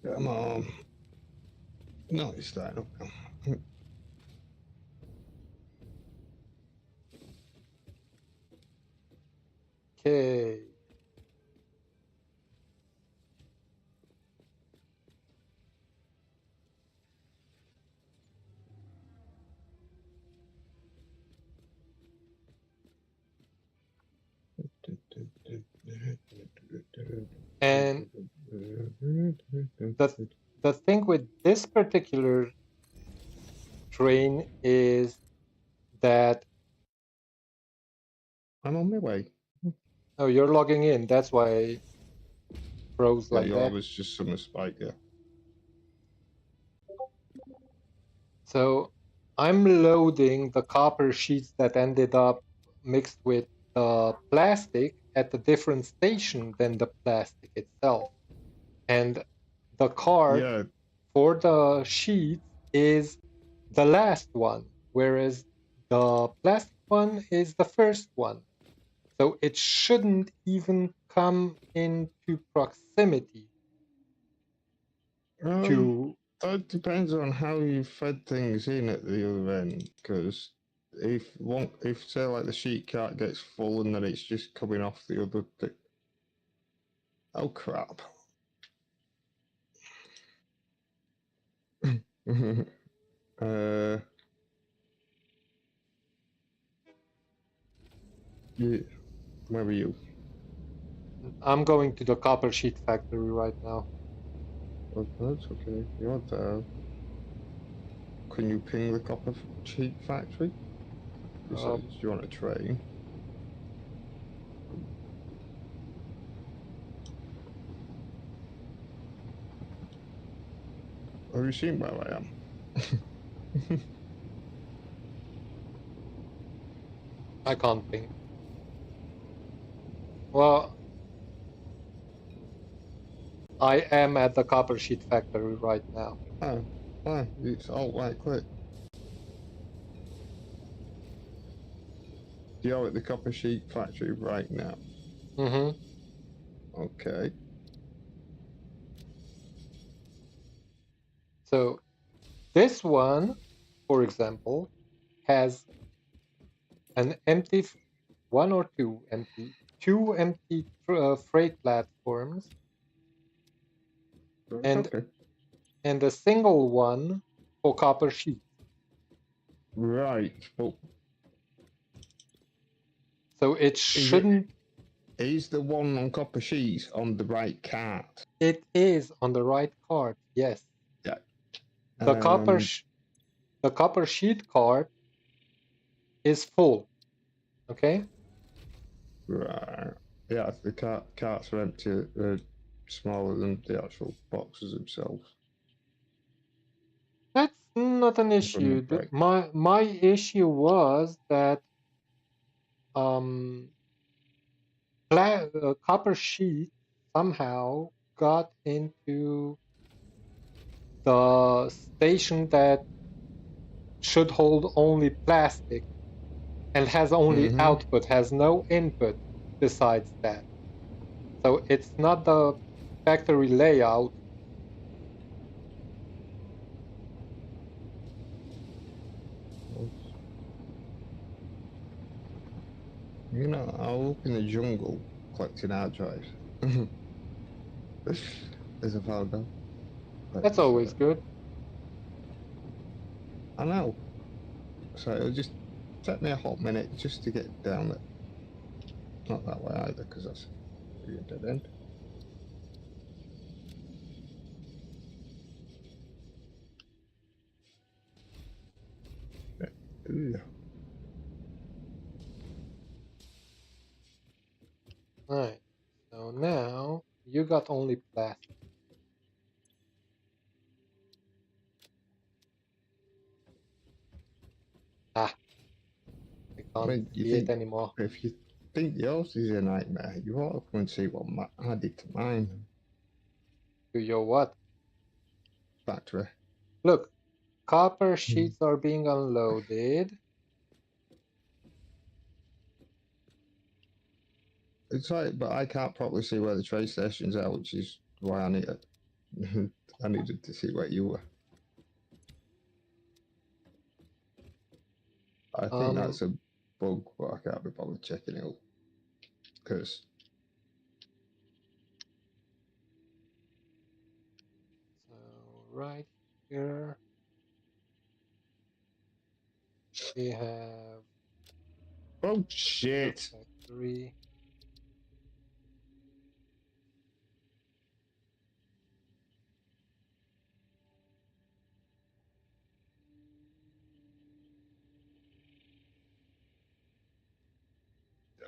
Come on. No, it's starting up now. Okay. And the thing with this particular train is that I'm on my way. oh, you're logging in. That's why it froze Yeah, like yours that. was just some spike, yeah. So I'm loading the copper sheets that ended up mixed with the plastic at a different station than the plastic itself. And the card Yeah, for the sheets is the last one, whereas the plastic one is the first one. So it shouldn't even come into proximity to. that depends on how you fed things in at the other end. Because if say like the sheet cart gets full and then it's just coming off the other thing. Oh crap! Yeah, where were you? I'm going to the copper sheet factory right now. Oh, that's okay. You're there. Can you ping the copper sheet factory? Besides, you're on a train. Have you seen where I am? I can't ping. Well, I am at the copper sheet factory right now. It's all right, quick. You're at the copper sheet factory right now. Mm-hmm. Okay. So this one, for example, has an empty one or two empty freight platforms, Right, and okay. a single one for copper sheet. Right, but So it is it shouldn't. is the one on copper sheets on the right cart? It is on the right card. Yes, Yeah. the the copper sheet card is full. Okay. Right. Yeah, the carts are empty, smaller than the actual boxes themselves. That's not an From the issue. break. My issue was that um, copper sheet somehow got into the station that should hold only plastic and has only Mm-hmm. output, has no input besides that. So it's not the factory layout. You know, I'll look in the jungle collecting hard drives. As a found out. That's always good. I know. So it'll just take me a hot minute just to get down there. Not that way either, because that's a dead end. Yeah. Alright, so now you got only plastic. Ah, I I can't mean, you see it think anymore. if you think yours is a nightmare, you ought to come and see what I did to mine. To your what? Factory. Look, copper Hmm. sheets are being unloaded. It's like, but I can't properly see where the train stations are, which is why I needed I needed to see where you were. I think that's a bug, but I can't be bothered checking it up because So right here we have oh shit! Satisfactory.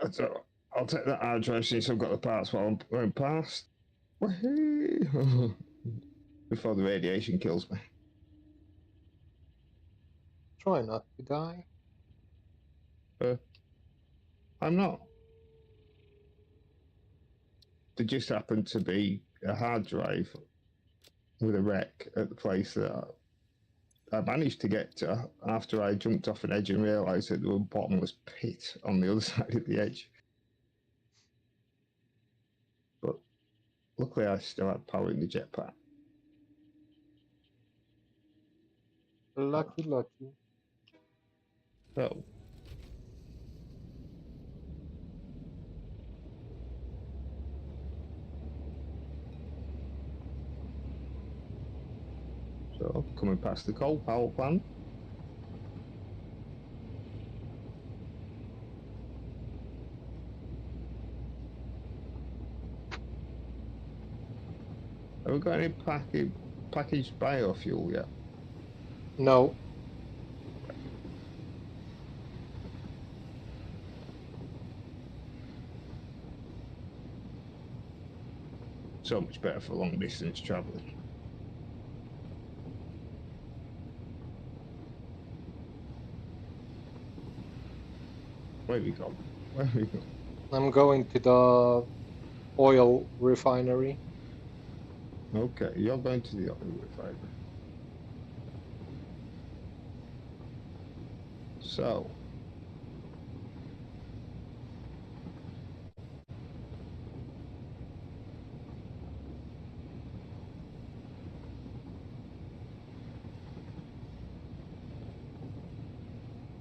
So I'll take that hard drive since I've got the parts while I'm going past. Wahoo! Before the radiation kills me. Try not to die. I'm not. There just happened to be a hard drive with a wreck at the place that I managed to get to after I jumped off an edge and realised that there was a bottomless pit on the other side of the edge. But luckily I still had power in the jetpack. Lucky, lucky. So, coming past the coal power plant. Have we got any packaged biofuel yet? No. So much better for long distance travelling. Where have we gone? Where have we gone? I'm going to the oil refinery. Okay, you're going to the oil refinery. So,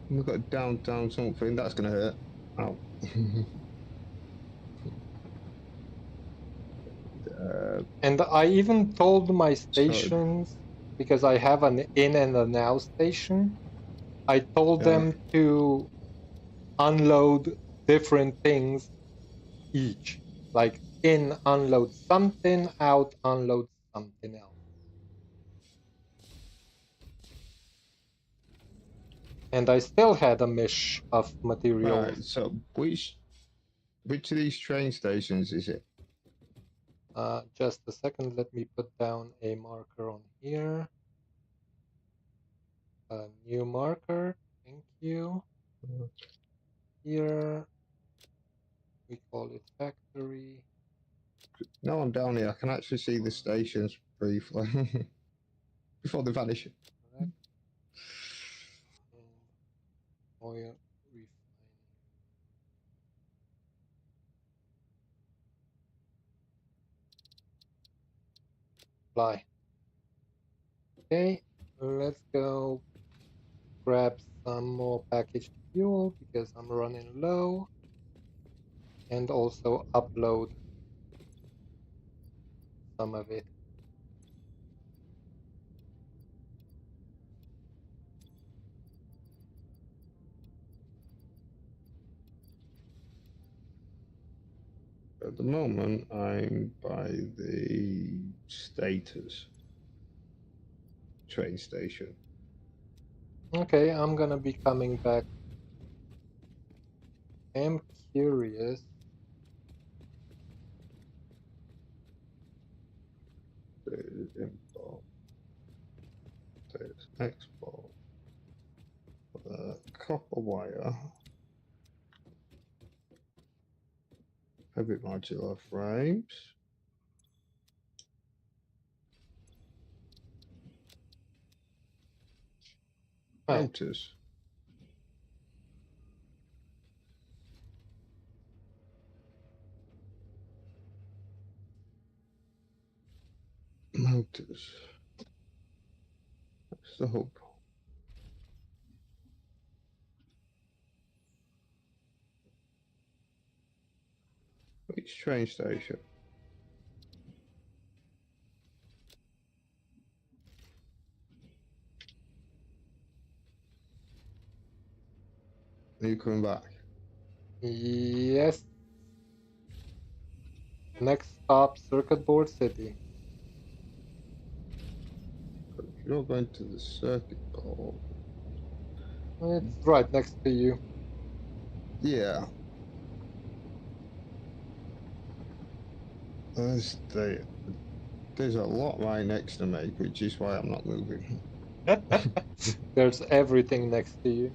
we've got downtown something that's going to hurt. Ow. And I even told my So, stations, because I have an in and an out station, I told yeah, them to unload different things each. Like in unload something, out unload something else. And I still had a mish of materials. right. So, which of these train stations is it? Just a second, let me put down a marker on here. A new marker, thank you. Here, we call it factory. No, I'm down here. I can actually see the stations briefly before they vanish. Correct. And oil refining. Apply. Okay, let's go grab some more packaged fuel because I'm running low, and also upload some of it. At the moment, I'm by the status train station. Okay, I'm gonna be coming back. I'm curious. import. There's export. Copper wire. Heavy modular frames. Right. Motors. Motors. That's the hub. Which train station? Are you coming back? Yes. Next stop, Circuit Board City. If you're going to the circuit board. It's right next to you. Yeah. There's a lot right next to me, which is why I'm not moving. There's everything next to you.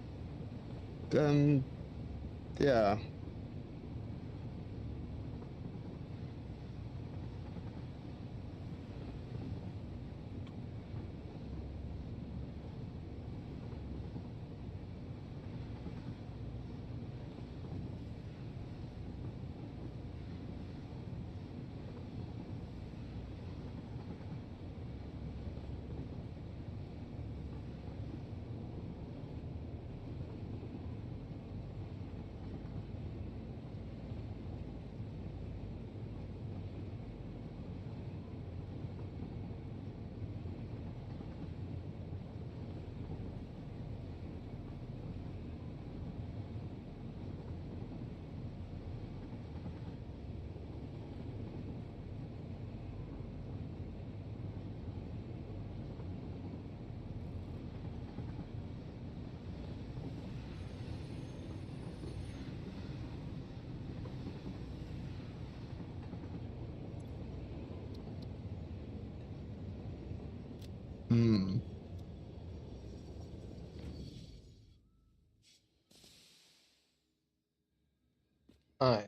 Yeah. Hmm. Alright.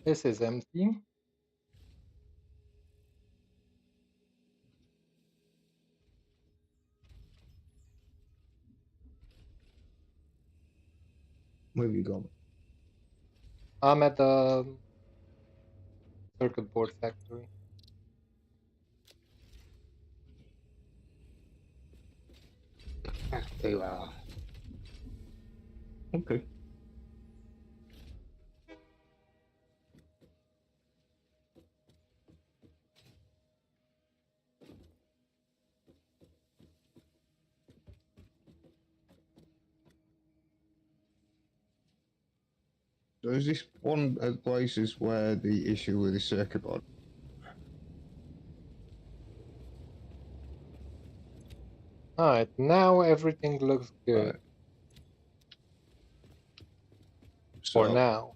This is empty. Where have you gone? I'm at the circuit board factory. There you are. Okay. So is this one of the places where the issue with the circuit board? Alright, now everything looks good. Right. For So now.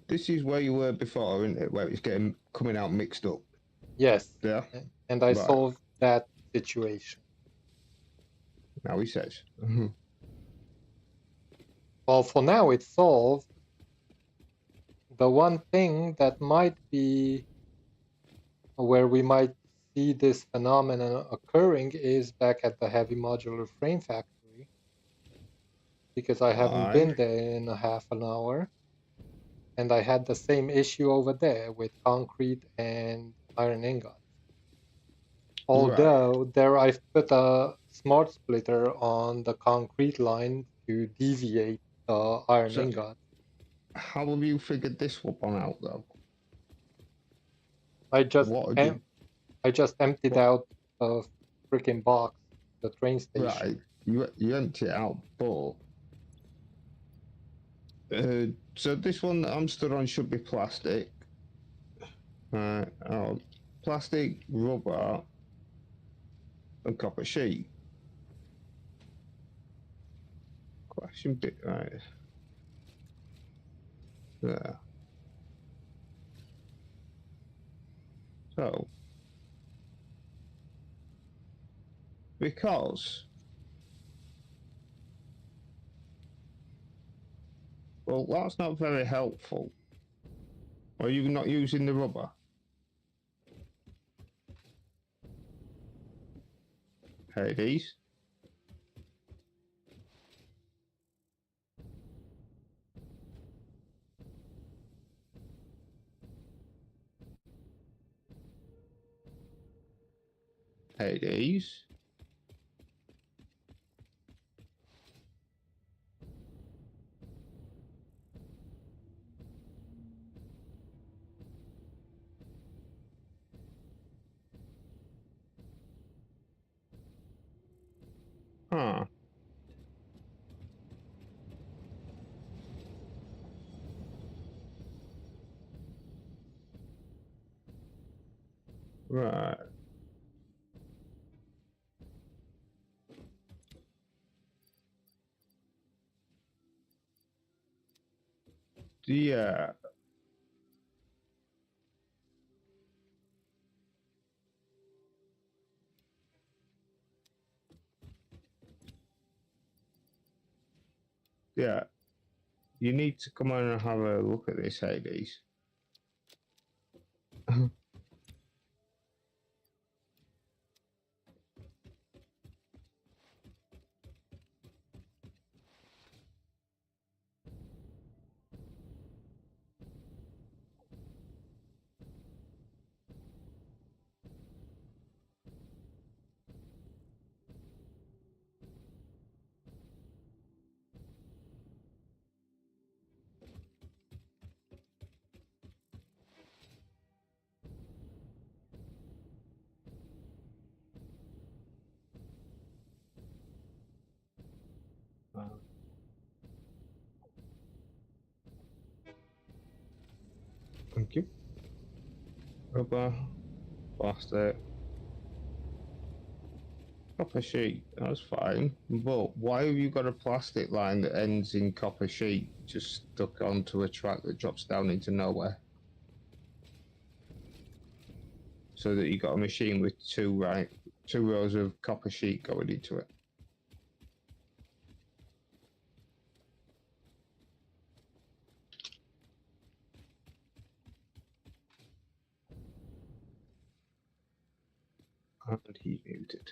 this is where you were before, isn't it? Where it's coming out mixed up. Yes. Yeah. And I Right. solved that situation. Now he says. Well, for now it's solved. The one thing that might be where we might see this phenomenon occurring is back at the heavy modular frame factory, because I haven't Aye. been there in a half an hour, and I had the same issue over there with concrete and iron ingots. Although there I've put a smart splitter on the concrete line to deviate the iron So ingot. how have you figured this one out though? I just What have you? I just emptied What? out the freaking box, the train station. Right. You empty it out, but so this one that I'm stood on should be plastic. Plastic, rubber, and copper sheet. Question bit right. There. So Because, well, that's not very helpful. Are you not using the rubber? Hades? Hades? Huh. Right. Yeah. Yeah. You need to come on and have a look at this, Hades. Thank you. Rubber, plastic, copper sheet, that's fine. But why have you got a plastic line that ends in copper sheet just stuck onto a track that drops down into nowhere? So that you got a machine with two rows of copper sheet going into it. And he's muted.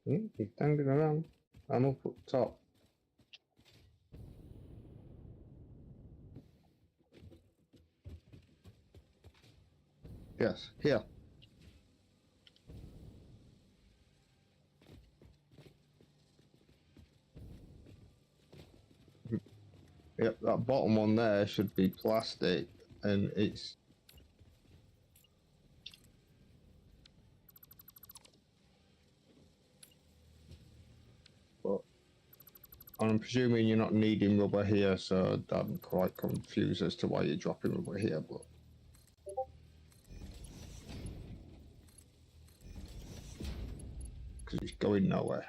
He's dangling around. I'm up top. Yes, here. Yep, that bottom one there should be plastic, and it's... But I'm presuming you're not needing rubber here, so I'm quite confused as to why you're dropping rubber here, but... Because it's going nowhere.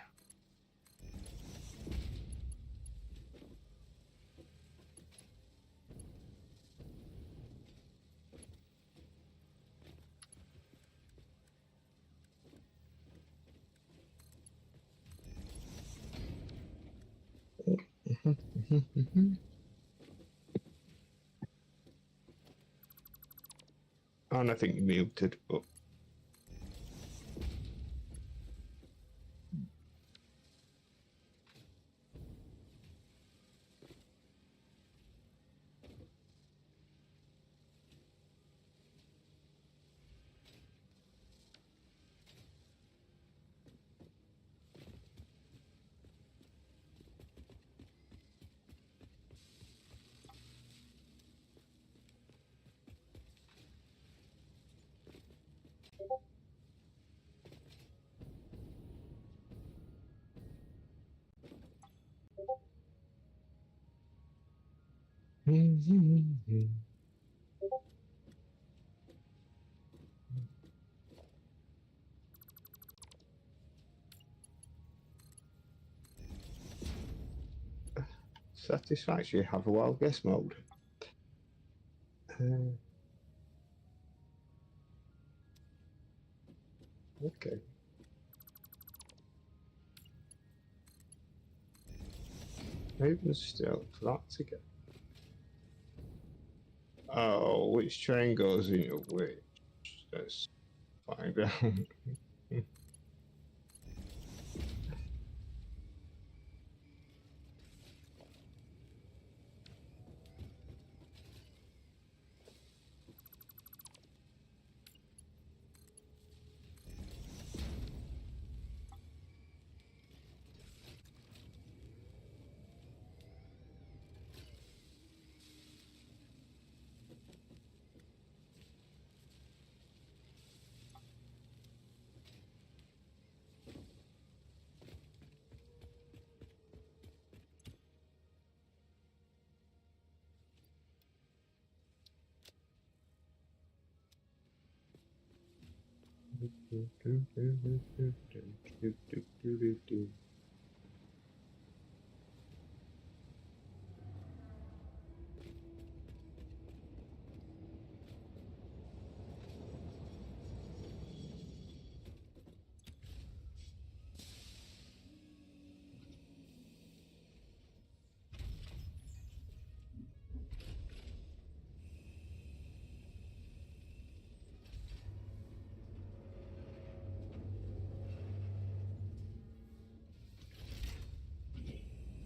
And I think you're muted, but... Satisfactory have a wild guess mode. Okay. Maybe still for that to get. Oh, which train goes into which? Let's find out.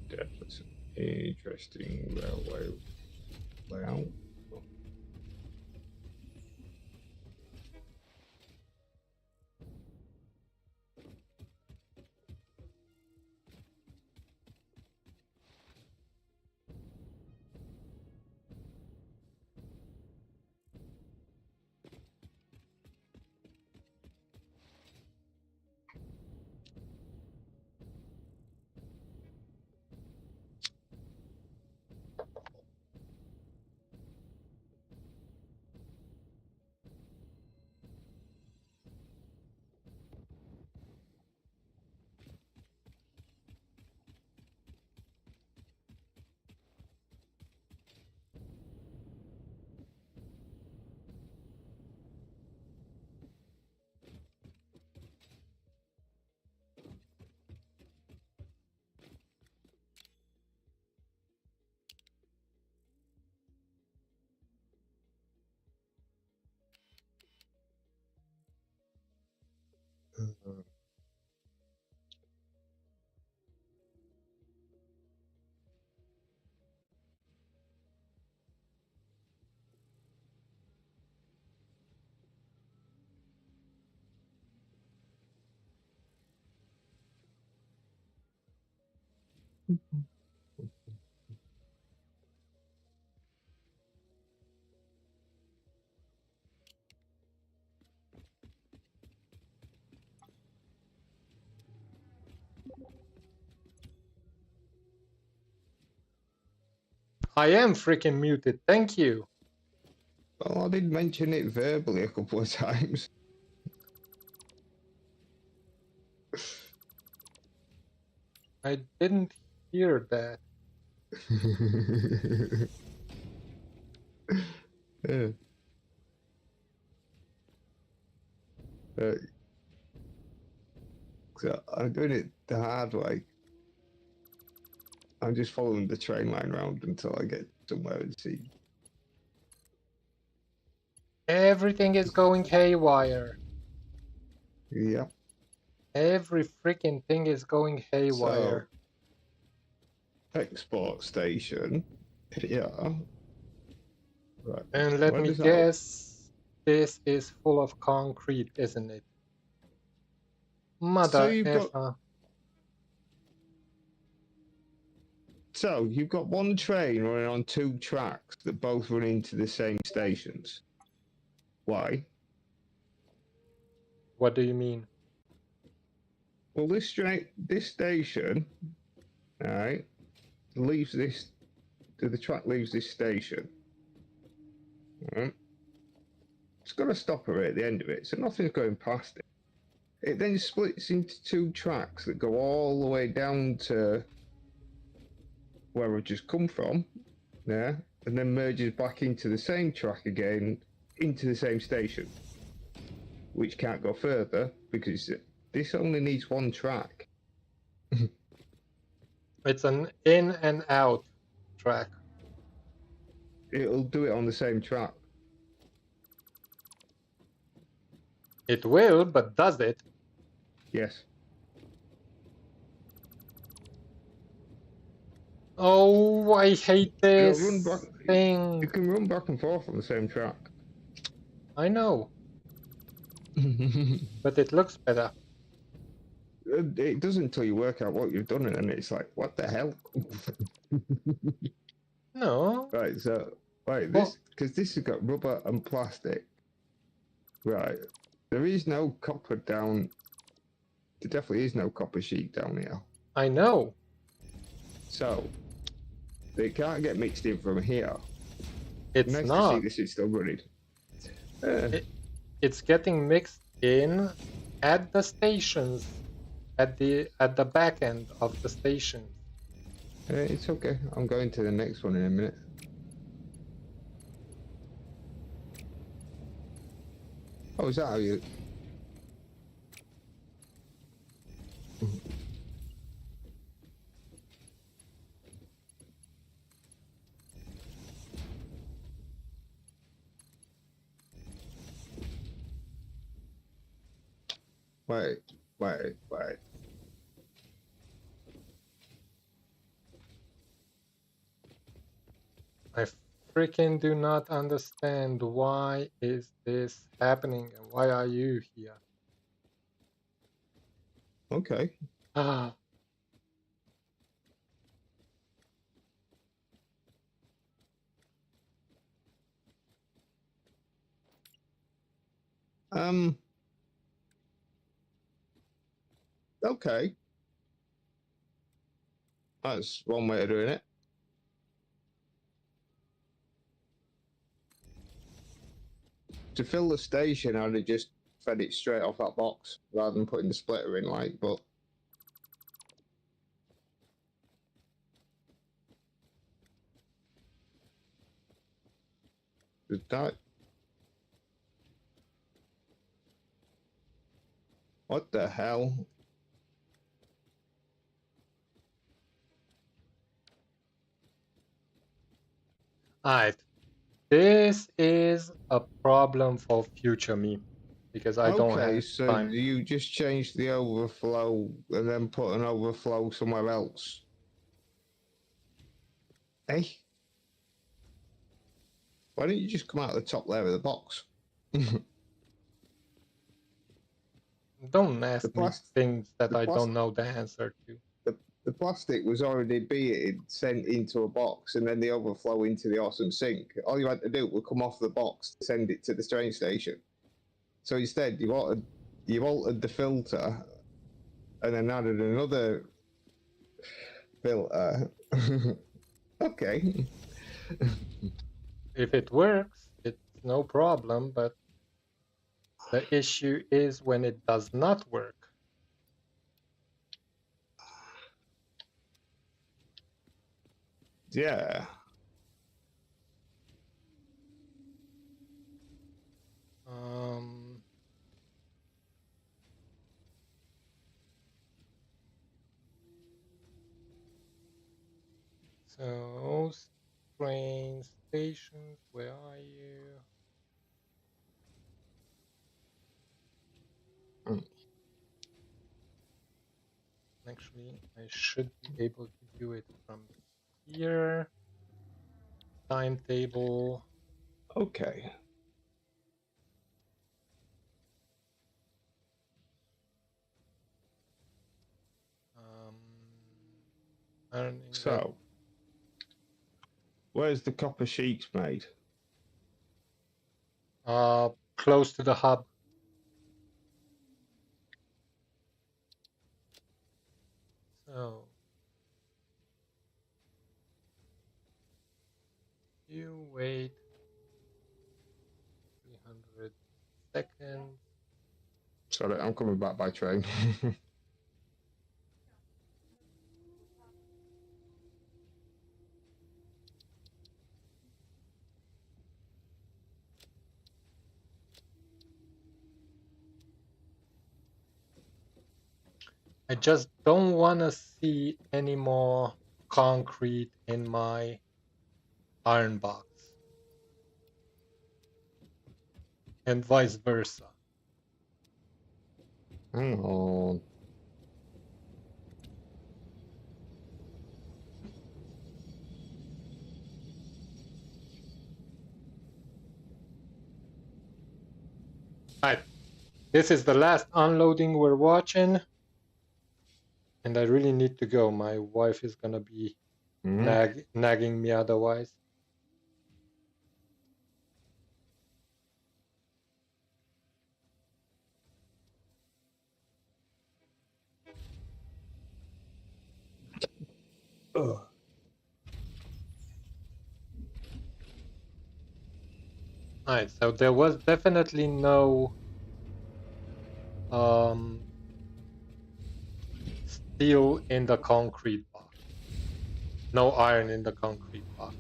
Definitely some interesting railway layout. I am freaking muted. Thank you. Well, I did mention it verbally a couple of times. I didn't hear that. Yeah. So I'm doing it the hard way. I'm just following the train line round until I get somewhere and see. Everything is going haywire. Yeah. Every freaking thing is going haywire. So, export station. Yeah. Right. And let Where me does that? guess, this is full of concrete, isn't it? So Mother you've got. effer. So you've got one train running on two tracks that both run into the same stations. Why? What do you mean? Well, this station, all right, leaves this. The track leaves this station. All right? It's got a stopper at the end of it, so nothing's going past it. It then splits into two tracks that go all the way down to where I've just come from, yeah, and then merges back into the same track again, into the same station, which can't go further because this only needs one track. It's an in and out track. It'll do it on the same track. It will, but does it? Yes. Oh, I hate It'll run back. this thing. You can run back and forth on the same track. I know, but it looks better. It doesn't until you work out what you've done, and it's like, what the hell? No. Right, so right, this because this has got rubber and plastic. Right, there is no copper down. There definitely is no copper sheet down here. I know. So they can't get mixed in from here. It's Nice to not. see this is still running. It's getting mixed in at the stations, at the back end of the stations. It's okay. I'm going to the next one in a minute. Oh, is that how you? Wait. I freaking do not understand why is this happening and why are you here? Okay. Ah, Okay. That's one way of doing it. To fill the station, I'd have just fed it straight off that box rather than putting the splitter in, like, but that. What the hell? alright. This is a problem for future me because I don't Okay, have so time. you just changed the overflow and then put an overflow somewhere else. Hey? Why don't you just come out of the top layer of the box? Don't ask me things that the I plas- don't know the answer to. The plastic was already beaten, sent into a box, and then the overflow into the awesome sink. All you had to do was come off the box to send it to the train station. So instead, you've altered the filter, and then added another filter. Okay. If it works, it's no problem, but the issue is when it does not work. Yeah. So train stations, where are you? Actually, I should be able to do it from here. Timetable. Okay. So, where's the copper sheets made? Close to the hub. So you wait 300 seconds. Sorry, I'm coming back by train. I just don't want to see any more concrete in my iron box. And vice versa. Hang on. Alright, this is the last unloading we're watching. And I really need to go. My wife is gonna be nagging me otherwise. Ugh. Alright, so there was definitely no steel in the concrete box. No iron in the concrete box.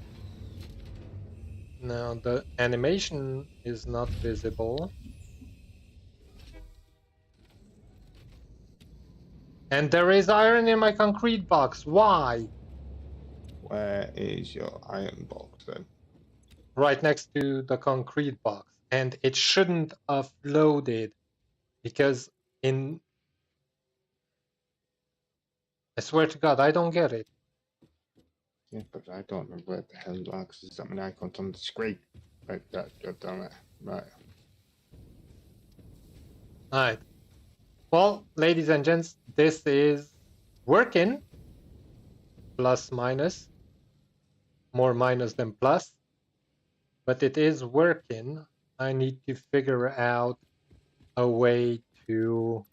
Now the animation is not visible. And there is iron in my concrete box. Why? Where is your iron box then? Right next to the concrete box. And it shouldn't have loaded because I swear to God, I don't get it. Yeah, but I don't know where the hell box is. That many icons on the screen. Right, that, God damn it. Right. Alright. Well, ladies and gents, this is working. Plus, minus. More minus than plus. But it is working. I need to figure out a way to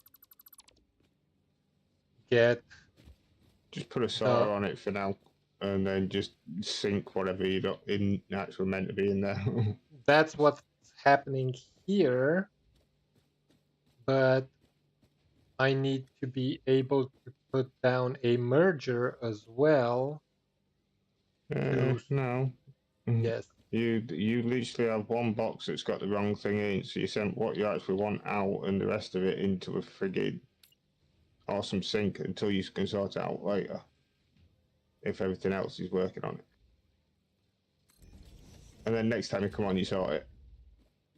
get... Just put a saw on it for now. And then just sink whatever you're not actually meant to be in there. That's what's happening here. But I need to be able to put down a merger as well. No. Yes. You literally have one box that's got the wrong thing in, so you send what you actually want out and the rest of it into a friggin' awesome sink until you can sort it out later. If everything else is working on it. And then next time you come on, you sort it.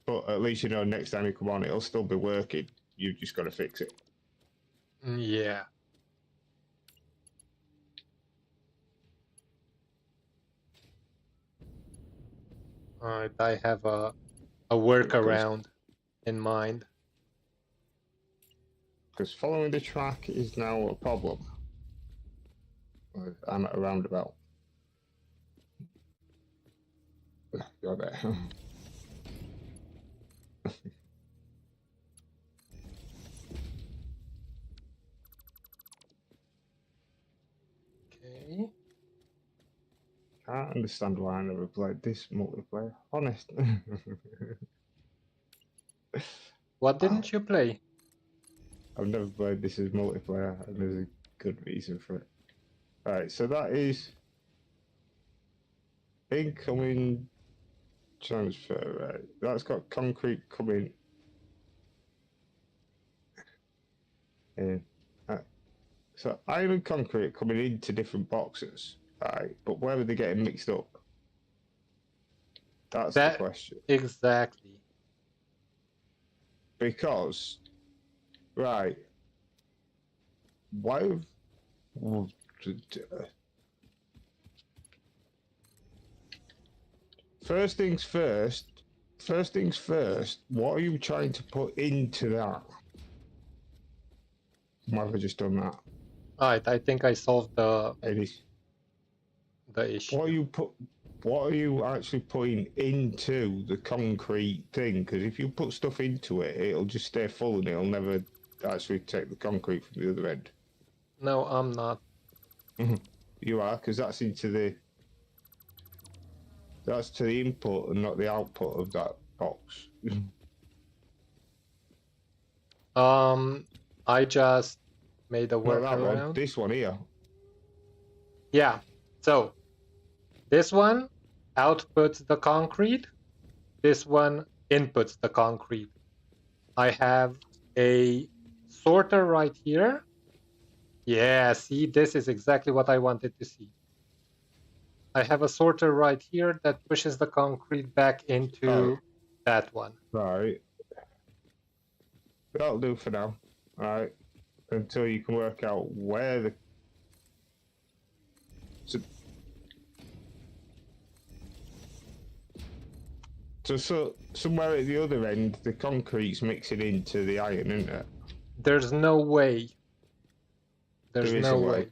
But at least you know next time you come on, it'll still be working. You've just got to fix it. Yeah. Alright, I have a workaround in mind. Because following the track is now a problem. I'm at a roundabout. You're there. Okay. Can't understand why I never played this multiplayer. Honest. What didn't you play? I've never played this as multiplayer, and there's a good reason for it. Right, so that is incoming transfer, right? That's got concrete coming in. So iron and concrete coming into different boxes, right? But where are they getting mixed up? That's the question. Exactly. Because, right, why? First things first. What are you trying to put into that? Why have I just done that? Alright, I think I solved the issue. What are you actually putting into the concrete thing? Because if you put stuff into it, it'll just stay full and it'll never actually take the concrete from the other end. No, I'm not. You are, because that's into the... That's to the input and not the output of that box. I just made a Not that one, workaround. this one here. Yeah, so this one outputs the concrete. This one inputs the concrete. I have a sorter right here Yeah, see, this is exactly what I wanted to see. I have a sorter right here that pushes the concrete back into that one. Right. That'll do for now. Alright. Until you can work out where the... So somewhere at the other end, the concrete's mixing into the iron, isn't it? There's no way. There's There is no a way. way.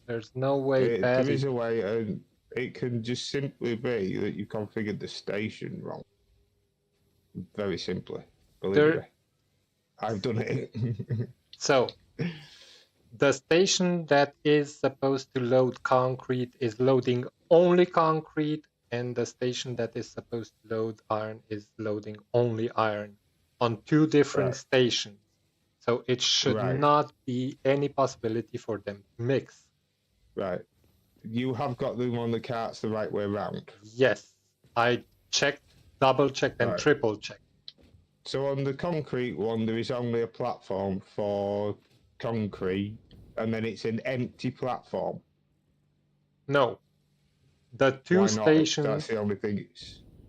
There's no way, There Patty. is a way, and it can just simply be that you configured the station wrong. Very simply, believe me. I've done it. So, the station that is supposed to load concrete is loading only concrete, and the station that is supposed to load iron is loading only iron on two different stations. So it should not be any possibility for them to mix. Right. You have got them on the carts the right way around. Yes, I checked, double checked, and triple checked. So on the concrete one, there is only a platform for concrete, and then it's an empty platform. No, the two stations. That's the only thing.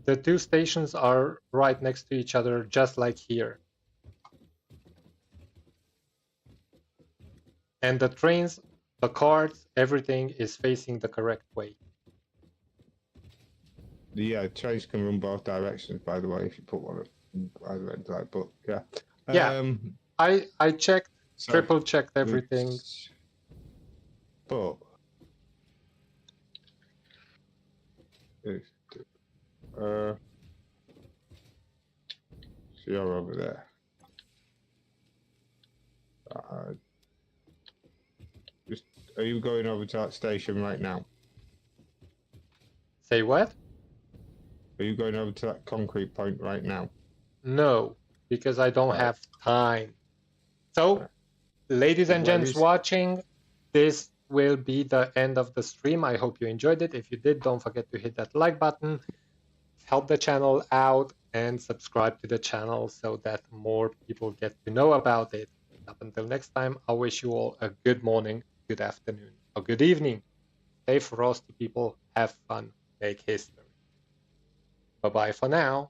The two stations are right next to each other, just like here. And the trains, the carts, everything is facing the correct way. Yeah, trains can run both directions, by the way, if you put one at either end, right? But yeah. Yeah, I checked, triple checked everything. But so you're over there. Are you going over to that station right now? Say what? Are you going over to that concrete point right now? No, because I don't have time. So, ladies and gents watching, this will be the end of the stream. I hope you enjoyed it. If you did, don't forget to hit that like button, help the channel out, and subscribe to the channel so that more people get to know about it. Up until next time, I wish you all a good morning, good afternoon, or good evening. Stay frosty, people. Have fun. Make history. Bye-bye for now.